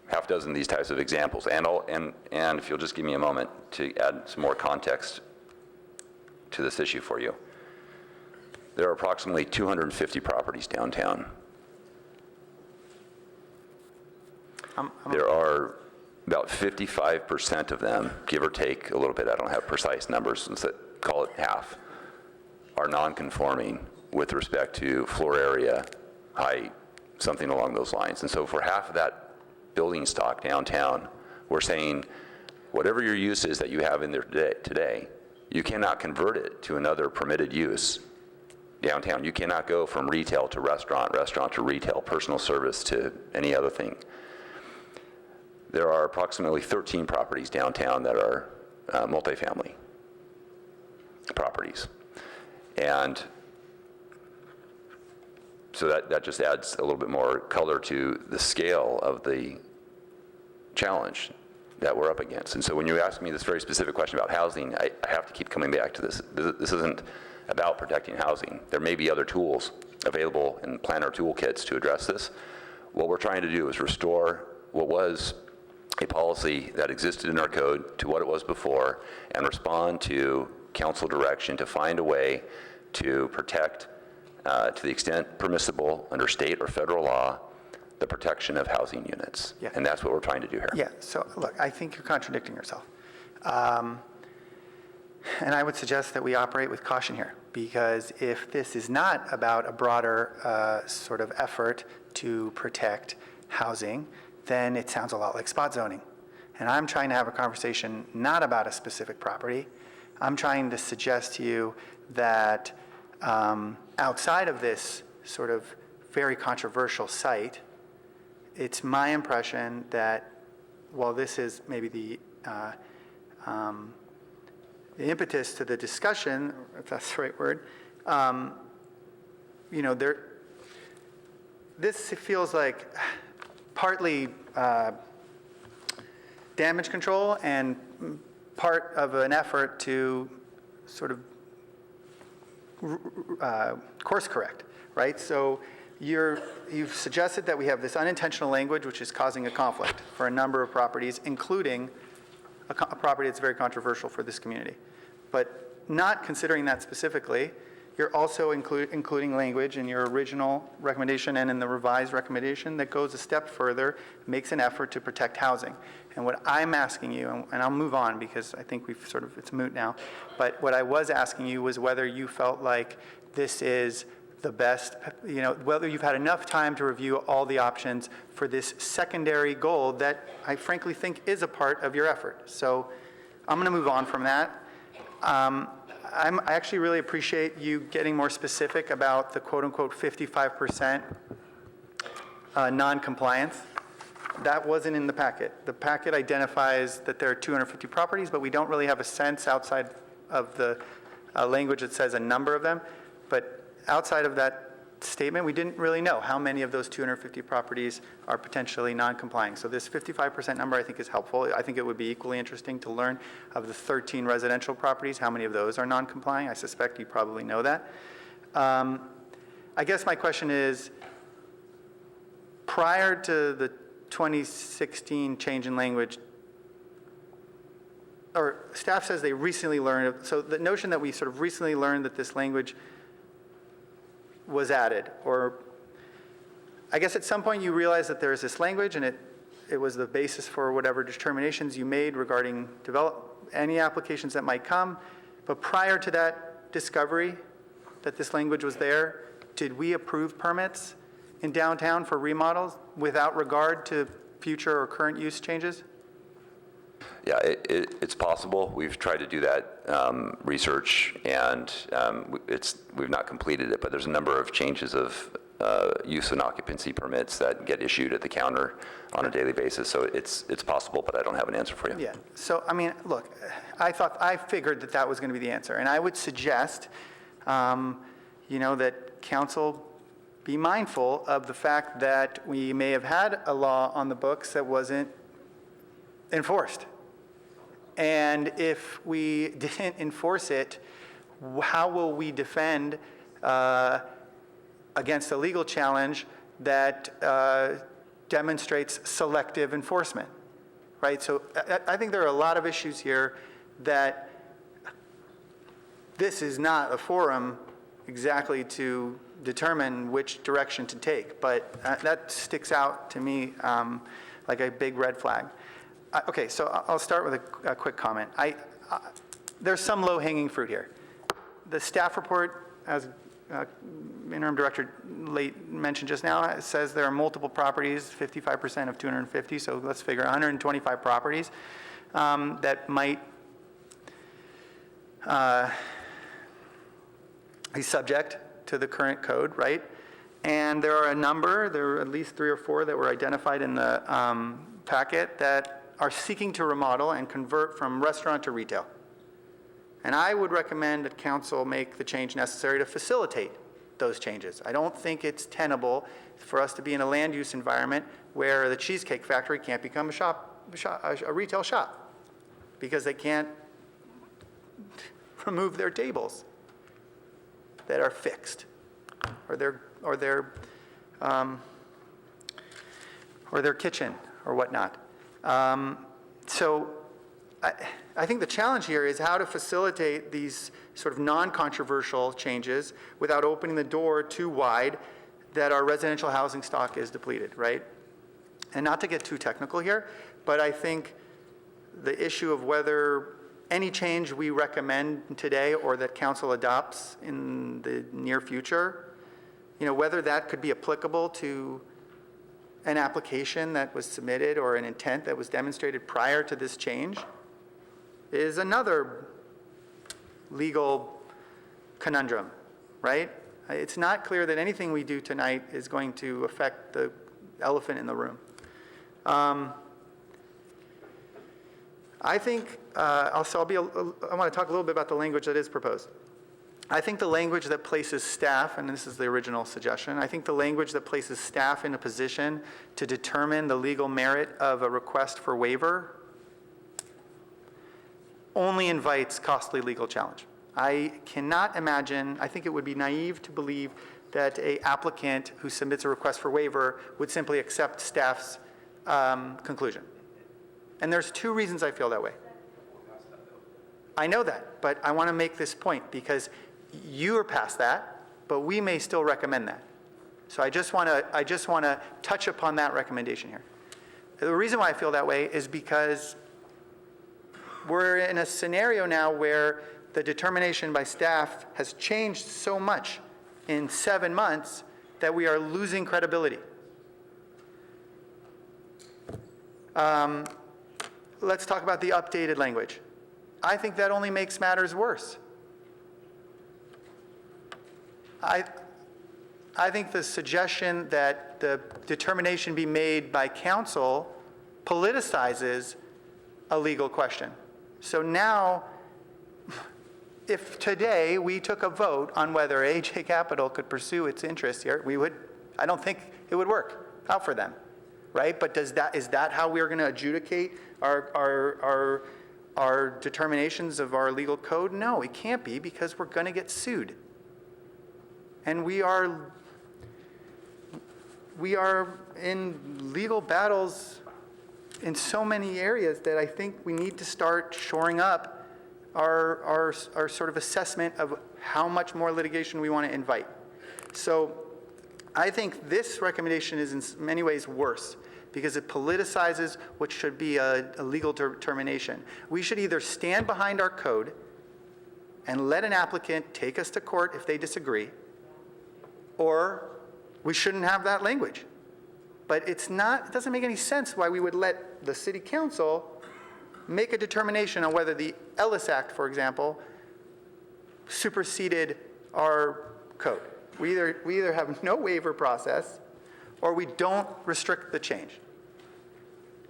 half dozen of these types of examples. And if you'll just give me a moment to add some more context to this issue for you. There are approximately 250 properties downtown. There are about 55% of them, give or take a little bit, I don't have precise numbers, call it half, are non-conforming with respect to floor area, height, something along those lines. And so for half of that building stock downtown, we're saying whatever your use is that you have in there today, you cannot convert it to another permitted use downtown. You cannot go from retail to restaurant, restaurant to retail, personal service to any other thing. There are approximately 13 properties downtown that are multifamily properties. And so that just adds a little bit more color to the scale of the challenge that we're up against. And so when you ask me this very specific question about housing, I have to keep coming back to this. This isn't about protecting housing. There may be other tools available in planner toolkits to address this. What we're trying to do is restore what was a policy that existed in our code to what it was before and respond to council direction to find a way to protect, to the extent permissible under state or federal law, the protection of housing units. Yeah. And that's what we're trying to do here. Yeah, so look, I think you're contradicting yourself. And I would suggest that we operate with caution here, because if this is not about a broader sort of effort to protect housing, then it sounds a lot like spot zoning. And I'm trying to have a conversation not about a specific property. I'm trying to suggest to you that outside of this sort of very controversial site, it's my impression that while this is maybe the impetus to the discussion, if that's the right word, this feels like partly damage control and part of an effort to sort of course correct, right? So you've suggested that we have this unintentional language which is causing a conflict for a number of properties, including a property that's very controversial for this community. But not considering that specifically, you're also including language in your original recommendation and in the revised recommendation that goes a step further, makes an effort to protect housing. And what I'm asking you, and I'll move on because I think we've sort of, it's moot now, but what I was asking you was whether you felt like this is the best, whether you've had enough time to review all the options for this secondary goal that I frankly think is a part of your effort. So I'm going to move on from that. I actually really appreciate you getting more specific about the quote-unquote 55% non-compliance. That wasn't in the packet. The packet identifies that there are 250 properties, but we don't really have a sense outside of the language that says a number of them. But outside of that statement, we didn't really know how many of those 250 properties are potentially non-complying. So this 55% number I think is helpful. I think it would be equally interesting to learn of the 13 residential properties, how many of those are non-complying. I suspect you probably know that. I guess my question is, prior to the 2016 change in language, or staff says they recently learned, so the notion that we sort of recently learned that this language was added, or I guess at some point you realized that there is this language and it was the basis for whatever determinations you made regarding any applications that might come, but prior to that discovery that this language was there, did we approve permits in downtown for remodels without regard to future or current use changes? Yeah, it's possible. We've tried to do that research, and we've not completed it, but there's a number of changes of use and occupancy permits that get issued at the counter on a daily basis. So it's possible, but I don't have an answer for you. Yeah. So, I mean, look, I figured that was going to be the answer. And I would suggest, that council be mindful of the fact that we may have had a law on the books that wasn't enforced. And if we didn't enforce it, how will we defend against a legal challenge that demonstrates selective enforcement, right? So I think there are a lot of issues here that this is not a forum exactly to determine which direction to take, but that sticks out to me like a big red flag. Okay, so I'll start with a quick comment. There's some low-hanging fruit here. The staff report, as Interim Director Late mentioned just now, it says there are multiple properties, 55% of 250, so let's figure 125 properties that might be subject to the current code, right? And there are at least 3 or 4 that were identified in the packet that are seeking to remodel and convert from restaurant to retail. And I would recommend that council make the change necessary to facilitate those changes. I don't think it's tenable for us to be in a land use environment where the Cheesecake Factory can't become a retail shop because they can't remove their tables that are fixed or their kitchen or whatnot. So I think the challenge here is how to facilitate these sort of non-controversial changes without opening the door too wide that our residential housing stock is depleted, right? And not to get too technical here, but I think the issue of whether any change we recommend today or that council adopts in the near future, whether that could be applicable to an application that was submitted or an intent that was demonstrated prior to this change is another legal conundrum, right? It's not clear that anything we do tonight is going to affect the elephant in the room. I think, I want to talk a little bit about the language that is proposed. I think the language that places staff, and this is the original suggestion, I think the language that places staff in a position to determine the legal merit of a request for waiver only invites costly legal challenge. I cannot imagine, I think it would be naive to believe that an applicant who submits a request for waiver would simply accept staff's conclusion. And there's 2 reasons I feel that way. I know that, but I want to make this point because you are past that, but we may still recommend that. So I just want to touch upon that recommendation here. The reason why I feel that way is because we're in a scenario now where the determination by staff has changed so much in 7 months that we are losing credibility. Let's talk about the updated language. I think that only makes matters worse. I think the suggestion that the determination be made by council politicizes a legal question. So now, if today we took a vote on whether AJ Capital could pursue its interests here, I don't think it would work out for them, right? But is that how we're going to adjudicate our determinations of our legal code? No, it can't be, because we're going to get sued. And we are in legal battles in so many areas that I think we need to start shoring up our sort of assessment of how much more litigation we want to invite. So I think this recommendation is in many ways worse because it politicizes what should be a legal determination. We should either stand behind our code and let an applicant take us to court if they disagree, or we shouldn't have that language. But it doesn't make any sense why we would let the city council make a determination on whether the Ellis Act, for example, superseded our code. We either have no waiver process or we don't restrict the change.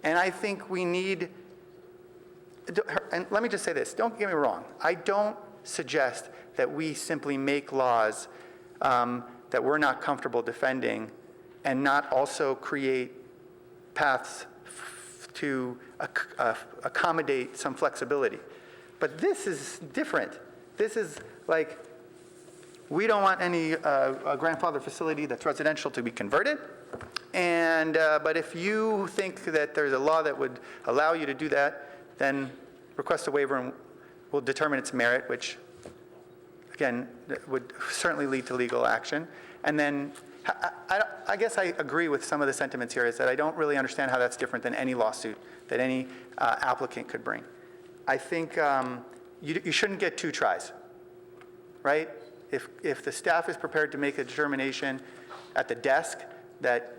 And I think we need, and let me just say this, don't get me wrong, I don't suggest that we simply make laws that we're not comfortable defending and not also create paths to accommodate some flexibility. But this is different. This is like, we don't want any grandfather facility that's residential to be converted. And, but if you think that there's a law that would allow you to do that, then request a waiver and we'll determine its merit, which, again, would certainly lead to legal action. And then I guess I agree with some of the sentiments here, is that I don't really understand how that's different than any lawsuit that any applicant could bring. I think you shouldn't get 2 tries, right? If the staff is prepared to make a determination at the desk that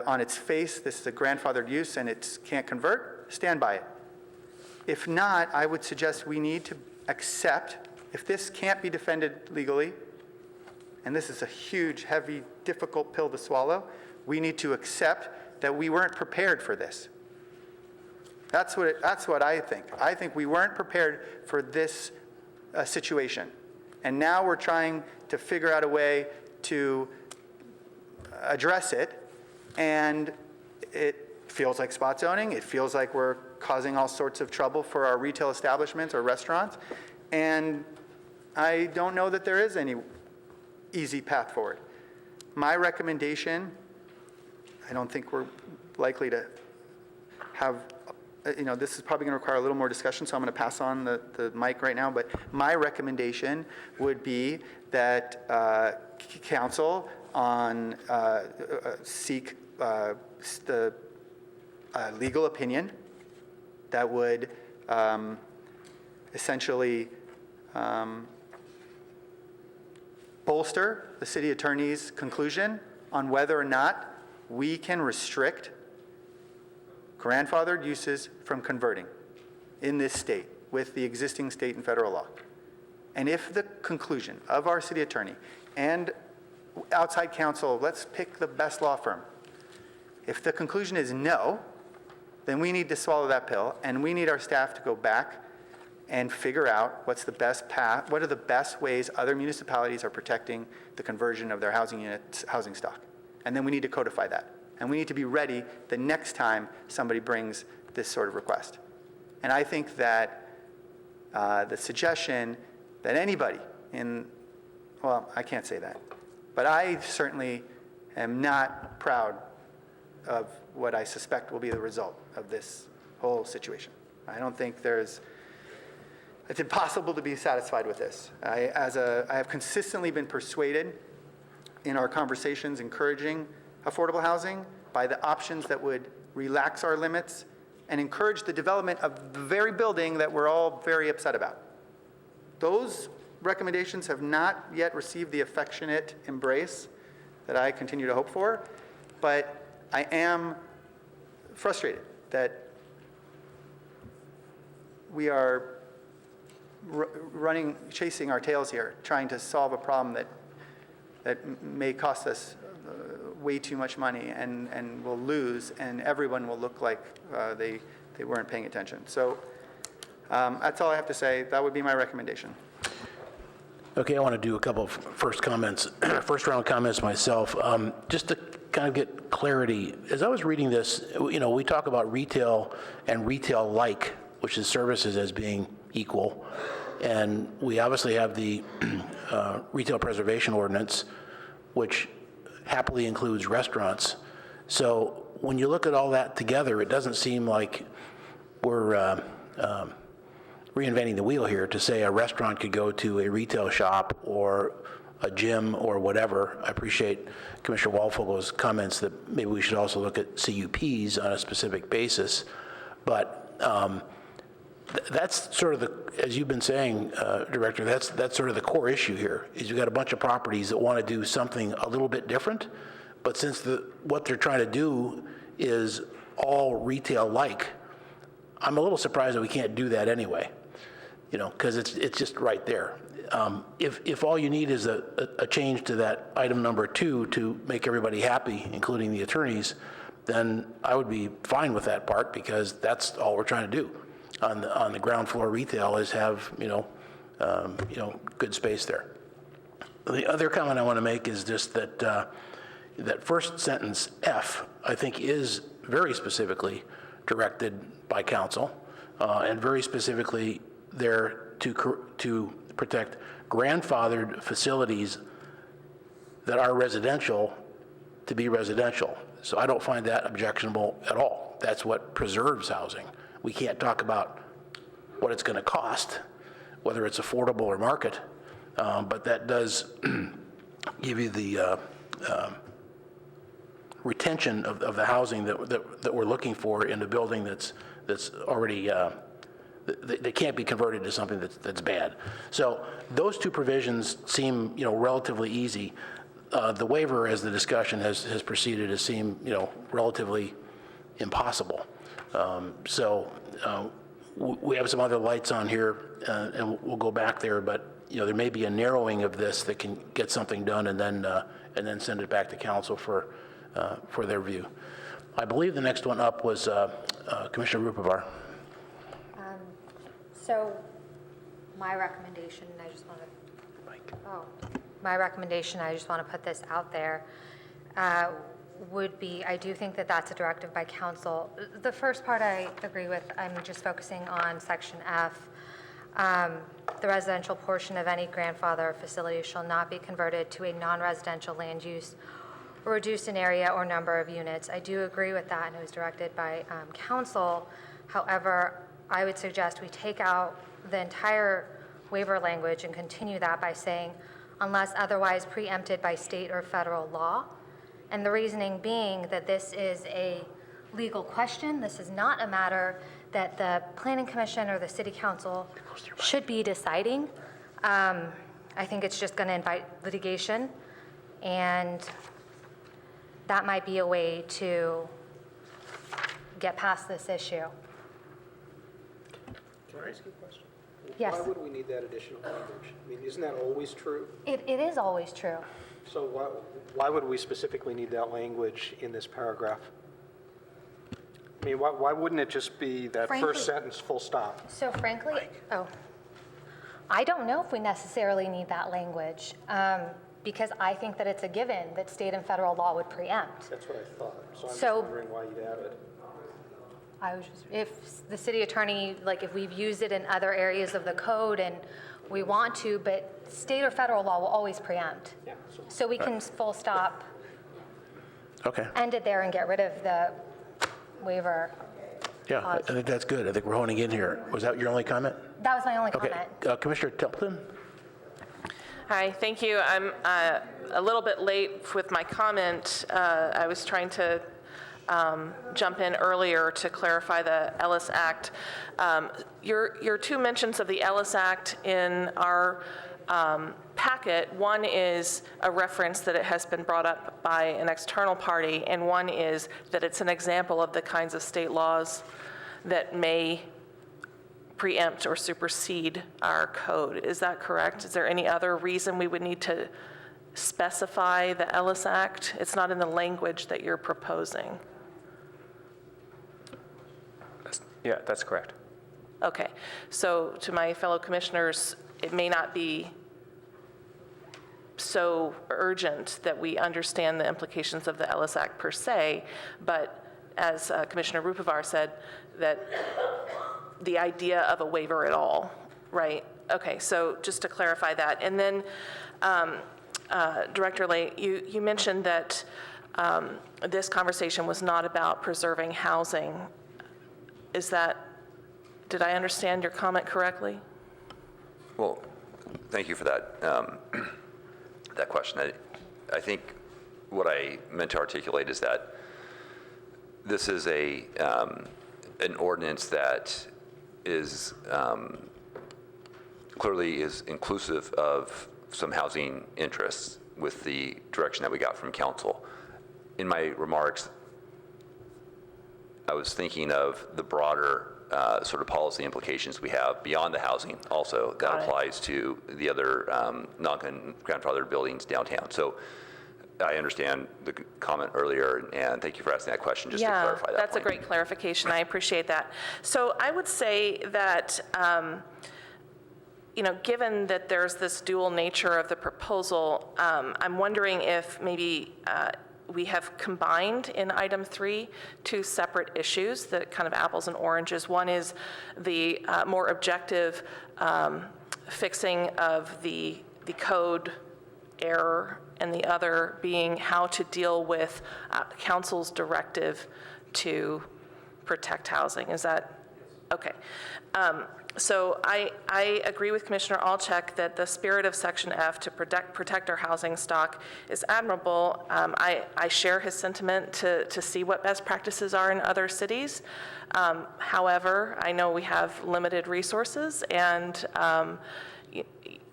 on its face this is a grandfathered use and it can't convert, stand by it. If not, I would suggest we need to accept, if this can't be defended legally, and this is a huge, heavy, difficult pill to swallow, we need to accept that we weren't prepared for this. That's what I think. I think we weren't prepared for this situation. And now we're trying to figure out a way to address it, and it feels like spot zoning. It feels like we're causing all sorts of trouble for our retail establishments or restaurants, and I don't know that there is any easy path forward. My recommendation, I don't think we're likely to have, this is probably going to require a little more discussion, so I'm going to pass on the mic right now, but my recommendation would be that council seek the legal opinion that would essentially bolster the city attorney's conclusion on whether or not we can restrict grandfathered uses from converting in this state with the existing state and federal law. And if the conclusion of our city attorney and outside counsel, let's pick the best law firm, if the conclusion is no, then we need to swallow that pill, and we need our staff to go back and figure out what's the best path, what are the best ways other municipalities are protecting the conversion of their housing units, housing stock. And then we need to codify that. And we need to be ready the next time somebody brings this sort of request. And I think that the suggestion that anybody well, I can't say that, but I certainly am not proud of what I suspect will be the result of this whole situation. I don't think it's impossible to be satisfied with this. I have consistently been persuaded in our conversations encouraging affordable housing by the options that would relax our limits and encourage the development of the very building that we're all very upset about. Those recommendations have not yet received the affectionate embrace that I continue to hope for, but I am frustrated that we are chasing our tails here, trying to solve a problem that may cost us way too much money and will lose, and everyone will look like they weren't paying attention. So that's all I have to say. That would be my recommendation. Okay, I want to do a couple of first round comments myself. Just to kind of get clarity, as I was reading this, we talk about retail and retail-like, which is services, as being equal. And we obviously have the Retail Preservation Ordinance, which happily includes restaurants. So when you look at all that together, it doesn't seem like we're reinventing the wheel here to say a restaurant could go to a retail shop or a gym or whatever. I appreciate Commissioner Walfogel's comments that maybe we should also look at CUPs on a specific basis. But That's sort of the, as you've been saying, Director, that's sort of the core issue here, is you've got a bunch of properties that want to do something a little bit different, but since what they're trying to do is all retail-like, I'm a little surprised that we can't do that anyway, because it's just right there. If all you need is a change to that item number 2 to make everybody happy, including the attorneys, then I would be fine with that part, because that's all we're trying to do on the ground floor retail, is have good space there. The other comment I want to make is just that that first sentence F, I think, is very specifically directed by council, and very specifically there to protect grandfathered facilities that are residential to be residential. So I don't find that objectionable at all. That's what preserves housing. We can't talk about what it's going to cost, whether it's affordable or market, but that does give you the retention of the housing that we're looking for in a building that's already that can't be converted to something that's bad. So those two provisions seem relatively easy. The waiver, as the discussion has proceeded, has seemed relatively impossible. We have some other lights on here, and we'll go back there, but there may be a narrowing of this that can get something done, and then send it back to council for their view. I believe the next one up was Commissioner Rupivar. So my recommendation, I just want to put this out there, would be, I do think that that's a directive by council. The first part I agree with. I'm just focusing on section F. The residential portion of any grandfather facility shall not be converted to a non-residential land use or reduced in area or number of units. I do agree with that, and it was directed by council. However, I would suggest we take out the entire waiver language and continue that by saying, unless otherwise preempted by state or federal law. And the reasoning being that this is a legal question. This is not a matter that the Planning Commission or the City Council should be deciding. I think it's just going to invite litigation, and that might be a way to get past this issue. Can I ask you a question? Yes. Why would we need that additional language? I mean, isn't that always true? It is always true. So why would we specifically need that language in this paragraph? I mean, why wouldn't it just be that first sentence, full stop? So frankly, I don't know if we necessarily need that language, because I think that it's a given that state and federal law would preempt. That's what I thought. So I'm just wondering why you'd add it. If the city attorney, like if we've used it in other areas of the code and we want to, but state or federal law will always preempt. Yeah, so we can full stop, end it there and get rid of the waiver. Yeah, I think that's good. I think we're honing in here. Was that your only comment? That was my only comment. Commissioner Templeton? Hi, thank you. I'm a little bit late with my comment. I was trying to jump in earlier to clarify the Ellis Act. Your two mentions of the Ellis Act in our packet, one is a reference that it has been brought up by an external party, and one is that it's an example of the kinds of state laws that may preempt or supersede our code. Is that correct? Is there any other reason we would need to specify the Ellis Act? It's not in the language that you're proposing. Yeah, that's correct. Okay, so to my fellow commissioners, it may not be so urgent that we understand the implications of the Ellis Act per se, but as Commissioner Rupivar said, that the idea of a waiver at all, right? Okay, so just to clarify that. And then, Director Lay, you mentioned that this conversation was not about preserving housing. Did I understand your comment correctly? Well, thank you for that, that question. I think what I meant to articulate is that this is an ordinance that clearly is inclusive of some housing interests with the direction that we got from council. In my remarks, I was thinking of the broader sort of policy implications we have beyond the housing also that applies to the other non-grandfathered buildings downtown. So I understand the comment earlier, and thank you for asking that question, just to clarify that Yeah, that's point. a great clarification. I appreciate that. So I would say that, given that there's this dual nature of the proposal, I'm wondering if maybe we have combined in item 3 two separate issues, that kind of apples and oranges. One is the more objective fixing of the code error, and the other being how to deal with council's directive to protect housing. Is that okay? So I agree with Commissioner Alczek that the spirit of Section F to protect our housing stock is admirable. I share his sentiment to see what best practices are in other cities. However, I know we have limited resources, and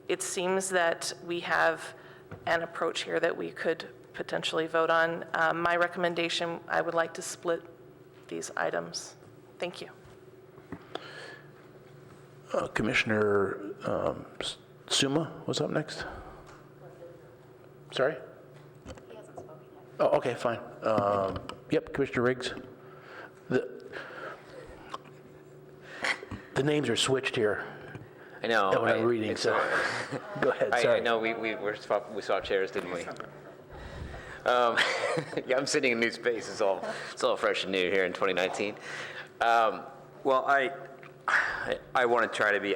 it seems that we have an approach here that we could potentially vote on. My recommendation, I would like to split these items. Thank you. Commissioner Suma was up next. Sorry? He hasn't spoken yet. Oh, okay, fine. Yep, Commissioner Riggs. The names are switched here. I know. When I'm reading, so go ahead. Sorry. I know we swapped chairs, didn't we? Yeah, I'm sitting in a new space. It's all fresh and new here in 2019. Well, I want to try to be.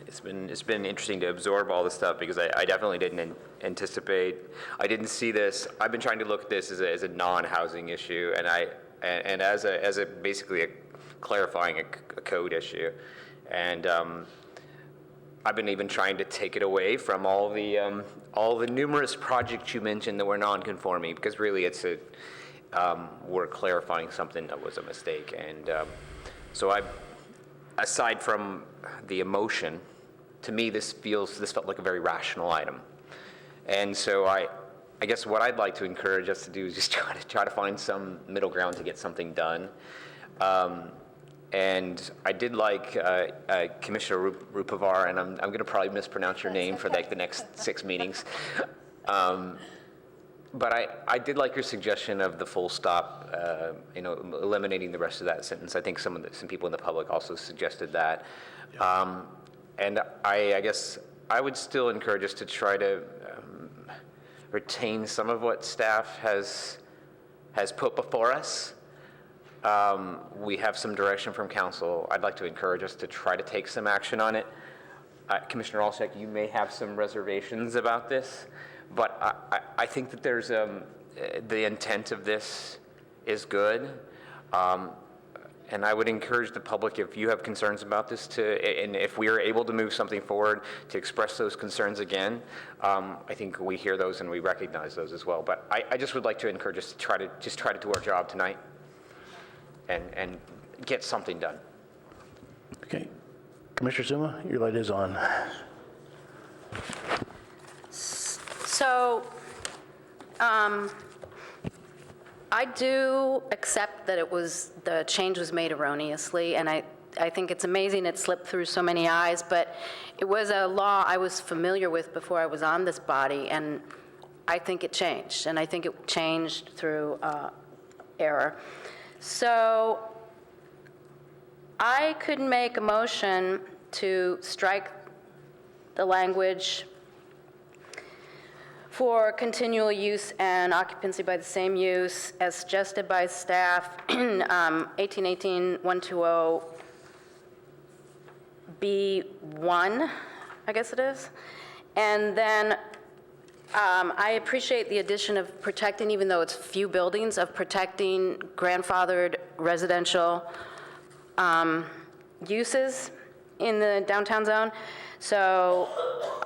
It's been interesting to absorb all this stuff because I definitely didn't anticipate. I didn't see this. I've been trying to look at this as a non-housing issue, and as a basically a clarifying a code issue, and I've been even trying to take it away from all the numerous projects you mentioned that were non-conforming, because really it's we're clarifying something that was a mistake, and so aside from the emotion, to me this felt like a very rational item, and so I guess what I'd like to encourage us to do is just try to find some middle ground to get something done. And I did like Commissioner Rupavar, and I'm going to probably mispronounce your name for like the next 6 meetings. But I did like your suggestion of the full stop, eliminating the rest of that sentence. I think some people in the public also suggested that. And I guess I would still encourage us to try to retain some of what staff has put before us. We have some direction from council. I'd like to encourage us to try to take some action on it. Commissioner Alczek, you may have some reservations about this, but I think that there's the intent of this is good. And I would encourage the public, if you have concerns about this, and if we are able to move something forward, to express those concerns again. I think we hear those and we recognize those as well. But I just would like to encourage us to try to do our job tonight and get something done. Okay. Commissioner Zuma, your light is on. So, I do accept that the change was made erroneously, and I think it's amazing it slipped through so many eyes, but it was a law I was familiar with before I was on this body, and I think it changed, and I think it changed through error. So I could make a motion to strike the language for continual use and occupancy by the same use as suggested by staff in 1818-120B1, I guess it is. And then I appreciate the addition of protecting, even though it's few buildings, of protecting grandfathered residential uses in the downtown zone. So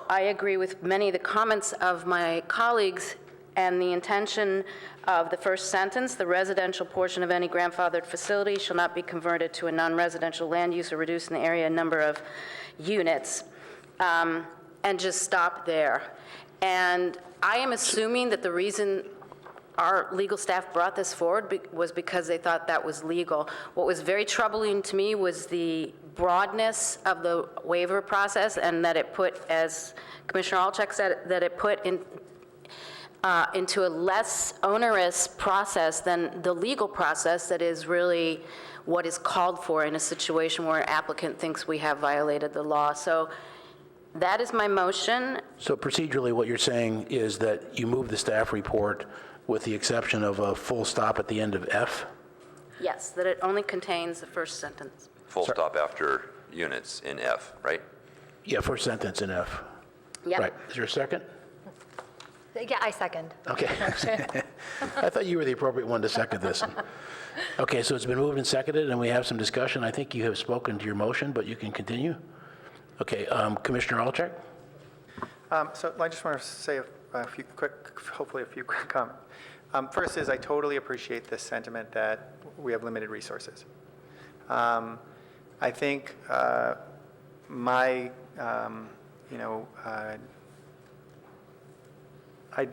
I agree with many of the comments of my colleagues, and the intention of the first sentence, the residential portion of any grandfathered facility shall not be converted to a non-residential land use or reduce in the area number of units, and just stop there. And I am assuming that the reason our legal staff brought this forward was because they thought that was legal. What was very troubling to me was the broadness of the waiver process, and that it put, as Commissioner Alchek said, that it put into a less onerous process than the legal process that is really what is called for in a situation where an applicant thinks we have violated the law. So that is my motion. So procedurally, what you're saying is that you move the staff report with the exception of a full stop at the end of F? Yes, that it only contains the first sentence. Full stop after units in F, right? Yeah, first sentence in F. Yep. Right. Is there a second? Yeah, I second. Okay. I thought you were the appropriate one to second this. Okay, so it's been moved and seconded, and we have some discussion. I think you have spoken to your motion, but you can continue. Okay, Commissioner Alchek? So I just want to say hopefully a few quick comments. First is I totally appreciate this sentiment that we have limited resources. I think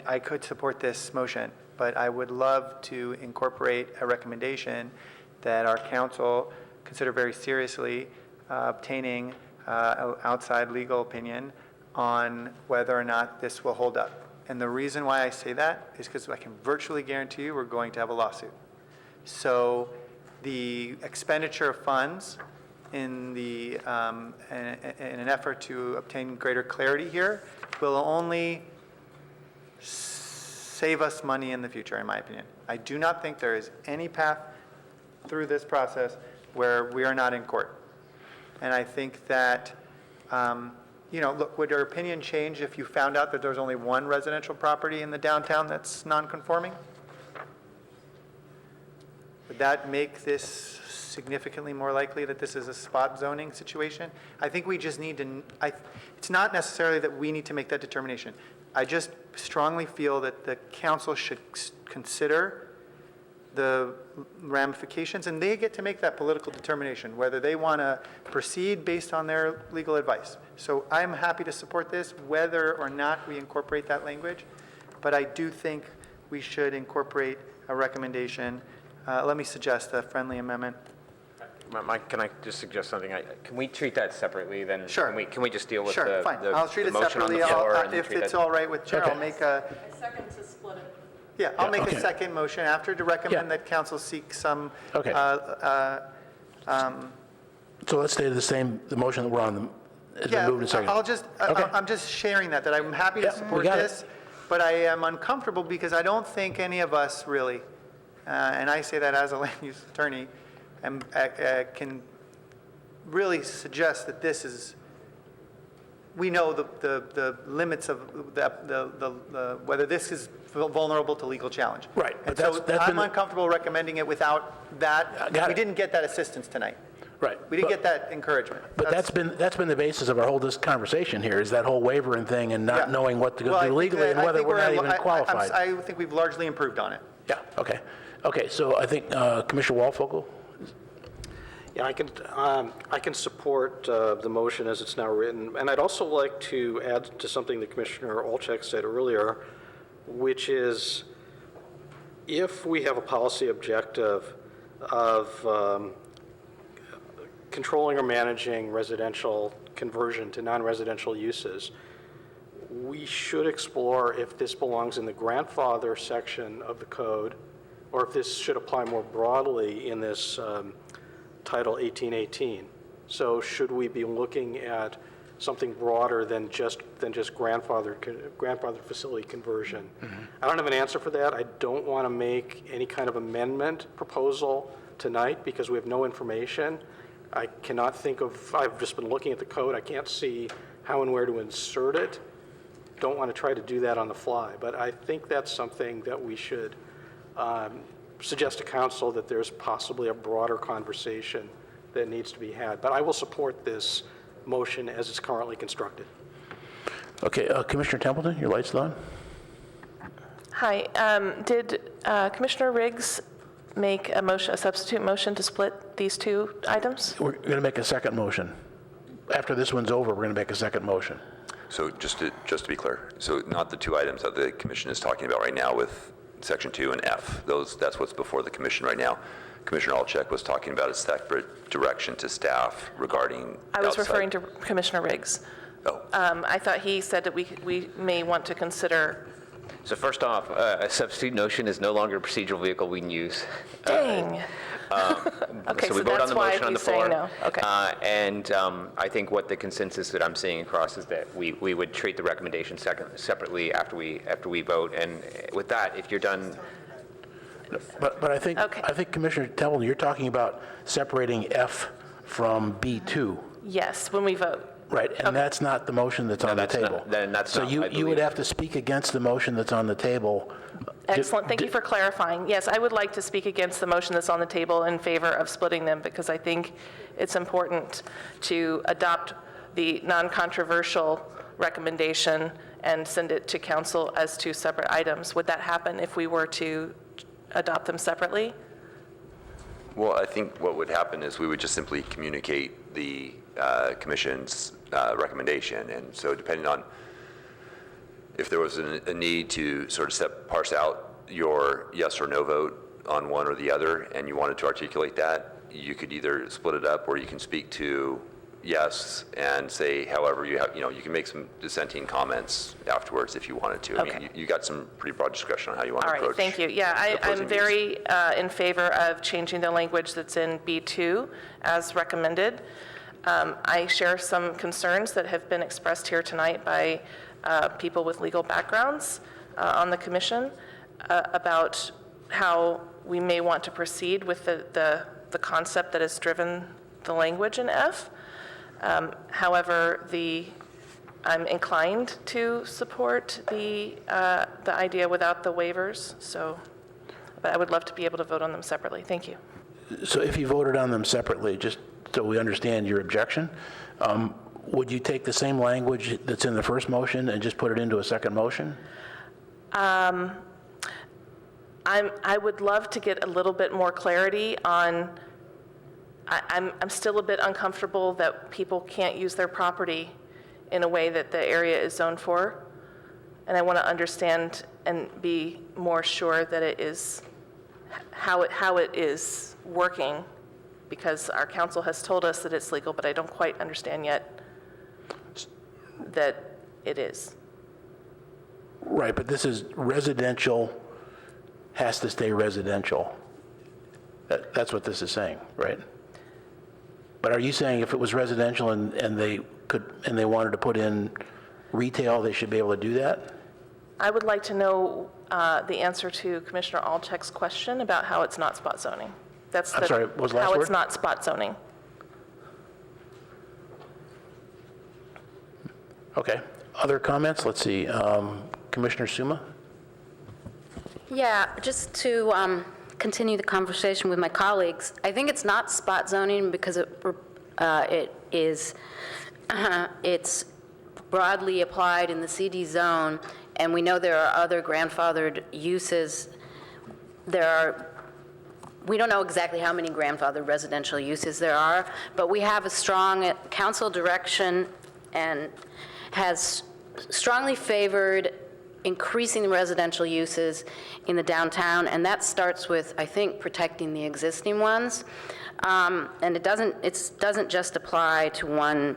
I could support this motion, but I would love to incorporate a recommendation that our council consider very seriously obtaining outside legal opinion on whether or not this will hold up. And the reason why I say that is because I can virtually guarantee you we're going to have a lawsuit. So the expenditure of funds in an effort to obtain greater clarity here will only save us money in the future, in my opinion. I do not think there is any path through this process where we are not in court. And I think that, look, would your opinion change if you found out that there's only one residential property in the downtown that's non-conforming? Would that make this significantly more likely that this is a spot zoning situation? I think we just need to, it's not necessarily that we need to make that determination. I just strongly feel that the council should consider the ramifications, and they get to make that political determination, whether they want to proceed based on their legal advice. So I'm happy to support this, whether or not we incorporate that language, but I do think we should incorporate a recommendation. Let me suggest a friendly amendment. Mike, can I just suggest something? Can we treat that separately then? Sure. Can we just deal with Sure, fine. I'll treat the it motion on the separately. floor? and If treat it's that- all right with Chair, I'll make a, I second to split it. yeah, I'll make okay. a second motion after to recommend Yeah. that council seek some, Okay. So let's stay the motion that we're on, has been yeah, moved and seconded. I'm just sharing that I'm happy to Yeah, we support got it. this, but I am uncomfortable because I don't think any of us really, and I say that as a land use attorney, can really suggest that this is, we know the limits of the whether this is vulnerable to legal challenge. Right, And but so that's I'm been- uncomfortable recommending it without that. Got We it. didn't get that assistance tonight. Right. We didn't get that encouragement. But that's been the basis of our whole conversation here, is that whole waiver and thing, and not Yeah. knowing what to Well, I do think legally, that- and I whether think we're not even I qualified. think we've largely improved on it. Yeah, okay. Okay, so I think Commissioner Walfogel? Yeah, I can support the motion as it's now written. And I'd also like to add to something that Commissioner Olczak said earlier, which is if we have a policy objective of controlling or managing residential conversion to non-residential uses, we should explore if this belongs in the grandfather section of the code, or if this should apply more broadly in this Title 1818. So should we be looking at something broader than just grandfather facility conversion? I don't have an answer for that. I don't want to make any kind of amendment proposal tonight because we have no information. I cannot think of, I've just been looking at the code. I can't see how and where to insert it. Don't want to try to do that on the fly, but I think that's something that we should suggest to council, that there's possibly a broader conversation that needs to be had. But I will support this motion as it's currently constructed. Okay, Commissioner Templeton, your light's on. Hi, did Commissioner Riggs make a substitute motion to split these two items? We're going to make a second motion. After this one's over, we're going to make a second motion. So just to be clear, so not the two items that the commission is talking about right now with section 2 and F. That's what's before the commission right now. Commissioner Alcheck was talking about a separate direction to staff regarding I was outside- referring to Commissioner Riggs. Oh. I thought he said that we may want to consider. So first off, a substitute motion is no longer a procedural vehicle we can use. Dang. Okay, So we so vote on that's the why motion on the he's saying floor. no. Okay. And I think what the consensus that I'm seeing across is that we would treat the recommendation separately after we vote. And with that, if you're done. But I think Commissioner Tebble, you're talking about separating F from B2. Yes, when we vote. Right, and that's not the motion that's on the table. So you would have to speak against the motion that's on the table. Excellent, thank you for clarifying. Yes, I would like to speak against the motion that's on the table in favor of splitting them, because I think it's important to adopt the non-controversial recommendation and send it to council as two separate items. Would that happen if we were to adopt them separately? Well, I think what would happen is we would just simply communicate the commission's recommendation. And so depending on if there was a need to sort of parse out your yes or no vote on one or the other, and you wanted to articulate that, you could either split it up, or you can speak to yes and say, however, you can make some dissenting comments afterwards if you wanted to. Okay. I mean, you got some pretty broad discretion on how you want to approach. All right, thank you. Yeah, I'm very in favor of changing the language that's in B2 as recommended. I share some concerns that have been expressed here tonight by people with legal backgrounds on the commission about how we may want to proceed with the concept that has driven the language in F. However, I'm inclined to support the idea without the waivers, but I would love to be able to vote on them separately. Thank you. So if you voted on them separately, just so we understand your objection, would you take the same language that's in the first motion and just put it into a second motion? I would love to get a little bit more clarity on. I'm still a bit uncomfortable that people can't use their property in a way that the area is zoned for, and I want to understand and be more sure that it is how it is working, because our council has told us that it's legal, but I don't quite understand yet that it is. Right, but this is residential, has to stay residential. That's what this is saying, right? But are you saying if it was residential and they wanted to put in retail, they should be able to do that? I would like to know the answer to Commissioner Alcheck's question about how it's not spot zoning. I'm sorry, what was the last how word? it's not spot zoning. Okay, other comments? Let's see, Commissioner Suma? Yeah, just to continue the conversation with my colleagues, I think it's not spot zoning because it's broadly applied in the CD zone, and we know there are other grandfathered uses. We don't know exactly how many grandfathered residential uses there are, but we have a strong council direction and has strongly favored increasing the residential uses in the downtown, and that starts with, I think, protecting the existing ones. And it doesn't just apply to one.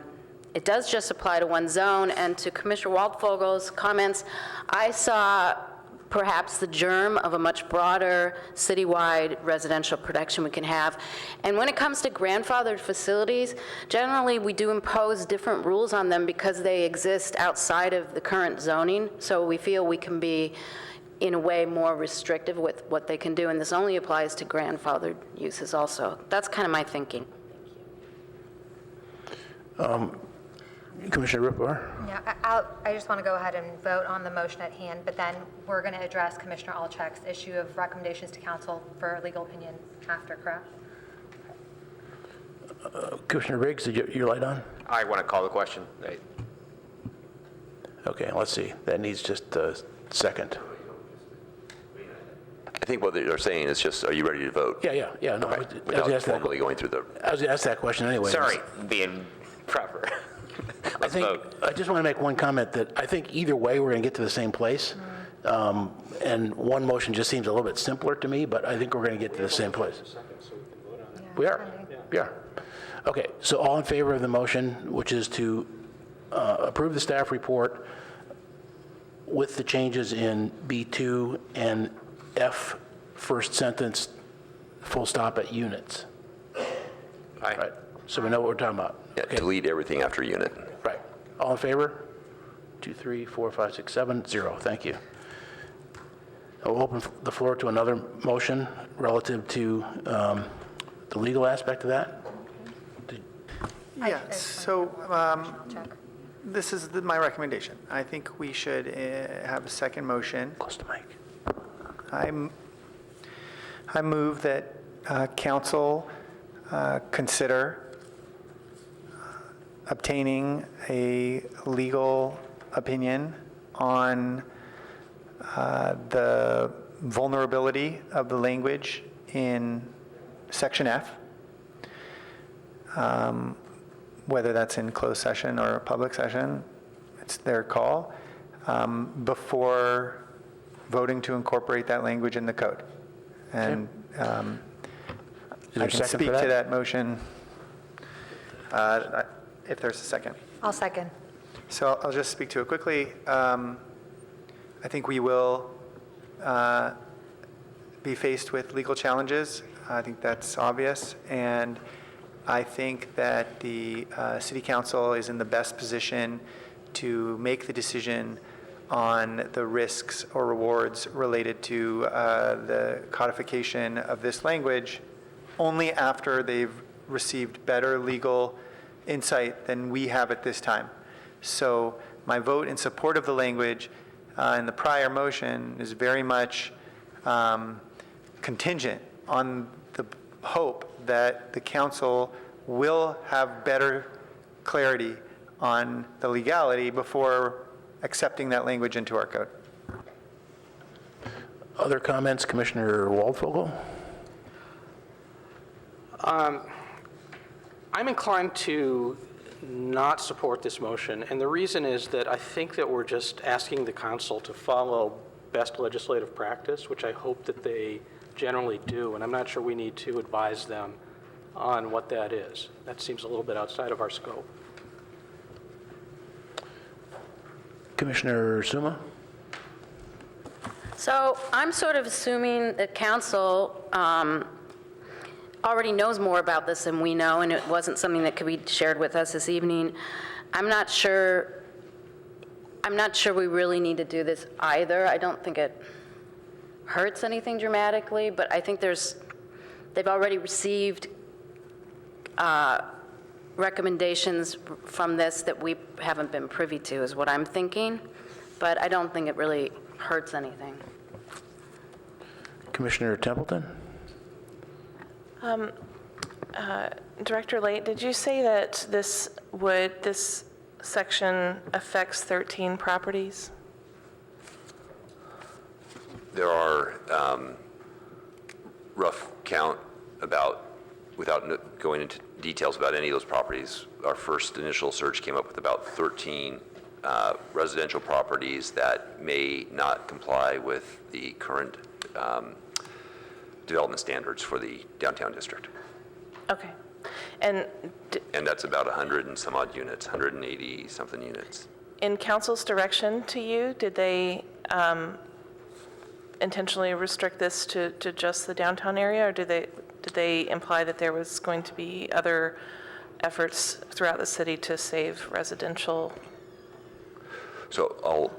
It does just apply to one zone. And to Commissioner Waldfogel's comments, I saw perhaps the germ of a much broader citywide residential protection we can have. And when it comes to grandfathered facilities, generally we do impose different rules on them because they exist outside of the current zoning. So we feel we can be, in a way, more restrictive with what they can do. And this only applies to grandfathered uses also. That's kind of my thinking. Commissioner Ripper? Yeah, I just want to go ahead and vote on the motion at hand, but then we're going to address Commissioner Alcheck's issue of recommendations to council for legal opinion after, correct? Commissioner Riggs, did your light on? I want to call the question. Okay, let's see. That needs just a second. I think what they're saying is just, are you ready to vote? Yeah. No, I was Without gonna ask that- formally going through the, I was going to ask that question anyway. Sorry, being proper. Let's vote. I just want to make one comment that I think either way, we're going to get to the same place. And one motion just seems a little bit simpler to me, but I think we're going to get to the same place. We are. Okay, so all in favor of the motion, which is to approve the staff report with the changes in B2 and F, first sentence, full stop at units. Aye. Right, so we know what we're talking about. yeah, delete everything after unit. Right. All in favor? 2, 3, 4, 5, 6, 7, 0. Thank you. I'll open the floor to another motion relative to the legal aspect of that. Yeah, so this is my recommendation. I think we should have a second motion. Close to mic. I move that council consider obtaining a legal opinion on the vulnerability of the language in Section F, whether that's in closed session or a public session, it's their call, before voting to incorporate that language in the code. And I can speak to that motion if there's a second. I'll second. So I'll just speak to it quickly. I think we will be faced with legal challenges. I think that's obvious. And I think that the City Council is in the best position to make the decision on the risks or rewards related to the codification of this language only after they've received better legal insight than we have at this time. So my vote in support of the language in the prior motion is very much contingent on the hope that the council will have better clarity on the legality before accepting that language into our code. Other comments, Commissioner Waldvogel? I'm inclined to not support this motion, and the reason is that I think that we're just asking the council to follow best legislative practice, which I hope that they generally do, and I'm not sure we need to advise them on what that is. That seems a little bit outside of our scope. Commissioner Suma? So I'm sort of assuming that council already knows more about this than we know, and it wasn't something that could be shared with us this evening. I'm not sure we really need to do this either. I don't think it hurts anything dramatically, but I think they've already received recommendations from this that we haven't been privy to, is what I'm thinking, but I don't think it really hurts anything. Commissioner Templeton? Director Late, did you say that this section affects 13 properties? There are rough count about, without going into details about any of those properties, our first initial search came up with about 13 residential properties that may not comply with the current development standards for the downtown district. Okay. And that's about 100 and some odd units, 180 something units. in council's direction to you, did they intentionally restrict this to just the downtown area, or did they imply that there was going to be other efforts throughout the city to save residential So I'll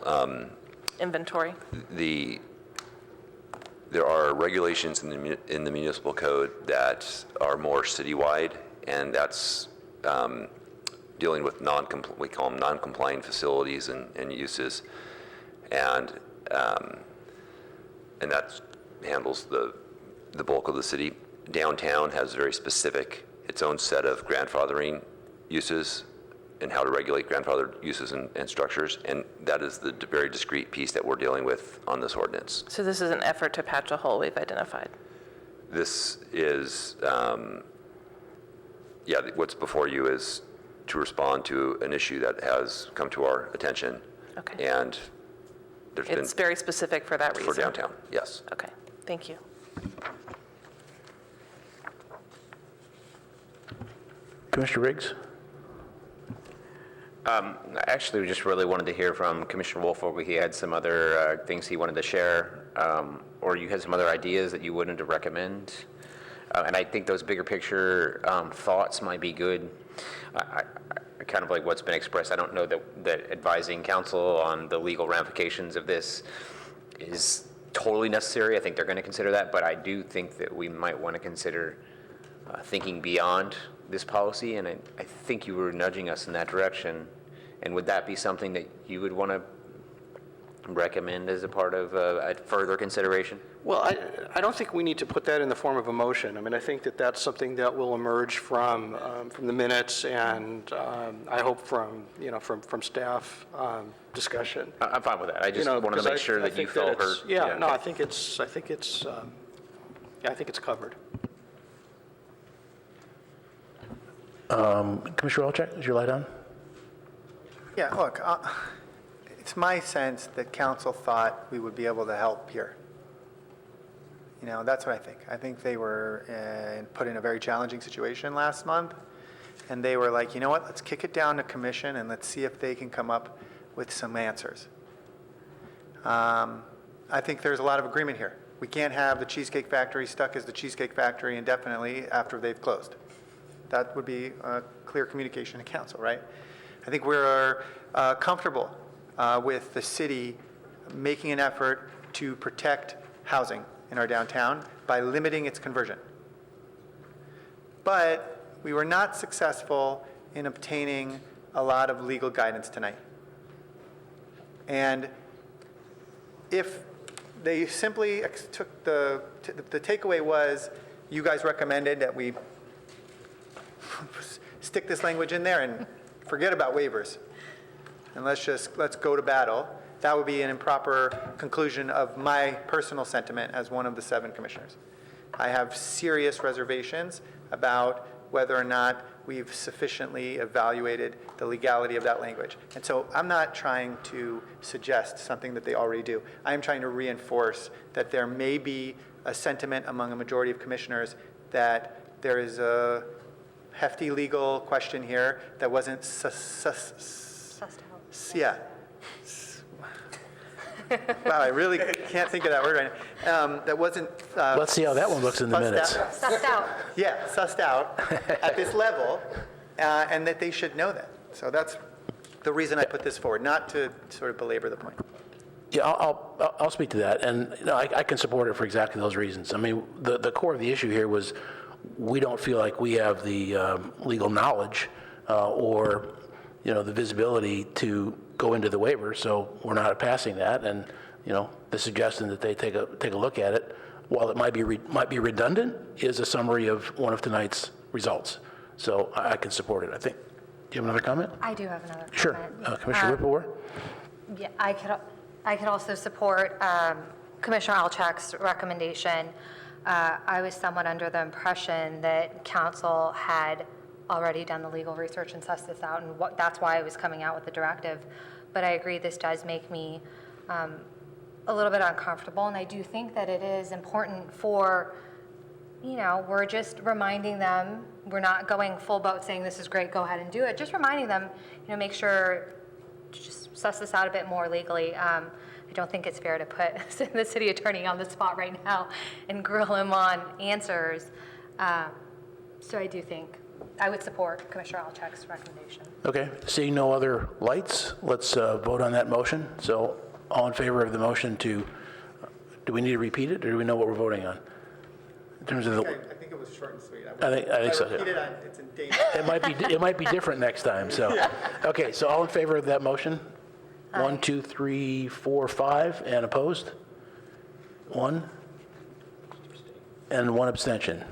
inventory? There are regulations in the municipal code that are more citywide, and that's dealing with we call them non-compliant facilities and uses, and that handles the bulk of the city. Downtown has very specific, its own set of grandfathering uses and how to regulate grandfathered uses and structures, and that is the very discrete piece that we're dealing with on this ordinance. So this is an effort to patch a hole we've identified. This is, what's before you is to respond to an issue that has come to our attention. Okay. And there's been. It's very specific for that reason. For downtown, yes. Okay, thank you. Commissioner Riggs? Actually, we just really wanted to hear from Commissioner Wolfover. He had some other things he wanted to share, or you had some other ideas that you wanted to recommend. And I think those bigger picture thoughts might be good. I kind of like what's been expressed. I don't know that advising council on the legal ramifications of this is totally necessary. I think they're going to consider that, but I do think that we might want to consider thinking beyond this policy, and I think you were nudging us in that direction. And would that be something that you would want to recommend as a part of a further consideration? Well, I don't think we need to put that in the form of a motion. I mean, I think that that's something that will emerge from the minutes, and I hope from staff discussion. I'm fine with that. I just wanted to make sure that you felt heard. Yeah, no, I think it's covered. Commissioner Walczak, is your light on? Yeah, look, it's my sense that council thought we would be able to help here. That's what I think. I think they were put in a very challenging situation last month, and they were like, you know what, let's kick it down to commission and let's see if they can come up with some answers. I think there's a lot of agreement here. We can't have the Cheesecake Factory stuck as the Cheesecake Factory indefinitely after they've closed. That would be clear communication to council, right? I think we're comfortable with the city making an effort to protect housing in our downtown by limiting its conversion. But we were not successful in obtaining a lot of legal guidance tonight. And if they simply took the takeaway was, you guys recommended that we stick this language in there and forget about waivers, and let's go to battle, that would be an improper conclusion of my personal sentiment as one of the 7 commissioners. I have serious reservations about whether or not we've sufficiently evaluated the legality of that language. And so I'm not trying to suggest something that they already do. I'm trying to reinforce that there may be a sentiment among a majority of commissioners that there is a hefty legal question here that wasn't yeah. Wow, I really can't think of that word right now. That wasn't. Let's see how that one looks in the minutes. Sussed out. Yeah, sussed out at this level, and that they should know that. So that's the reason I put this forward, not to sort of belabor the point. Yeah, I'll speak to that, and I can support it for exactly those reasons. I mean, the core of the issue here was we don't feel like we have the legal knowledge or the visibility to go into the waiver, so we're not passing that. And the suggestion that they take a look at it, while it might be redundant, is a summary of one of tonight's results. So I can support it. I think. Do you have another comment? I do have another comment. Sure, Commissioner Whippleware. Yeah, I could also support Commissioner Alczak's recommendation. I was somewhat under the impression that council had already done the legal research and sussed this out, and that's why I was coming out with the directive. But I agree, this does make me a little bit uncomfortable, and I do think that it is important for, we're just reminding them, we're not going full boat saying this is great, go ahead and do it, just reminding them, make sure, just suss this out a bit more legally. I don't think it's fair to put the city attorney on the spot right now and grill him on answers. So I do think I would support Commissioner Alczak's recommendation. Okay, seeing no other lights, let's vote on that motion. So all in favor of the motion do we need to repeat it, or do we know what we're voting on? In terms of I think it was short and sweet. I think so. Repeat it, it's in danger. It might be different next time, so. Okay, so all in favor of that motion? 1, 2, 3, 4, 5, and opposed? 1. And 1 abstention.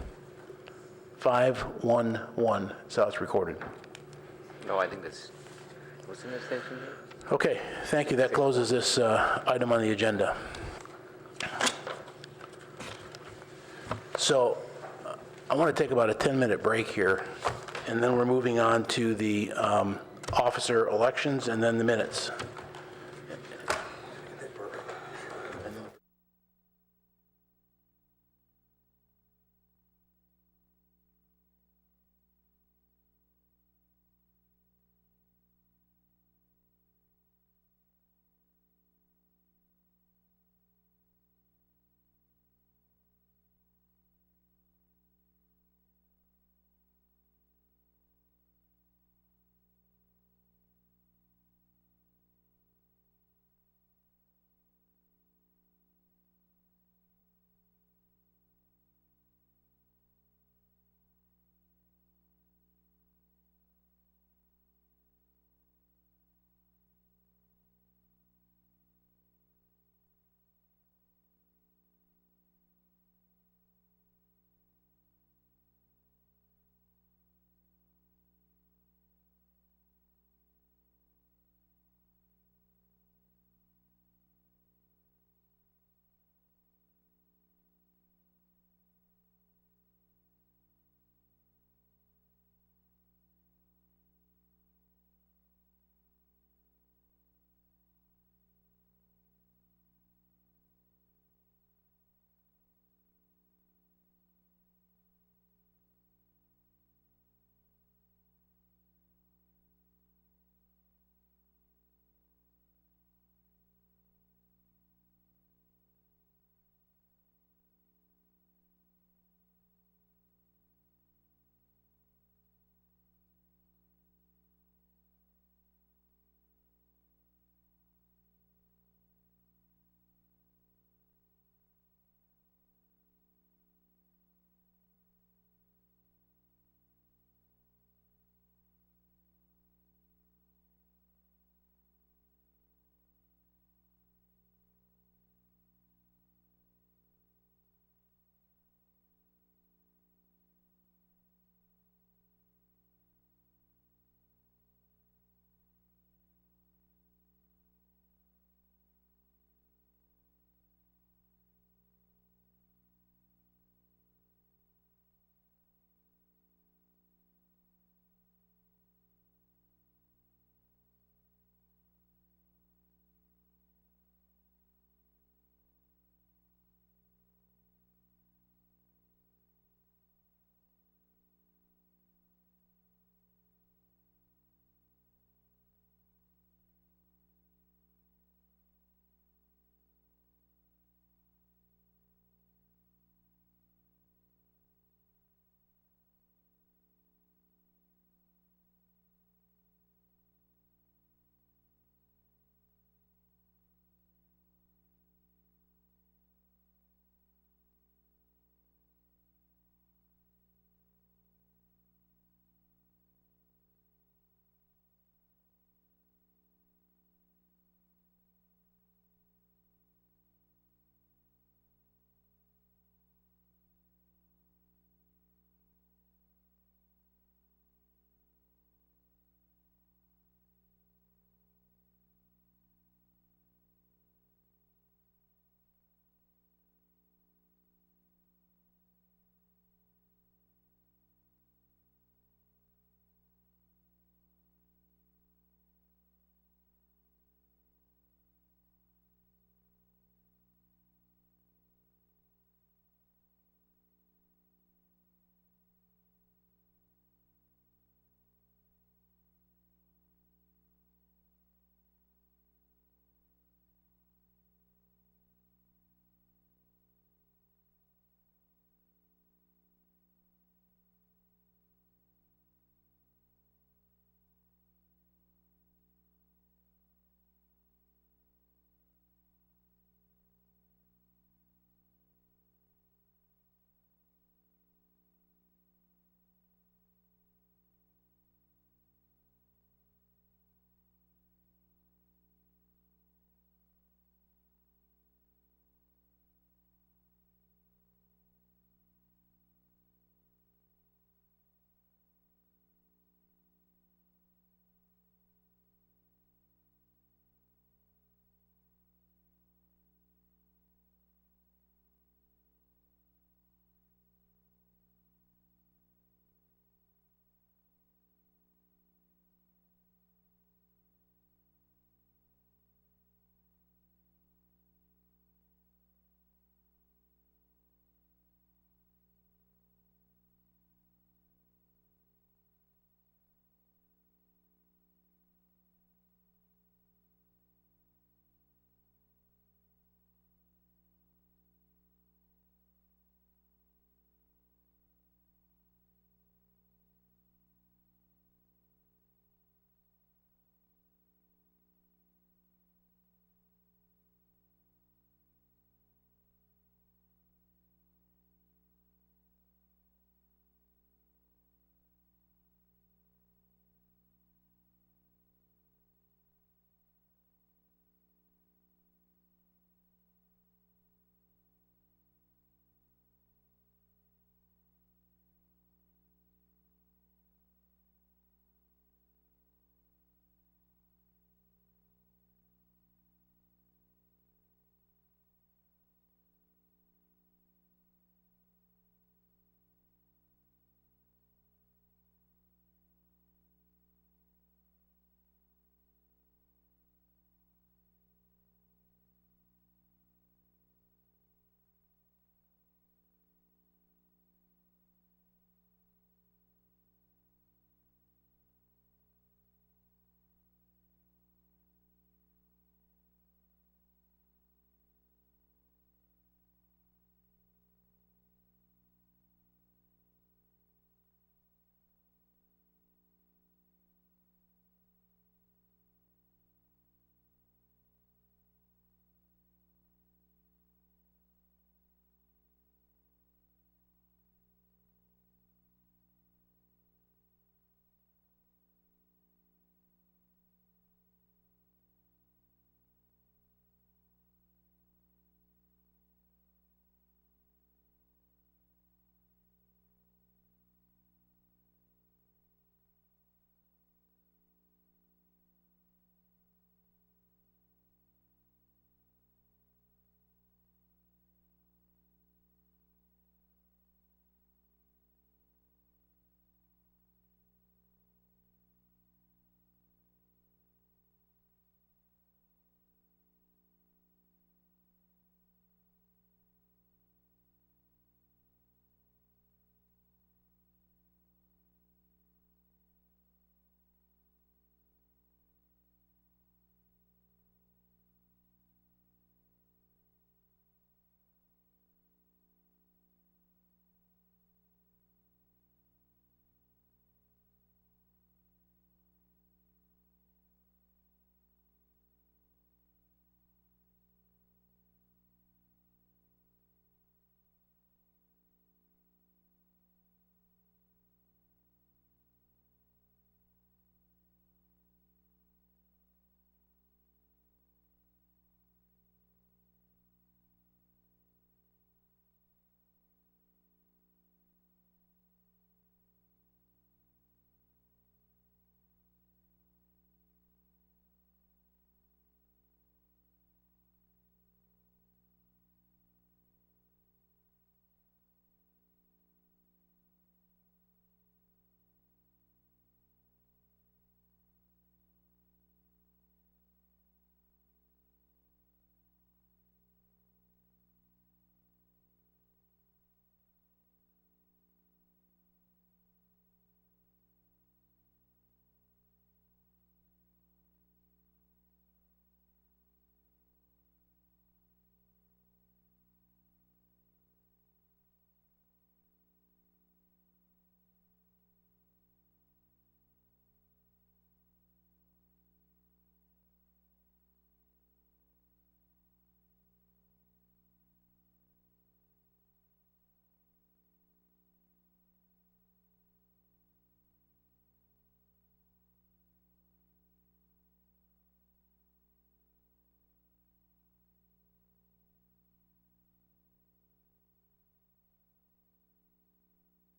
5, 1, 1, so it's recorded. No, I think that's What's the next extension date? Okay, thank you. That closes this item on the agenda. So I want to take about a 10-minute break here, and then we're moving on to the officer elections and then the minutes.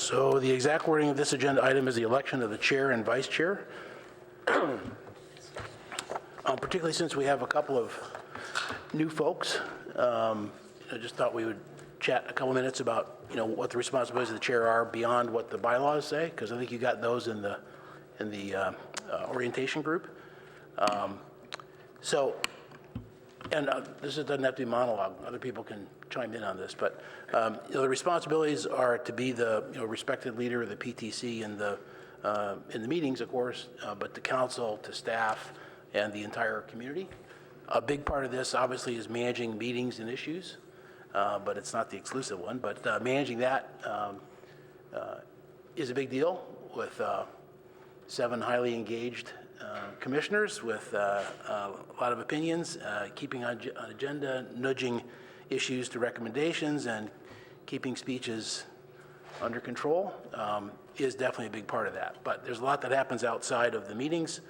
So the exact wording of this agenda item is the election of the chair and vice chair. Particularly since we have a couple of new folks, I just thought we would chat a couple minutes about, what the responsibilities of the chair are beyond what the bylaws say, because I think you got those in the orientation group. This doesn't have to be monologue. Other people can chime in on this, but the responsibilities are to be the respected leader of the PTC in the meetings, of course, but to council, to staff, and the entire community. A big part of this, obviously, is managing meetings and issues, but it's not the exclusive one. But managing that is a big deal with 7 highly engaged commissioners with a lot of opinions, keeping on agenda, nudging issues to recommendations, and keeping speeches under control is definitely a big part of that. But there's a lot that happens outside of the meetings.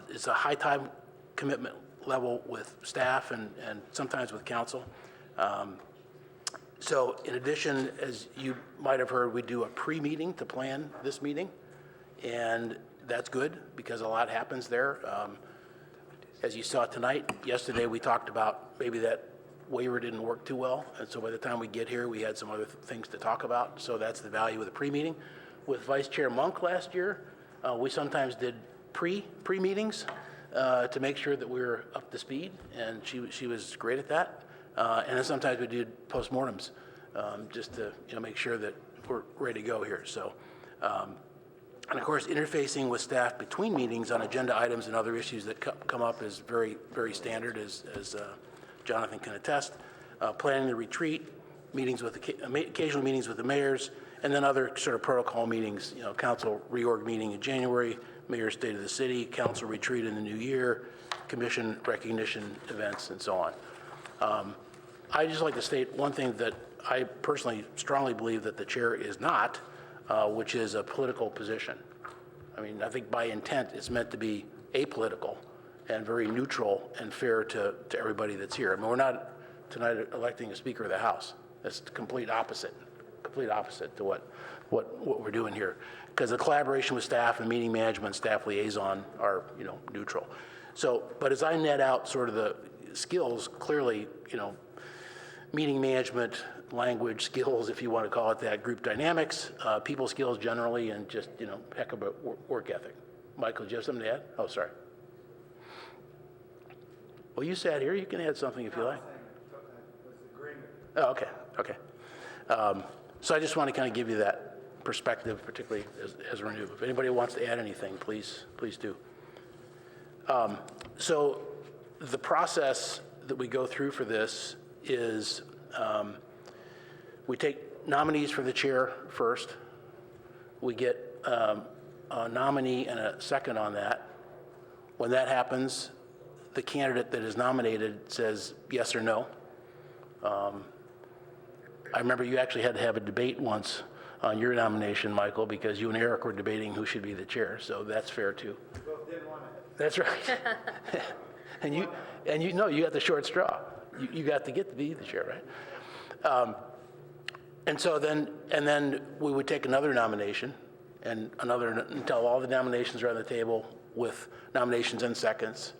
It's a high time commitment level with staff and sometimes with council. So in addition, as you might have heard, we do a pre-meeting to plan this meeting, and that's good because a lot happens there. As you saw tonight, yesterday we talked about maybe that waiver didn't work too well, and so by the time we get here, we had some other things to talk about, so that's the value of the pre-meeting. With Vice Chair Monk last year, we sometimes did pre-meetings to make sure that we were up to speed, and she was great at that. And then sometimes we did postmortems just to make sure that we're ready to go here. So, and of course, interfacing with staff between meetings on agenda items and other issues that come up is very, very standard, as Jonathan can attest. Planning the retreat, meetings with occasional meetings with the mayors, and then other sort of protocol meetings. Council reorg meeting in January, mayor's state of the city, council retreat in the new year, commission recognition events, and so on. I'd just like to state one thing that I personally strongly believe that the chair is not, which is a political position. I mean, I think by intent it's meant to be apolitical and very neutral and fair to everybody that's here. I mean, we're not tonight electing a Speaker of the House. That's the complete opposite to what we're doing here. Because the collaboration with staff and meeting management, staff liaison are, neutral. So, but as I net out sort of the skills, clearly, meeting management, language skills, if you want to call it that, group dynamics, people skills generally, and just, heck of a work ethic. Michael, do you have something to add? Oh, sorry. Well, you sat here. You can add something if you like. Oh, okay. So I just want to kind of give you that perspective, particularly as we're new. If anybody wants to add anything, please do. So the process that we go through for this is we take nominees for the chair first. We get a nominee and a second on that. When that happens, the candidate that is nominated says yes or no. I remember you actually had to have a debate once on your nomination, Michael, because you and Eric were debating who should be the chair, so that's fair too. We both didn't want it. That's right. and you know you got the short straw. You got to get to be the chair, right? And so then we would take another nomination and another until all the nominations are on the table with nominations and seconds.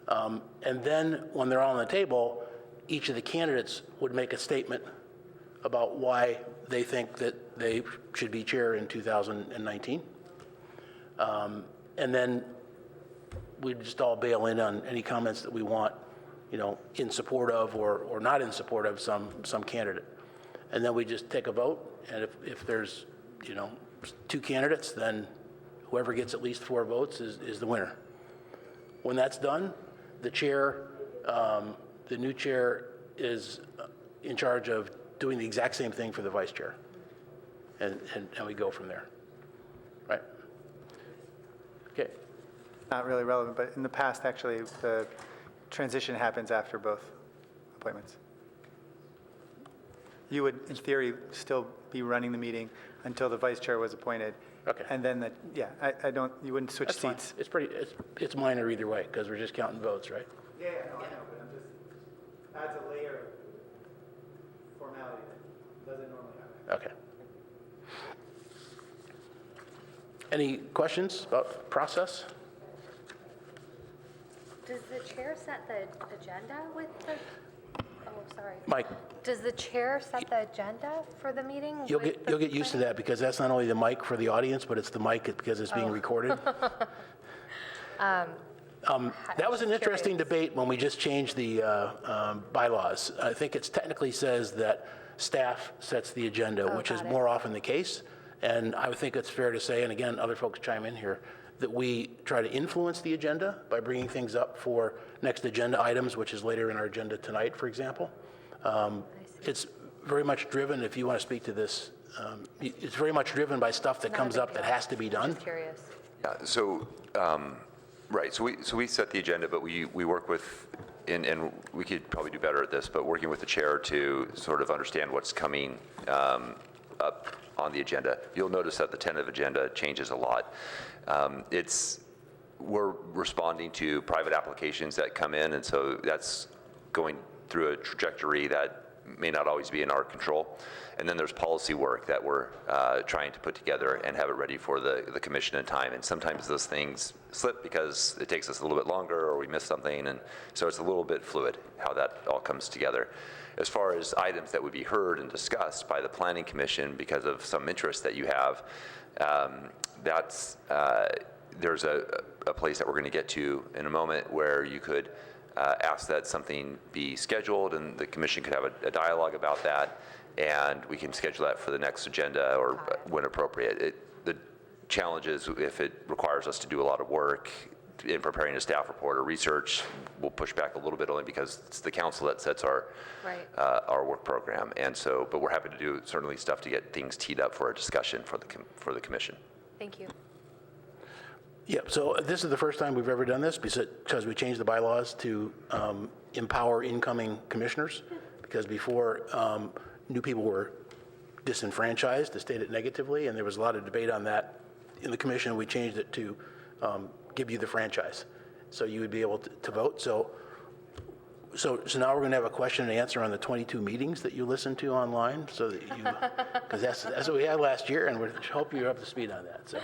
And then when they're all on the table, each of the candidates would make a statement about why they think that they should be chair in 2019. And then we'd just all bail in on any comments that we want, in support of or not in support of some candidate. And then we just take a vote, and if there's, 2 candidates, then whoever gets at least 4 votes is the winner. When that's done, the chair, the new chair is in charge of doing the exact same thing for the vice chair. And we go from there, right? Okay. Not really relevant, but in the past, actually, the transition happens after both appointments. You would, in theory, still be running the meeting until the vice chair was appointed. Okay. And then you wouldn't switch That's seats. fine. It's minor either way, because we're just counting votes, right? Yeah, no, I know, but I'm just, adds a layer of formality that doesn't normally happen. Okay. Any questions about process? Does the chair set the agenda with the, oh, sorry. Mike, Does the chair set the agenda for the meeting? you'll get used to that because that's not only the mic for the audience, but it's the mic because it's being recorded. That was an interesting debate when we just changed the bylaws. I think it technically says that staff sets the agenda, which is more often the case. And I would think it's fair to say, and again, other folks chime in here, that we try to influence the agenda by bringing things up for next agenda items, which is later in our agenda tonight, for example. It's very much driven, if you want to speak to this, it's very much driven by stuff that comes up that has to be done. Just curious. Yeah, so, right, so we set the agenda, but we work with, and we could probably do better at this, but working with the chair to sort of understand what's coming up on the agenda. You'll notice that the tentative agenda changes a lot. We're responding to private applications that come in, and so that's going through a trajectory that may not always be in our control. And then there's policy work that we're trying to put together and have it ready for the commission in time. And sometimes those things slip because it takes us a little bit longer or we miss something. And so it's a little bit fluid how that all comes together. As far as items that would be heard and discussed by the Planning Commission because of some interest that you have, there's a place that we're going to get to in a moment where you could ask that something be scheduled and the commission could have a dialogue about that, and we can schedule that for the next agenda or when appropriate. The challenge is if it requires us to do a lot of work in preparing a staff report or research, we'll push back a little bit only because it's the council that sets our work program. And so, but we're happy to do certainly stuff to get things teed up for a discussion for the commission. Thank you. Yeah, so this is the first time we've ever done this because we changed the bylaws to empower incoming commissioners, because before new people were disenfranchised, to state it negatively, and there was a lot of debate on that in the commission. We changed it to give you the franchise, so you would be able to vote. So now we're going to have a question and answer on the 22 meetings that you listened to online, so that you, because that's what we had last year, and we hope you're up to speed on that. So.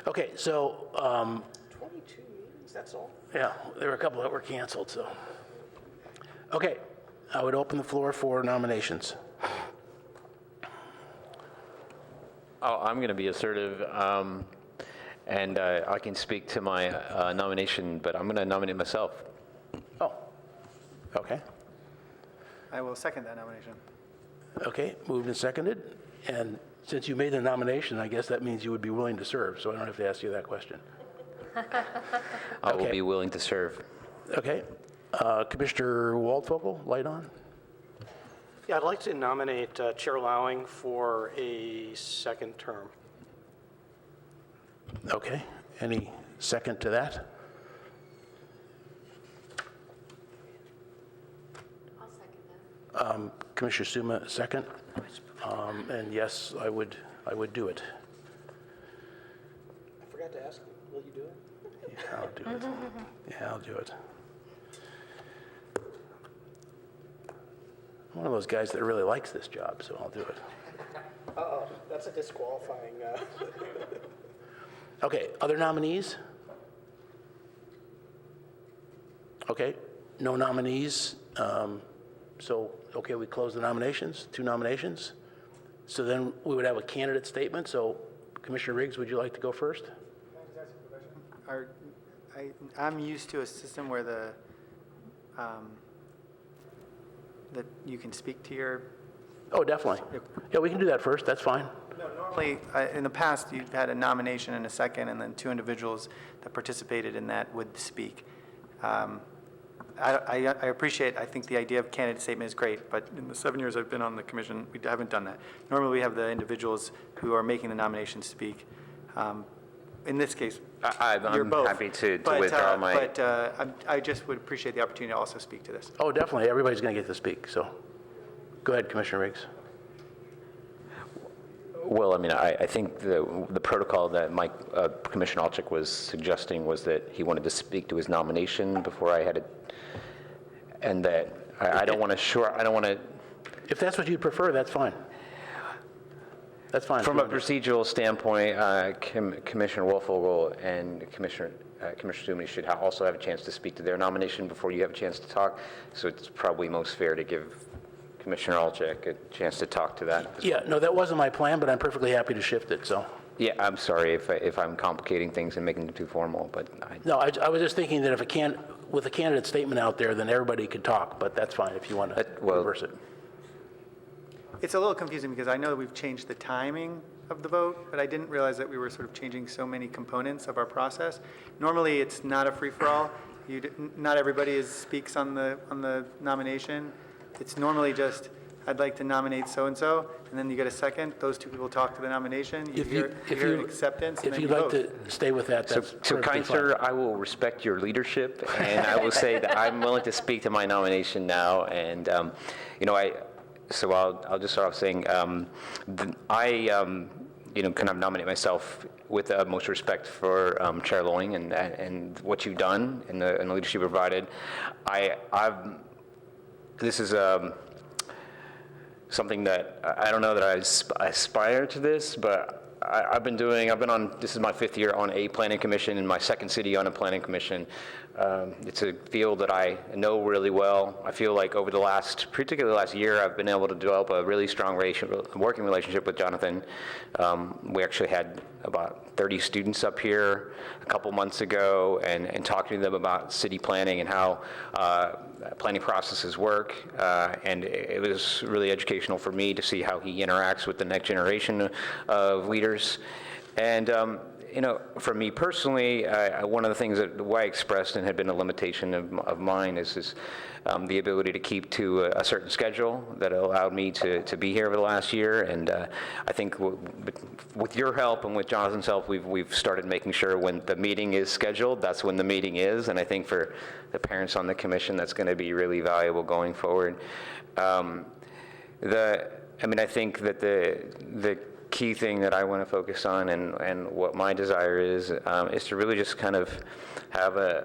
Okay, so, 22 meetings, that's all? yeah, there were a couple that were canceled, so. Okay, I would open the floor for nominations. I'm going to be assertive, and I can speak to my nomination, but I'm going to nominate myself. Oh, okay. I will second that nomination. Okay, moved and seconded, and since you made the nomination, I guess that means you would be willing to serve, so I don't have to ask you that question. I will be willing to serve. Okay. Commissioner Waldvogel, light on? Yeah, I'd like to nominate Chair Lowing for a second term. Okay. Any second to that? I'll second that. Commissioner Suma, second. And yes, I would do it. I forgot to ask you, will you do it? Yeah, I'll do it. Yeah, I'll do it. I'm one of those guys that really likes this job, so I'll do it. Uh-oh, that's a disqualifying. Okay, other nominees? Okay, no nominees. So, okay, we close the nominations, 2 nominations. So then we would have a candidate statement. So Commissioner Riggs, would you like to go first? I'm used to a system where that you can speak to your... Oh, definitely. Yeah, we can do that first. That's fine. No, normally, in the past, you've had a nomination and a second, and then 2 individuals that participated in that would speak. I appreciate, I think the idea of candidate statement is great, but in the 7 years I've been on the commission, we haven't done that. Normally, we have the individuals who are making the nominations speak. In this case, you're I'm both. happy to withdraw my... But I just would appreciate the opportunity to also speak to this. Oh, definitely. Everybody's going to get to speak. So go ahead, Commissioner Riggs. Well, I mean, I think the protocol that Commissioner Alchik was suggesting was that he wanted to speak to his nomination before I had it, and that I don't want to. If that's what you prefer, that's fine. That's fine. From a procedural standpoint, Commissioner Wolfogel and Commissioner Toomey should also have a chance to speak to their nomination before you have a chance to talk. So it's probably most fair to give Commissioner Olczyk a chance to talk to that. Yeah, no, that wasn't my plan, but I'm perfectly happy to shift it, so. Yeah, I'm sorry if I'm complicating things and making them too formal, but No, I was just thinking that with a candidate statement out there, then everybody could talk, but that's fine if you want to reverse it. It's a little confusing because I know that we've changed the timing of the vote, but I didn't realize that we were sort of changing so many components of our process. Normally, it's not a free-for-all. Not everybody speaks on the nomination. It's normally just, I'd like to nominate so-and-so, and then you get a second. Those two people talk to the nomination. You hear an acceptance, and If then you'd you like vote. to stay with that, that's So perfectly kind fine. sir, I will respect your leadership, and I will say that I'm willing to speak to my nomination now. And so I'll just start off saying I kind of nominate myself with the most respect for Chair Loing and what you've done and the leadership you provided. This is something that I don't know that I aspire to this, but this is my 5th year on a planning commission and my 2nd city on a planning commission. It's a field that I know really well. I feel like over particularly the last year, I've been able to develop a really strong working relationship with Jonathan. We actually had about 30 students up here a couple months ago and talking to them about city planning and how planning processes work. And it was really educational for me to see how he interacts with the next generation of leaders. And for me personally, one of the things that I expressed and had been a limitation of mine is the ability to keep to a certain schedule that allowed me to be here over the last year. And I think with your help and with Jonathan's help, we've started making sure when the meeting is scheduled, that's when the meeting is. And I think for the parents on the commission, that's going to be really valuable going forward. I think that the key thing that I want to focus on and what my desire is to really just kind of have an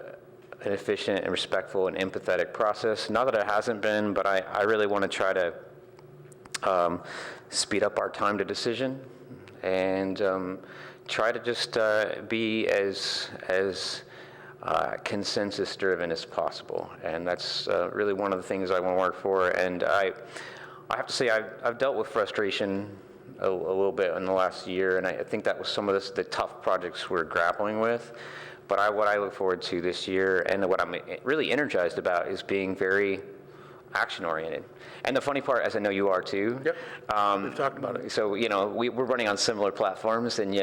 efficient and respectful and empathetic process. Not that it hasn't been, but I really want to try to speed up our time to decision and try to just be as consensus-driven as possible. And that's really one of the things I want to work for. And I have to say I've dealt with frustration a little bit in the last year, and I think that was some of the tough projects we're grappling with. But what I look forward to this year, and what I'm really energized about, is being very action-oriented. And the funny part, as I know you are too. Yep. We've talked about it. So we're running on similar platforms, and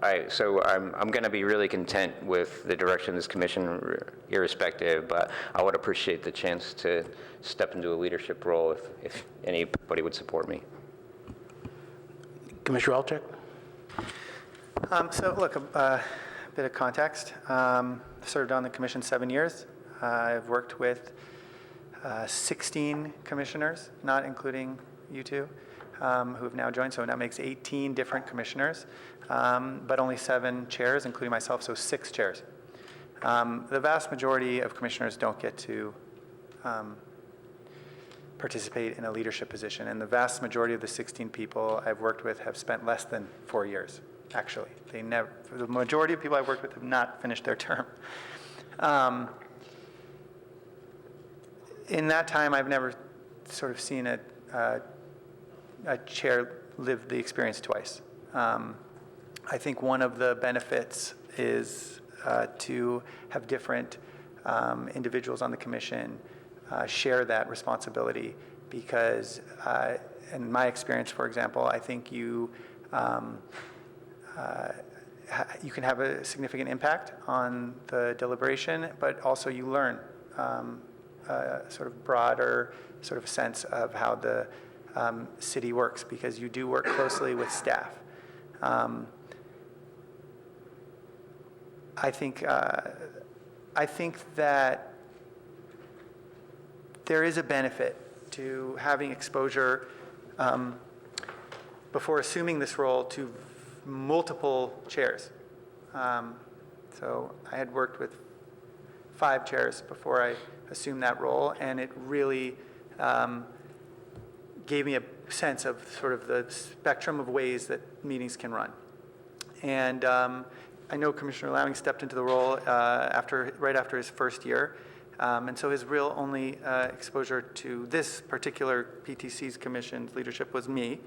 I'm going to be really content with the direction of this commission, irrespective. But I would appreciate the chance to step into a leadership role if anybody would support me. Commissioner Olczyk? So look, a bit of context. Served on the commission 7 years. I've worked with 16 commissioners, not including you two, who have now joined. So that makes 18 different commissioners, but only 7 chairs, including myself, so 6 chairs. The vast majority of commissioners don't get to participate in a leadership position, and the vast majority of the 16 people I've worked with have spent less than 4 years, actually. The majority of people I've worked with have not finished their term. In that time, I've never sort of seen a chair live the experience twice. I think one of the benefits is to have different individuals on the commission share that responsibility, because in my experience, for example, I think you can have a significant impact on the deliberation, but also you learn sort of broader sort of sense of how the city works, because you do work closely with staff. I think that there is a benefit to having exposure before assuming this role to multiple chairs. So I had worked with 5 chairs before I assumed that role, and it really gave me sense of sort of the spectrum of ways that meetings can run. And I know Commissioner Lowing stepped into the role right after his first year. And so his real only exposure to this particular PTC's commission's leadership was me.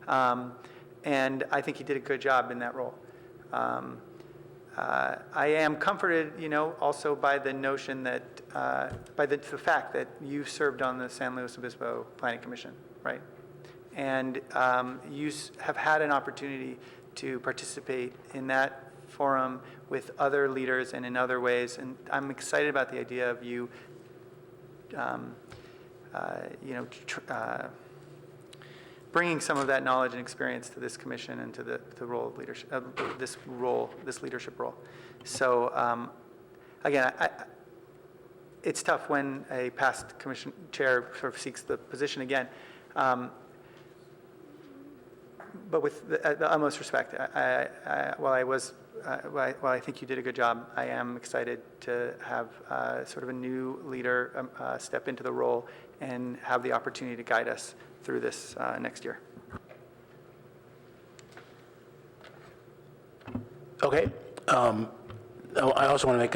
And I think he did a good job in that role. I am comforted, also by the notion that, by the fact that you served on the San Luis Obispo Planning Commission, right? And you have had an opportunity to participate in that forum with other leaders and in other ways. And I'm excited about the idea of you, bringing some of that knowledge and experience to this commission and to the role of leadership, this leadership role. So again, it's tough when a past commission chair sort of seeks the position again. But with the utmost respect, while I think you did a good job, I am excited to have sort of a new leader step into the role and have the opportunity to guide us through this next year. Okay. I also want to make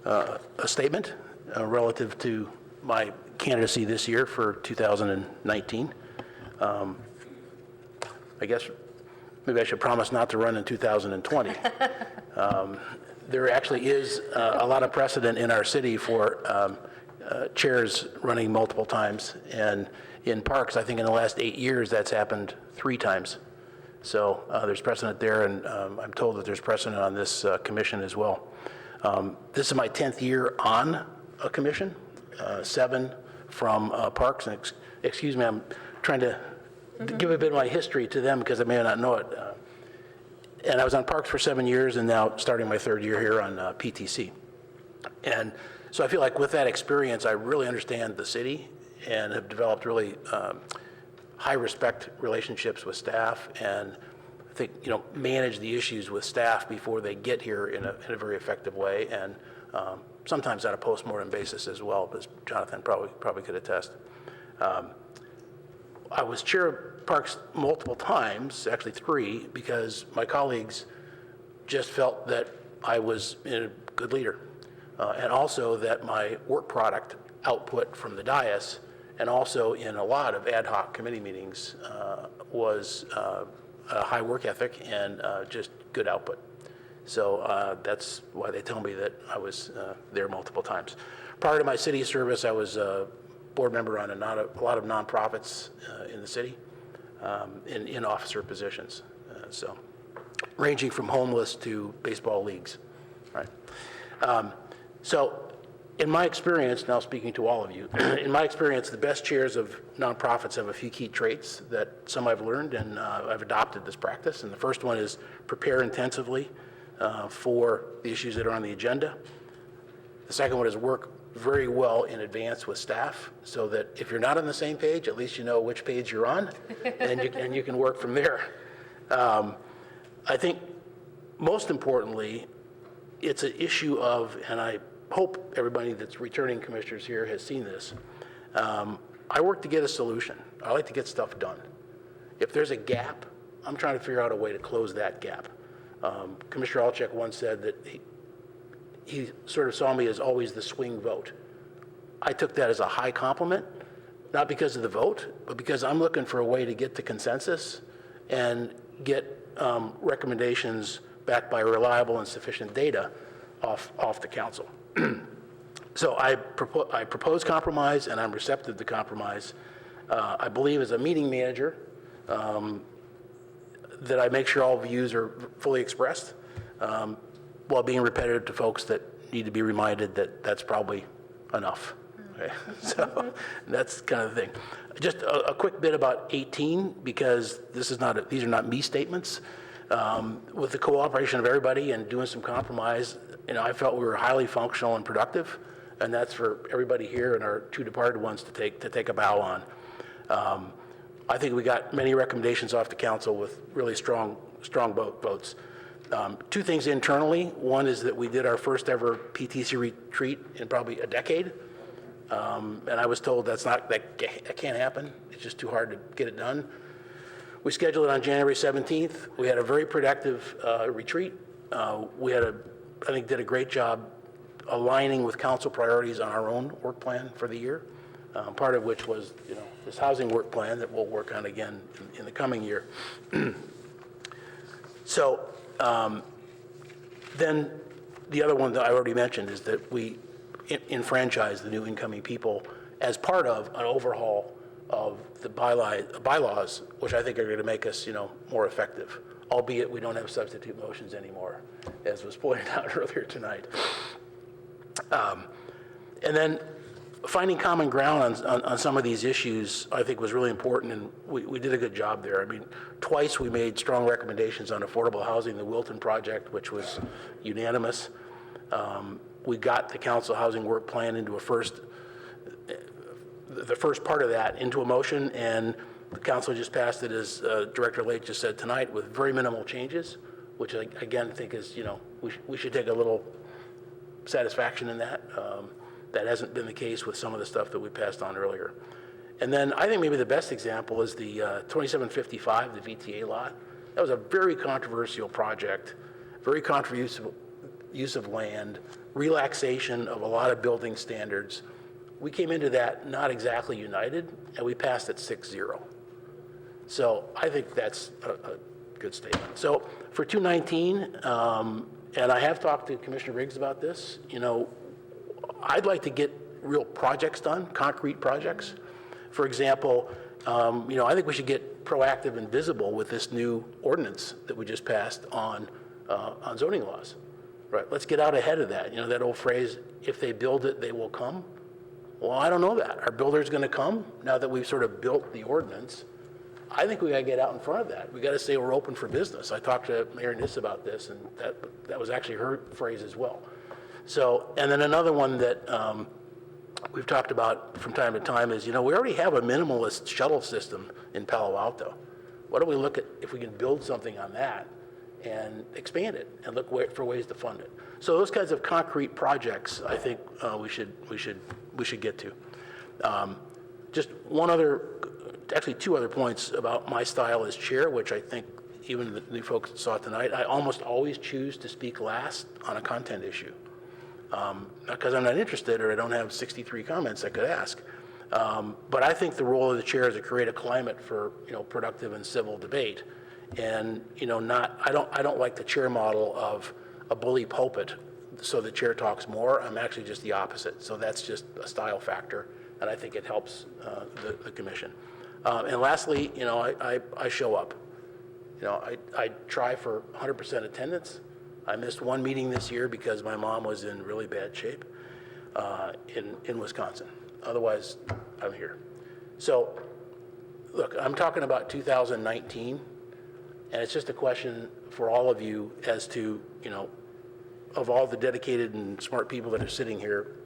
a statement relative to my candidacy this year for 2019. I guess maybe I should promise not to run in 2020. There actually is a lot of precedent in our city for chairs running multiple times. And in parks, I think in the last 8 years, that's happened 3 times. So there's precedent there, and I'm told that there's precedent on this commission as well. This is my 10th year on a commission, 7 from parks. And excuse me, I'm trying to give a bit of my history to them because I may not know it. And I was on parks for 7 years and now starting my 3rd year here on PTC. And so I feel like with that experience, I really understand the city and have developed really high respect relationships with staff, and I think, manage the issues with staff before they get here in a very effective way, and sometimes on a post-mortem basis as well, as Jonathan probably could attest. I was chair of parks multiple times, actually 3, because my colleagues just felt that I was a good leader, and also that my work product output from the dais and also in a lot of ad hoc committee meetings was a high work ethic and just good output. So that's why they tell me that I was there multiple times. Prior to my city service, I was a board member on a lot of nonprofits in the city in officer positions. So ranging from homeless to baseball leagues, right? So in my experience, now speaking to all of you, in my experience, the best chairs of nonprofits have a few key traits that some I've learned, and I've adopted this practice. And the first one is prepare intensively for the issues that are on the agenda. The second one is work very well in advance with staff so that if you're not on the same page, at least you know which page you're on, and you can work from there. I think most importantly, it's an issue of, and I hope everybody that's returning commissioners here has seen this, I work to get a solution. I like to get stuff done. If there's a gap, I'm trying to figure out a way to close that gap. Commissioner Alchek once said that he sort of saw me as always the swing vote. I took that as a high compliment, not because of the vote, but because I'm looking for a way to get to consensus and get recommendations backed by reliable and sufficient data off the council. So I propose compromise, and I'm receptive to compromise. I believe as a meeting manager that I make sure all views are fully expressed, while being repetitive to folks that need to be reminded that that's probably enough. Okay? So that's kind of the thing. Just a quick bit about 18, because these are not me statements. With the cooperation of everybody and doing some compromise, I felt we were highly functional and productive, and that's for everybody here and our 2 departed ones to take a bow on. I think we got many recommendations off the council with really strong votes. 2 things internally. One is that we did our first ever PTC retreat in probably a decade. And I was told that can't happen. It's just too hard to get it done. We scheduled it on January 17th. We had a very productive retreat. We had I think did a great job aligning with council priorities on our own work plan for the year. Part of which was, this housing work plan that we'll work on again in the coming year. So then the other one that I already mentioned is that we enfranchise the new incoming people as part of an overhaul of the bylaws, which I think are going to make us, more effective, albeit we don't have substitute motions anymore, as was pointed out earlier tonight. And then finding common ground on some of these issues, I think, was really important, and we did a good job there. I mean, twice we made strong recommendations on affordable housing, the Wilton project, which was unanimous. We got the council housing work plan into the first part of that into a motion, and the council just passed it, as Director Lake just said tonight, with very minimal changes, which I again think is, we should take a little satisfaction in that. That hasn't been the case with some of the stuff that we passed on earlier. And then I think maybe the best example is the 2755, the VTA lot. That was a very controversial project, very controversial use of land, relaxation of a lot of building standards. We came into that not exactly united, and we passed it 6-0. So I think that's a good statement. So for 219, and I have talked to Commissioner Riggs about this, I'd like to get real projects done, concrete projects. For example, I think we should get proactive and visible with this new ordinance that we just passed on zoning laws. Right? Let's get out ahead of that. That old phrase, if they build it, they will come. Well, I don't know that. Are builders going to come now that we've sort of built the ordinance? I think we got to get out in front of that. We got to say we're open for business. I talked to Mayor Niss about this, and that was actually her phrase as well. So, and then another one that we've talked about from time to time is, we already have a minimalist shuttle system in Palo Alto. Why don't we look at if we can build something on that and expand it and look for ways to fund it? So those kinds of concrete projects, I think we should get to. Just actually two other points about my style as chair, which I think even the new folks saw tonight. I almost always choose to speak last on a content issue. Not because I'm not interested or I don't have 63 comments I could ask. But I think the role of the chair is to create a climate for productive and civil debate, and I don't like the chair model of a bully pulpit, so the chair talks more. I'm actually just the opposite. So that's just a style factor, and I think it helps the commission. And lastly, I show up. I try for 100% attendance. I missed one meeting this year because my mom was in really bad shape in Wisconsin. Otherwise, I'm here. So, look, I'm talking about 2019, and it's just a question for all of you as to, of all the dedicated and smart people that are sitting here,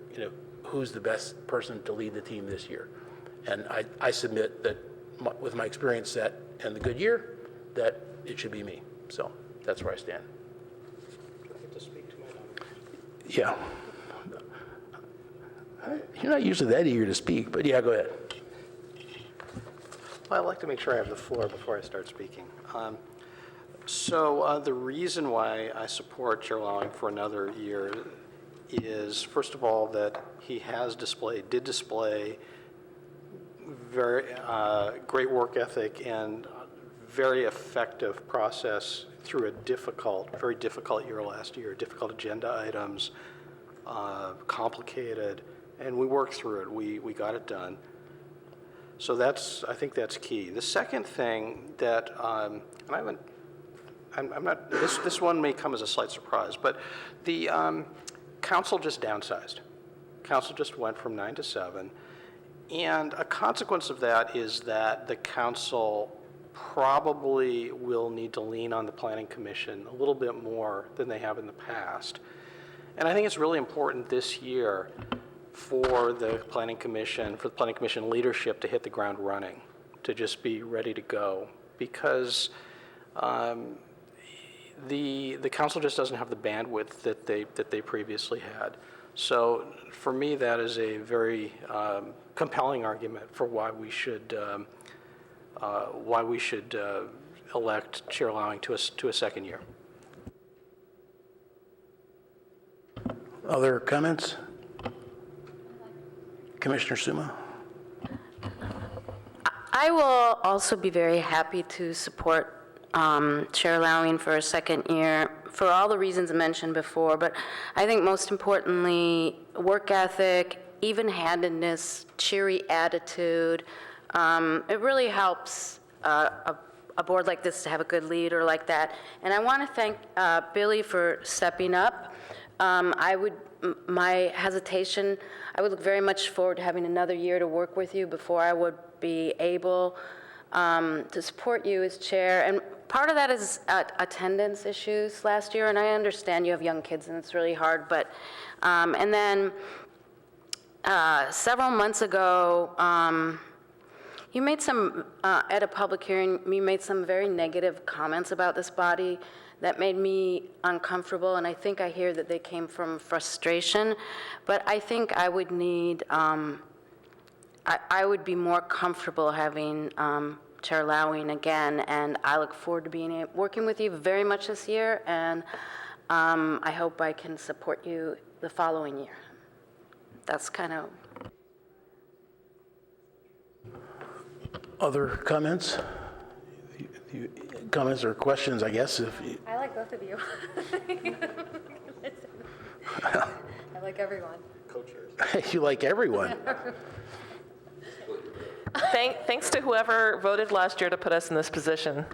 who's the best person to lead the team this year? And I submit that with my experience set and the good year, that it should be me. So that's where I stand. Yeah. You're not usually that eager to speak, but yeah, go ahead. Well, I'd like to make sure I have the floor before I start speaking. So the reason why I support Chair Lowing for another year is, first of all, that he did display very great work ethic and very effective process through a very difficult year last year, difficult agenda items, complicated, and we worked through it. We got it done. So I think that's key. The second thing that, this one may come as a slight surprise, but the council just downsized. Council just went from 9 to 7, and a consequence of that is that the council probably will need to lean on the Planning Commission a little bit more than they have in the past. And I think it's really important this year for the Planning Commission leadership to hit the ground running, to just be ready to go, because the council just doesn't have the bandwidth that they previously had. So for me, that is a very compelling argument for why we should elect Chair Lowing to a second year. Other comments? Commissioner Suma? I will also be very happy to support Chair Lowing for a second year for all the reasons mentioned before, but I think most importantly, work ethic, even-handedness, cheery attitude. It really helps a board like this to have a good leader like that. And I want to thank Billy for stepping up. My hesitation, I would look very much forward to having another year to work with you before I would be able to support you as chair. And part of that is attendance issues last year, and I understand you have young kids and it's really hard, but, and then several months ago, you made some, at a public hearing, you made some very negative comments about this body that made me uncomfortable, and I think I hear that they came from frustration, but I think I would need, I would be more comfortable having Chair Lowing again, and I look forward to working with you very much this year, and I hope I can support you the following year. That's kind of... Other comments? Comments or questions, I guess? I like both of you. I like everyone. You like everyone. Thanks to whoever voted last year to put us in this position.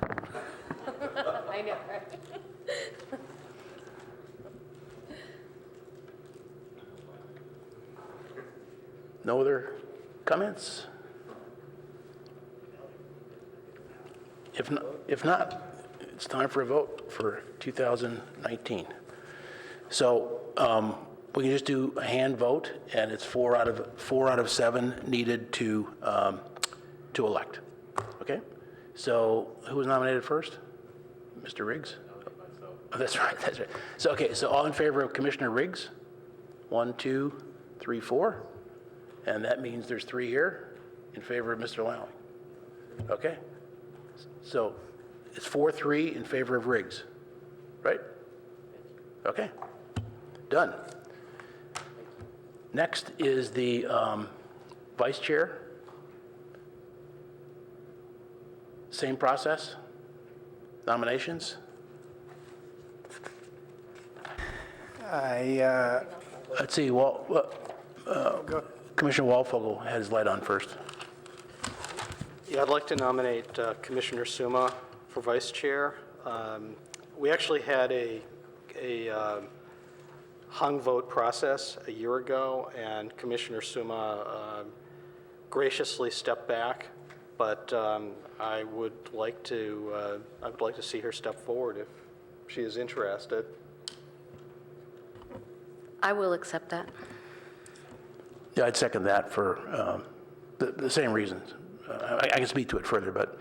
I know, right? No other comments? If not, it's time for a vote for 2019. So we can just do a hand vote, and it's 4 out of 7 needed to elect. Okay? So who was nominated first? Mr. Riggs? Oh, that's right. That's right. So okay. So all in favor of Commissioner Riggs? 1, 2, 3, 4, and that means there's 3 here in favor of Mr. Lowing. Okay. So it's 4-3 in favor of Riggs, right? Okay, done. Next is the vice chair. Same process, nominations. Let's see, Commissioner Walfogel had his light on first. Yeah, I'd like to nominate Commissioner Suma for vice chair. We actually had a hung vote process a year ago, and Commissioner Suma graciously stepped back, but I would like to see her step forward if she is interested. I will accept that. Yeah, I'd second that for the same reasons. I can speak to it further, but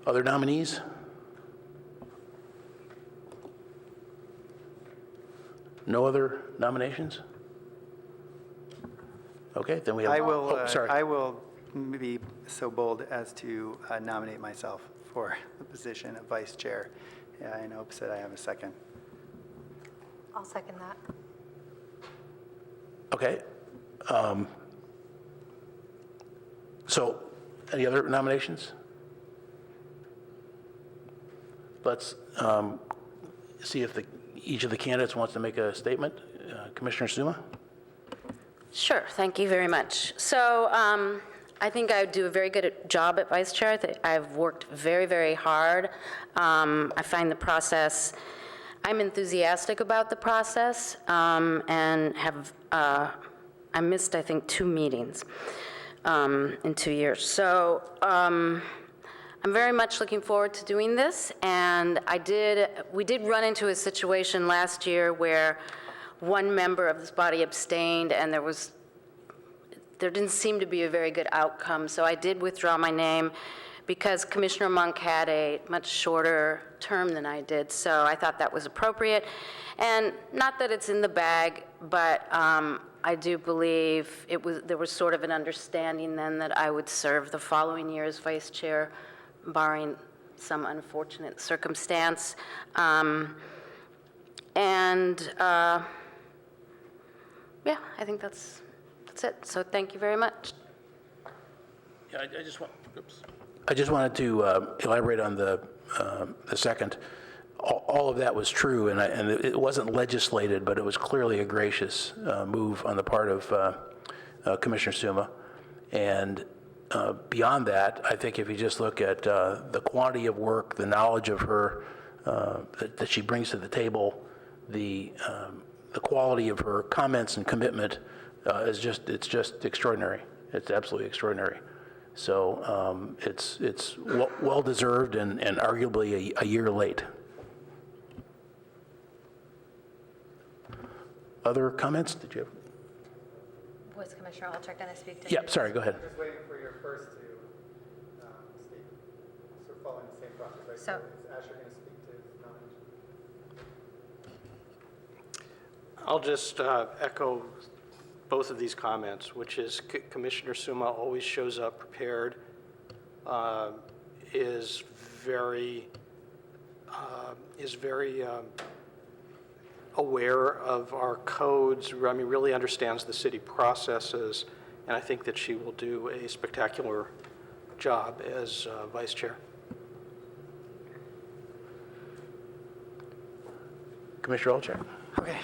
other nominees? No other nominations? Okay, then we have. I will be so bold as to nominate myself for the position of vice chair. Yeah, in hopes that I have a second. I'll second that. Okay. So, any other nominations? Let's see if each of the candidates wants to make a statement. Commissioner Suma? Sure, thank you very much. So I think I would do a very good job at vice chair. I've worked very, very hard. I find the process, I'm enthusiastic about the process, and have, I missed, I think, 2 meetings in 2 years. So I'm very much looking forward to doing this, and we did run into a situation last year where one member of this body abstained, and there didn't seem to be a very good outcome, so I did withdraw my name, because Commissioner Monk had a much shorter term than I did, so I thought that was appropriate. And not that it's in the bag, but I do believe there was sort of an understanding then that I would serve the following year as vice chair, barring some unfortunate circumstance. Yeah, I think that's it. So thank you very much. Yeah, I just wanted to elaborate on the second. All of that was true, and it wasn't legislated, but it was clearly a gracious move on the part of Commissioner Suma. And beyond that, I think if you just look at the quantity of work, the knowledge of her that she brings to the table, the quality of her comments and commitment it's just extraordinary. It's absolutely extraordinary. So it's well deserved and arguably a year late. Other comments? Did you have? Was Commissioner Alter going to speak to? Yeah, sorry, go ahead. Just waiting for your first to speak, sort of following the same process, right? So is Asher going to speak to his nomination? I'll just echo both of these comments, which is Commissioner Suma always shows up prepared, is very aware of our codes, I mean, really understands the city processes, and I think that she will do a spectacular job as vice chair. Commissioner Alter. Okay,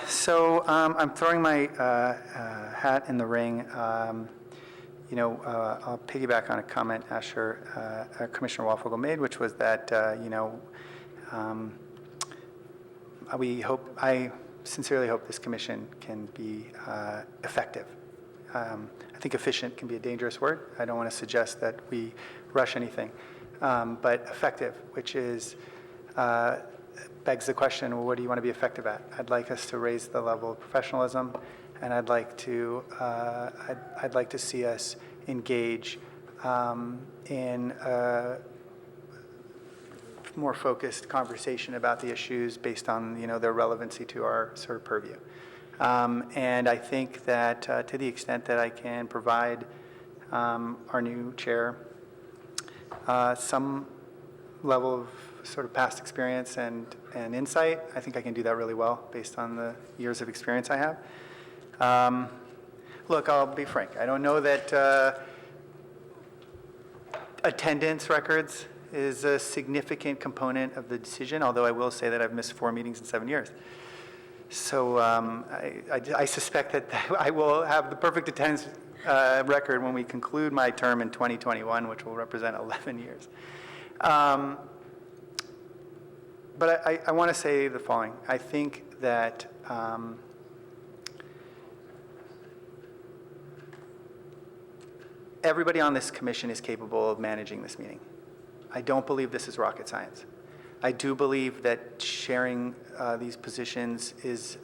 so I'm throwing my hat in the ring. I'll piggyback on a comment Commissioner Wafogel made, which was that, I sincerely hope this commission can be effective. I think efficient can be a dangerous word. I don't want to suggest that we rush anything, but effective, which is begs the question, well, what do you want to be effective at? I'd like us to raise the level of professionalism, and I'd like to see us engage in a more focused conversation about the issues based on their relevancy to our sort of purview. And I think that to the extent that I can provide our new chair some level of sort of past experience and insight, I think I can do that really well based on the years of experience I have. Look, I'll be frank. I don't know that attendance records is a significant component of the decision, although I will say that I've missed 4 meetings in 7 years. So I suspect that I will have the perfect attendance record when we conclude my term in 2021, which will represent 11 years. But I want to say the following. I think that everybody on this commission is capable of managing this meeting. I don't believe this is rocket science. I do believe that sharing these positions is,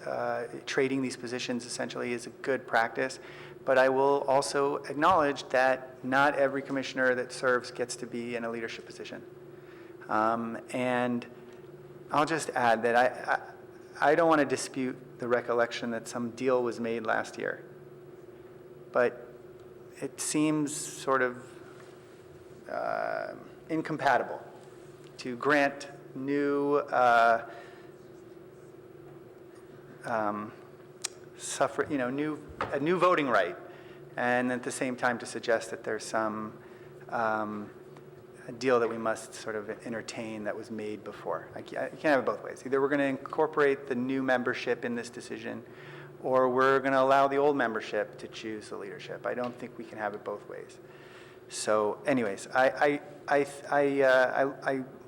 trading these positions essentially is a good practice, but I will also acknowledge that not every commissioner that serves gets to be in a leadership position. And I'll just add that I don't want to dispute the recollection that some deal was made last year, but it seems sort of incompatible to grant new a new voting right, and at the same time to suggest that there's some a deal that we must sort of entertain that was made before. You can't have it both ways. Either we're going to incorporate the new membership in this decision, or we're going to allow the old membership to choose the leadership. I don't think we can have it both ways. So anyways, I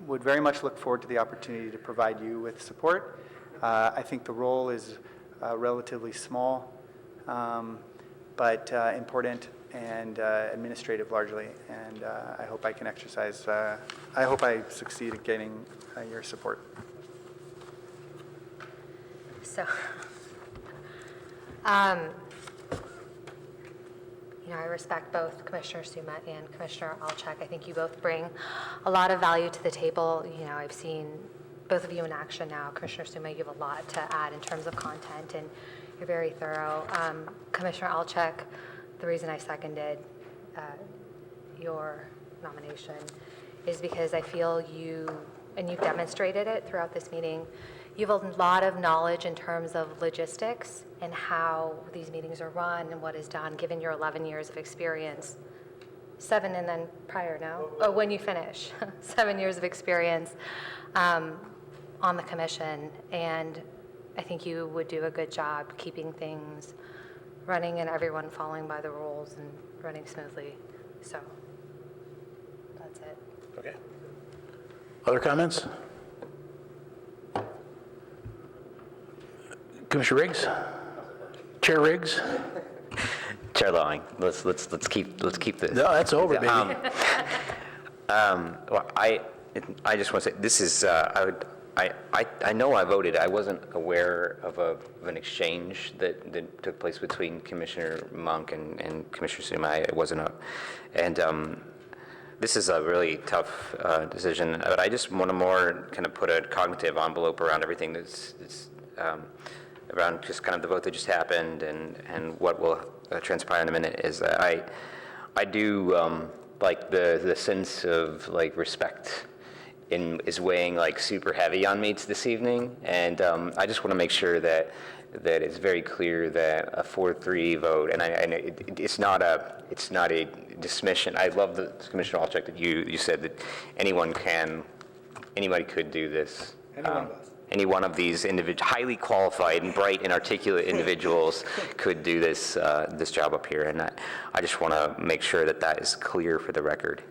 would very much look forward to the opportunity to provide you with support. I think the role is relatively small, but important and administrative largely, and I hope I can exercise, I hope I succeed at getting your support. So, I respect both Commissioner Suma and Commissioner Alchek. I think you both bring a lot of value to the table. I've seen both of you in action now. Commissioner Suma, you have a lot to add in terms of content, and you're very thorough. Commissioner Alchek, the reason I seconded your nomination is because I feel you, and you've demonstrated it throughout this meeting, you have a lot of knowledge in terms of logistics and how these meetings are run and what is done, given your 11 years of experience. 7 and then prior, no? Oh, when you finish. 7 years of experience on the commission. And I think you would do a good job keeping things running and everyone following by the rules and running smoothly. So that's it. Okay. Other comments? Commissioner Riggs? Chair Riggs? Chair Lowing, let's keep this. No, that's over, baby. Well, I just want to say this is I know I voted. I wasn't aware of an exchange that took place between Commissioner Monk and Commissioner Suma. It wasn't this is a really tough decision, but I just want to more kind of put a cognitive envelope around everything that's around just kind of the vote that just happened and what will transpire in a minute. Is that I do like the sense of like respect is weighing like super heavy on me this evening, and I just want to make sure that it's very clear that a 4-3 vote, and it's not a dismission. I love the Commissioner Alchek that you said that anybody could do this. Any one of these highly qualified and bright and articulate individuals could do this job up here, and I just want to make sure that is clear for the record.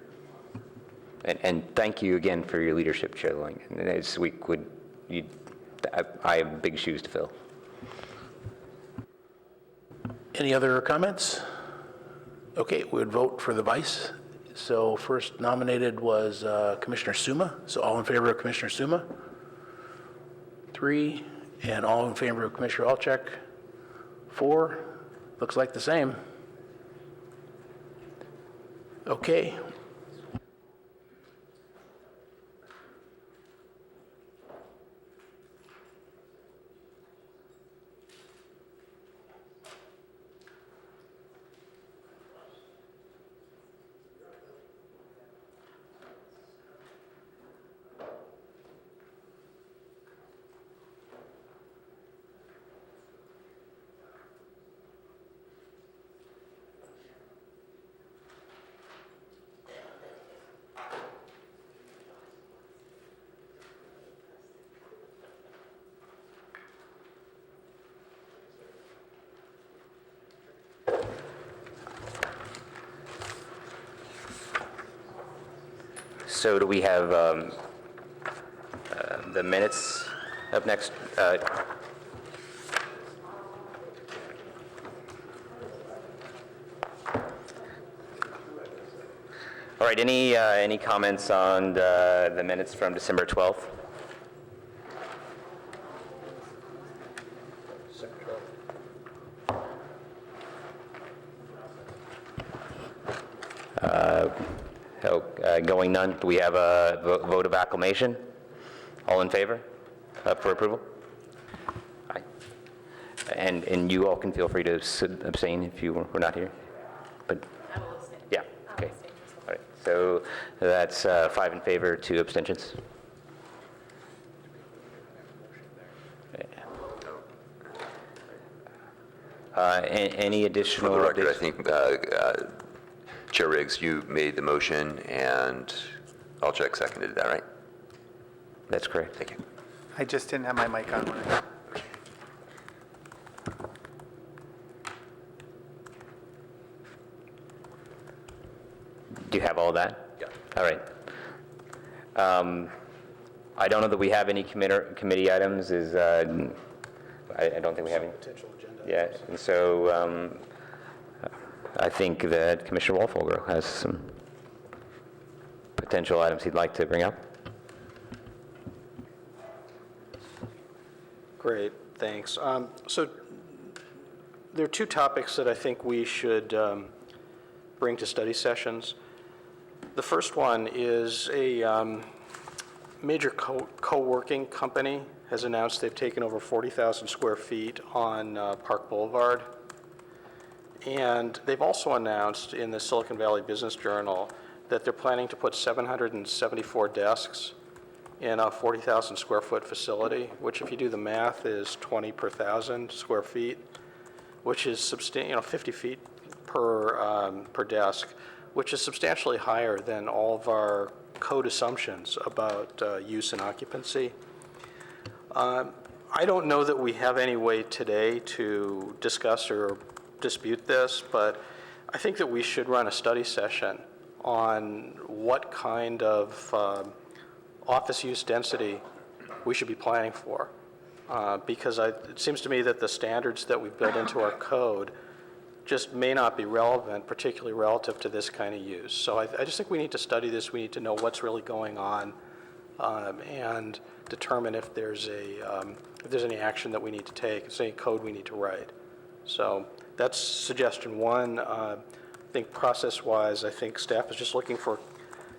And thank you again for your leadership, Chair Lowing. I have big shoes to fill. Any other comments? Okay, we would vote for the vice. So first nominated was Commissioner Suma. So all in favor of Commissioner Suma? 3. And all in favor of Commissioner Alchek? 4. Looks like the same. Okay. So do we have the minutes up next? All right, any comments on the minutes from December 12th? Going none, do we have a vote of acclamation? All in favor for approval? Aye. And you all can feel free to abstain if you were not here. But I will abstain. yeah, okay. All right, so that's 5 in favor, 2 abstentions. Any additional? For the record, I think Chair Riggs, you made the motion and Alchek seconded, is that right? That's correct. Thank you. I just didn't have my mic on when I... Do you have all that? Yeah. All right. I don't know that we have any committee items. I don't think we have any. Potential agenda. Yeah, and so I think that Commissioner Wolfholger has some potential items he'd like to bring up. Great, thanks. So there are 2 topics that I think we should bring to study sessions. The first one is a major co-working company has announced they've taken over 40,000 square feet on Park Boulevard. And they've also announced in the Silicon Valley Business Journal that they're planning to put 774 desks in a 40,000 square foot facility, which if you do the math is 20 per 1,000 square feet, which is 50 feet per desk, which is substantially higher than all of our code assumptions about use and occupancy. I don't know that we have any way today to discuss or dispute this, but I think that we should run a study session on what kind of office use density we should be planning for. Because it seems to me that the standards that we've built into our code just may not be relevant, particularly relative to this kind of use. So I just think we need to study this. We need to know what's really going on and determine if there's any action that we need to take, if there's any code we need to write. So that's suggestion one. I think process-wise, I think staff is just looking for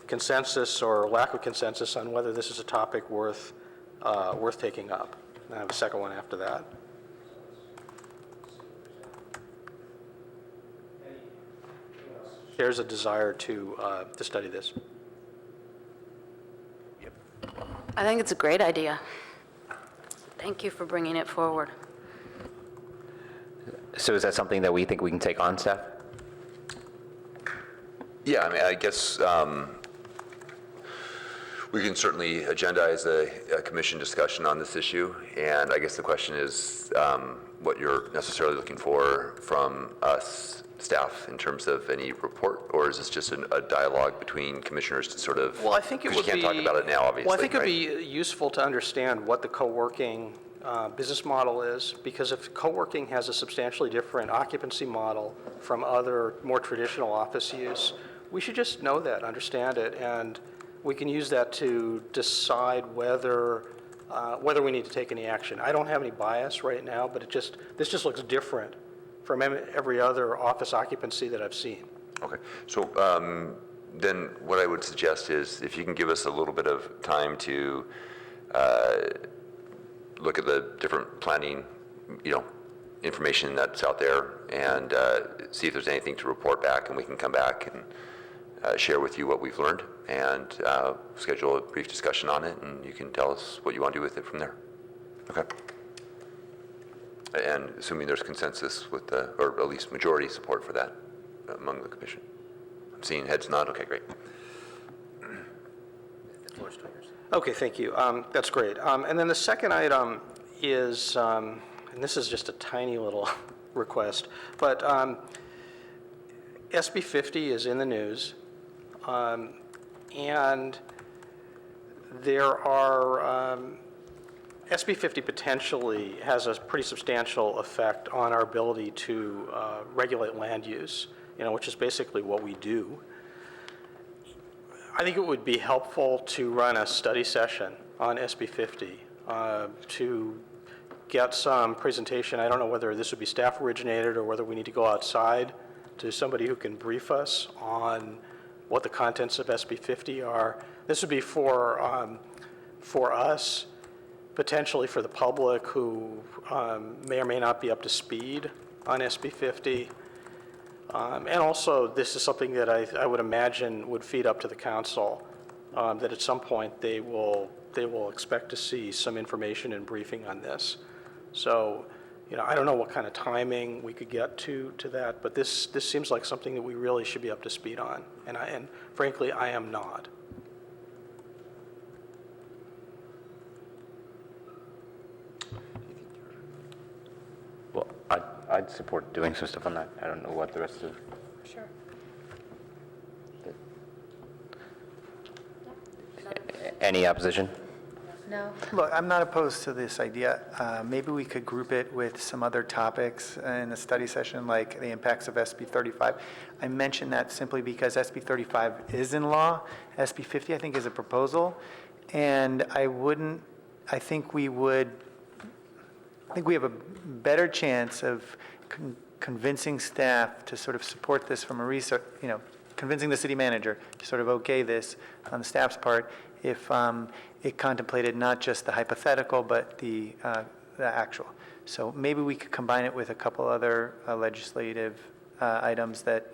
consensus or lack of consensus on whether this is a topic worth taking up. And I have a second one after that. There's a desire to study this. I think it's a great idea. Thank you for bringing it forward. So is that something that we think we can take on, staff? Yeah, I mean, I guess we can certainly agendize a commission discussion on this issue, and I guess the question is what you're necessarily looking for from us, staff, in terms of any report, or is this just a dialogue between commissioners to sort of, well, I think it would you can't talk about it now, obviously. Well, I think right? it would be useful to understand what the co-working business model is, because if co-working has a substantially different occupancy model from other more traditional office use, we should just know that, understand it, and we can use that to decide whether we need to take any action. I don't have any bias right now, but this just looks different from every other office occupancy that I've seen. Okay, so then what I would suggest is if you can give us a little bit of time to look at the different planning, information that's out there and see if there's anything to report back, and we can come back and share with you what we've learned and schedule a brief discussion on it, and you can tell us what you want to do with it from there. Okay. And assuming there's consensus with or at least majority support for that among the commission. I'm seeing heads nod. Okay, great. Okay, thank you. That's great. And then the second item is, and this is just a tiny little request, but SB 50 is in the news, and there are, SB 50 potentially has a pretty substantial effect on our ability to regulate land use, which is basically what we do. I think it would be helpful to run a study session on SB 50 to get some presentation. I don't know whether this would be staff originated or whether we need to go outside to somebody who can brief us on what the contents of SB 50 are. This would be for us, potentially for the public who may or may not be up to speed on SB 50. And also, this is something that I would imagine would feed up to the council, that at some point they will expect to see some information and briefing on this. So, I don't know what kind of timing we could get to that, but this seems like something that we really should be up to speed on, and frankly, I am not. Well, I'd support doing some stuff on that. I don't know what the rest of. Sure. Any opposition? No. Look, I'm not opposed to this idea. Maybe we could group it with some other topics in a study session, like the impacts of SB 35. I mention that simply because SB 35 is in law. SB 50, I think, is a proposal. And I think we have a better chance of convincing staff to sort of support this from a research, convincing the city manager to sort of okay this on the staff's part if it contemplated not just the hypothetical, but the actual. So maybe we could combine it with a couple other legislative items that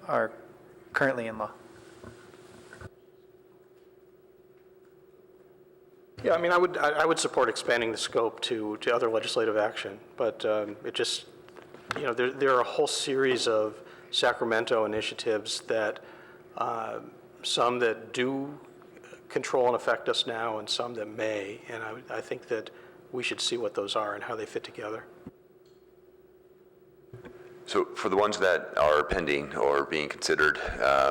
are currently in law. Yeah, I mean, I would support expanding the scope to other legislative action, but it just, there are a whole series of Sacramento initiatives that, some that do control and affect us now and some that may, and I think that we should see what those are and how they fit together. So for the ones that are pending or being considered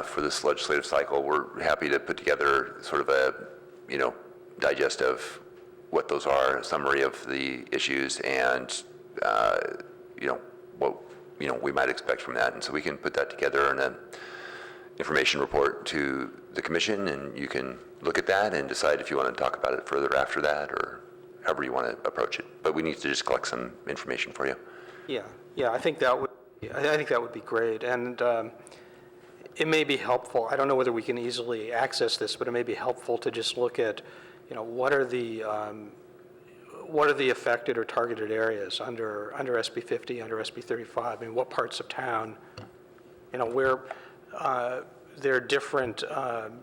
for this legislative cycle, we're happy to put together sort of a, digest of what those are, a summary of the issues, and what we might expect from that. And so we can put that together in an information report to the commission, and you can look at that and decide if you want to talk about it further after that or however you want to approach it. But we need to just collect some information for you. Yeah, I think that would be great, and it may be helpful. I don't know whether we can easily access this, but it may be helpful to just look at, what are the affected or targeted areas under SB 50, under SB 35. I mean, what parts of town, where there are different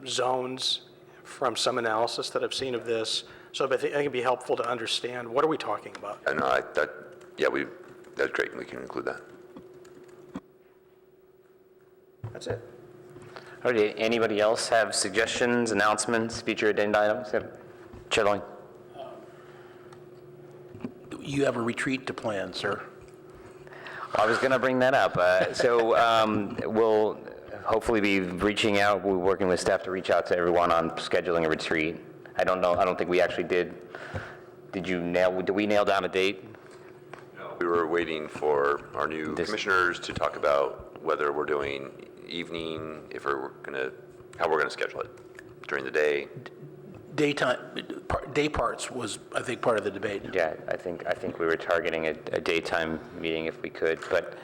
zones from some analysis that I've seen of this. So I think it'd be helpful to understand, what are we talking about? And that's great. We can include that. That's it. All right, anybody else have suggestions, announcements, future agenda items? Chair Loing. You have a retreat to plan, sir. I was going to bring that up. We'll hopefully be reaching out. We're working with staff to reach out to everyone on scheduling a retreat. I don't know. I don't think we actually did. Did we nail down a date? No. We were waiting for our new commissioners to talk about whether we're doing evening, how we're going to schedule it during the day. Day parts was, I think, part of the debate. Yeah, I think we were targeting a daytime meeting if we could, but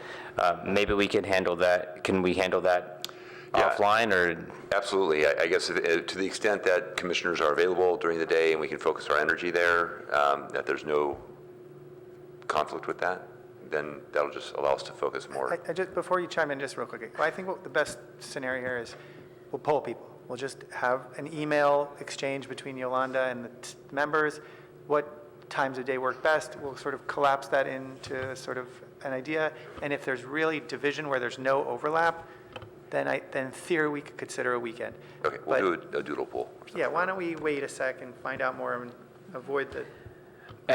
maybe we can handle that. Can we handle that offline, or? Absolutely. I guess to the extent that commissioners are available during the day and we can focus our energy there, that there's no conflict with that, then that'll just allow us to focus more. Before you chime in, just real quick, I think the best scenario here is we'll poll people. We'll just have an email exchange between Yolanda and the members. What times of day work best? We'll sort of collapse that into sort of an idea. And if there's really division where there's no overlap, then in theory we could consider a weekend. Okay, we'll do a doodle poll. Yeah, why don't we wait a second, find out more, and avoid the...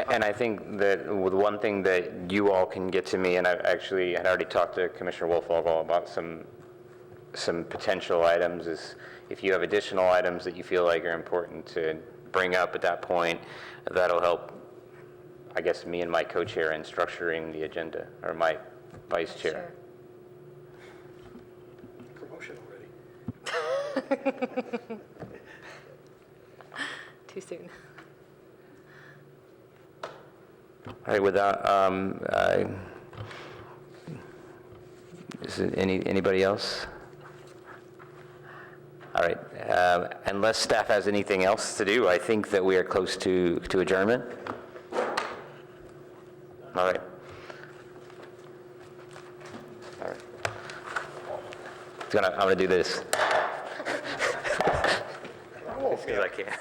And I think that the one thing that you all can get to me, and I actually had already talked to Commissioner Wolfvogel about some potential items, is if you have additional items that you feel like are important to bring up at that point, that'll help, I guess, me and my co-chair in structuring the agenda, or my vice chair. Sure. Promotion already. Too soon. All right, with that, is it anybody else? All right, unless staff has anything else to do, I think that we are close to adjournment. All right. I'm gonna do this. As good as I can.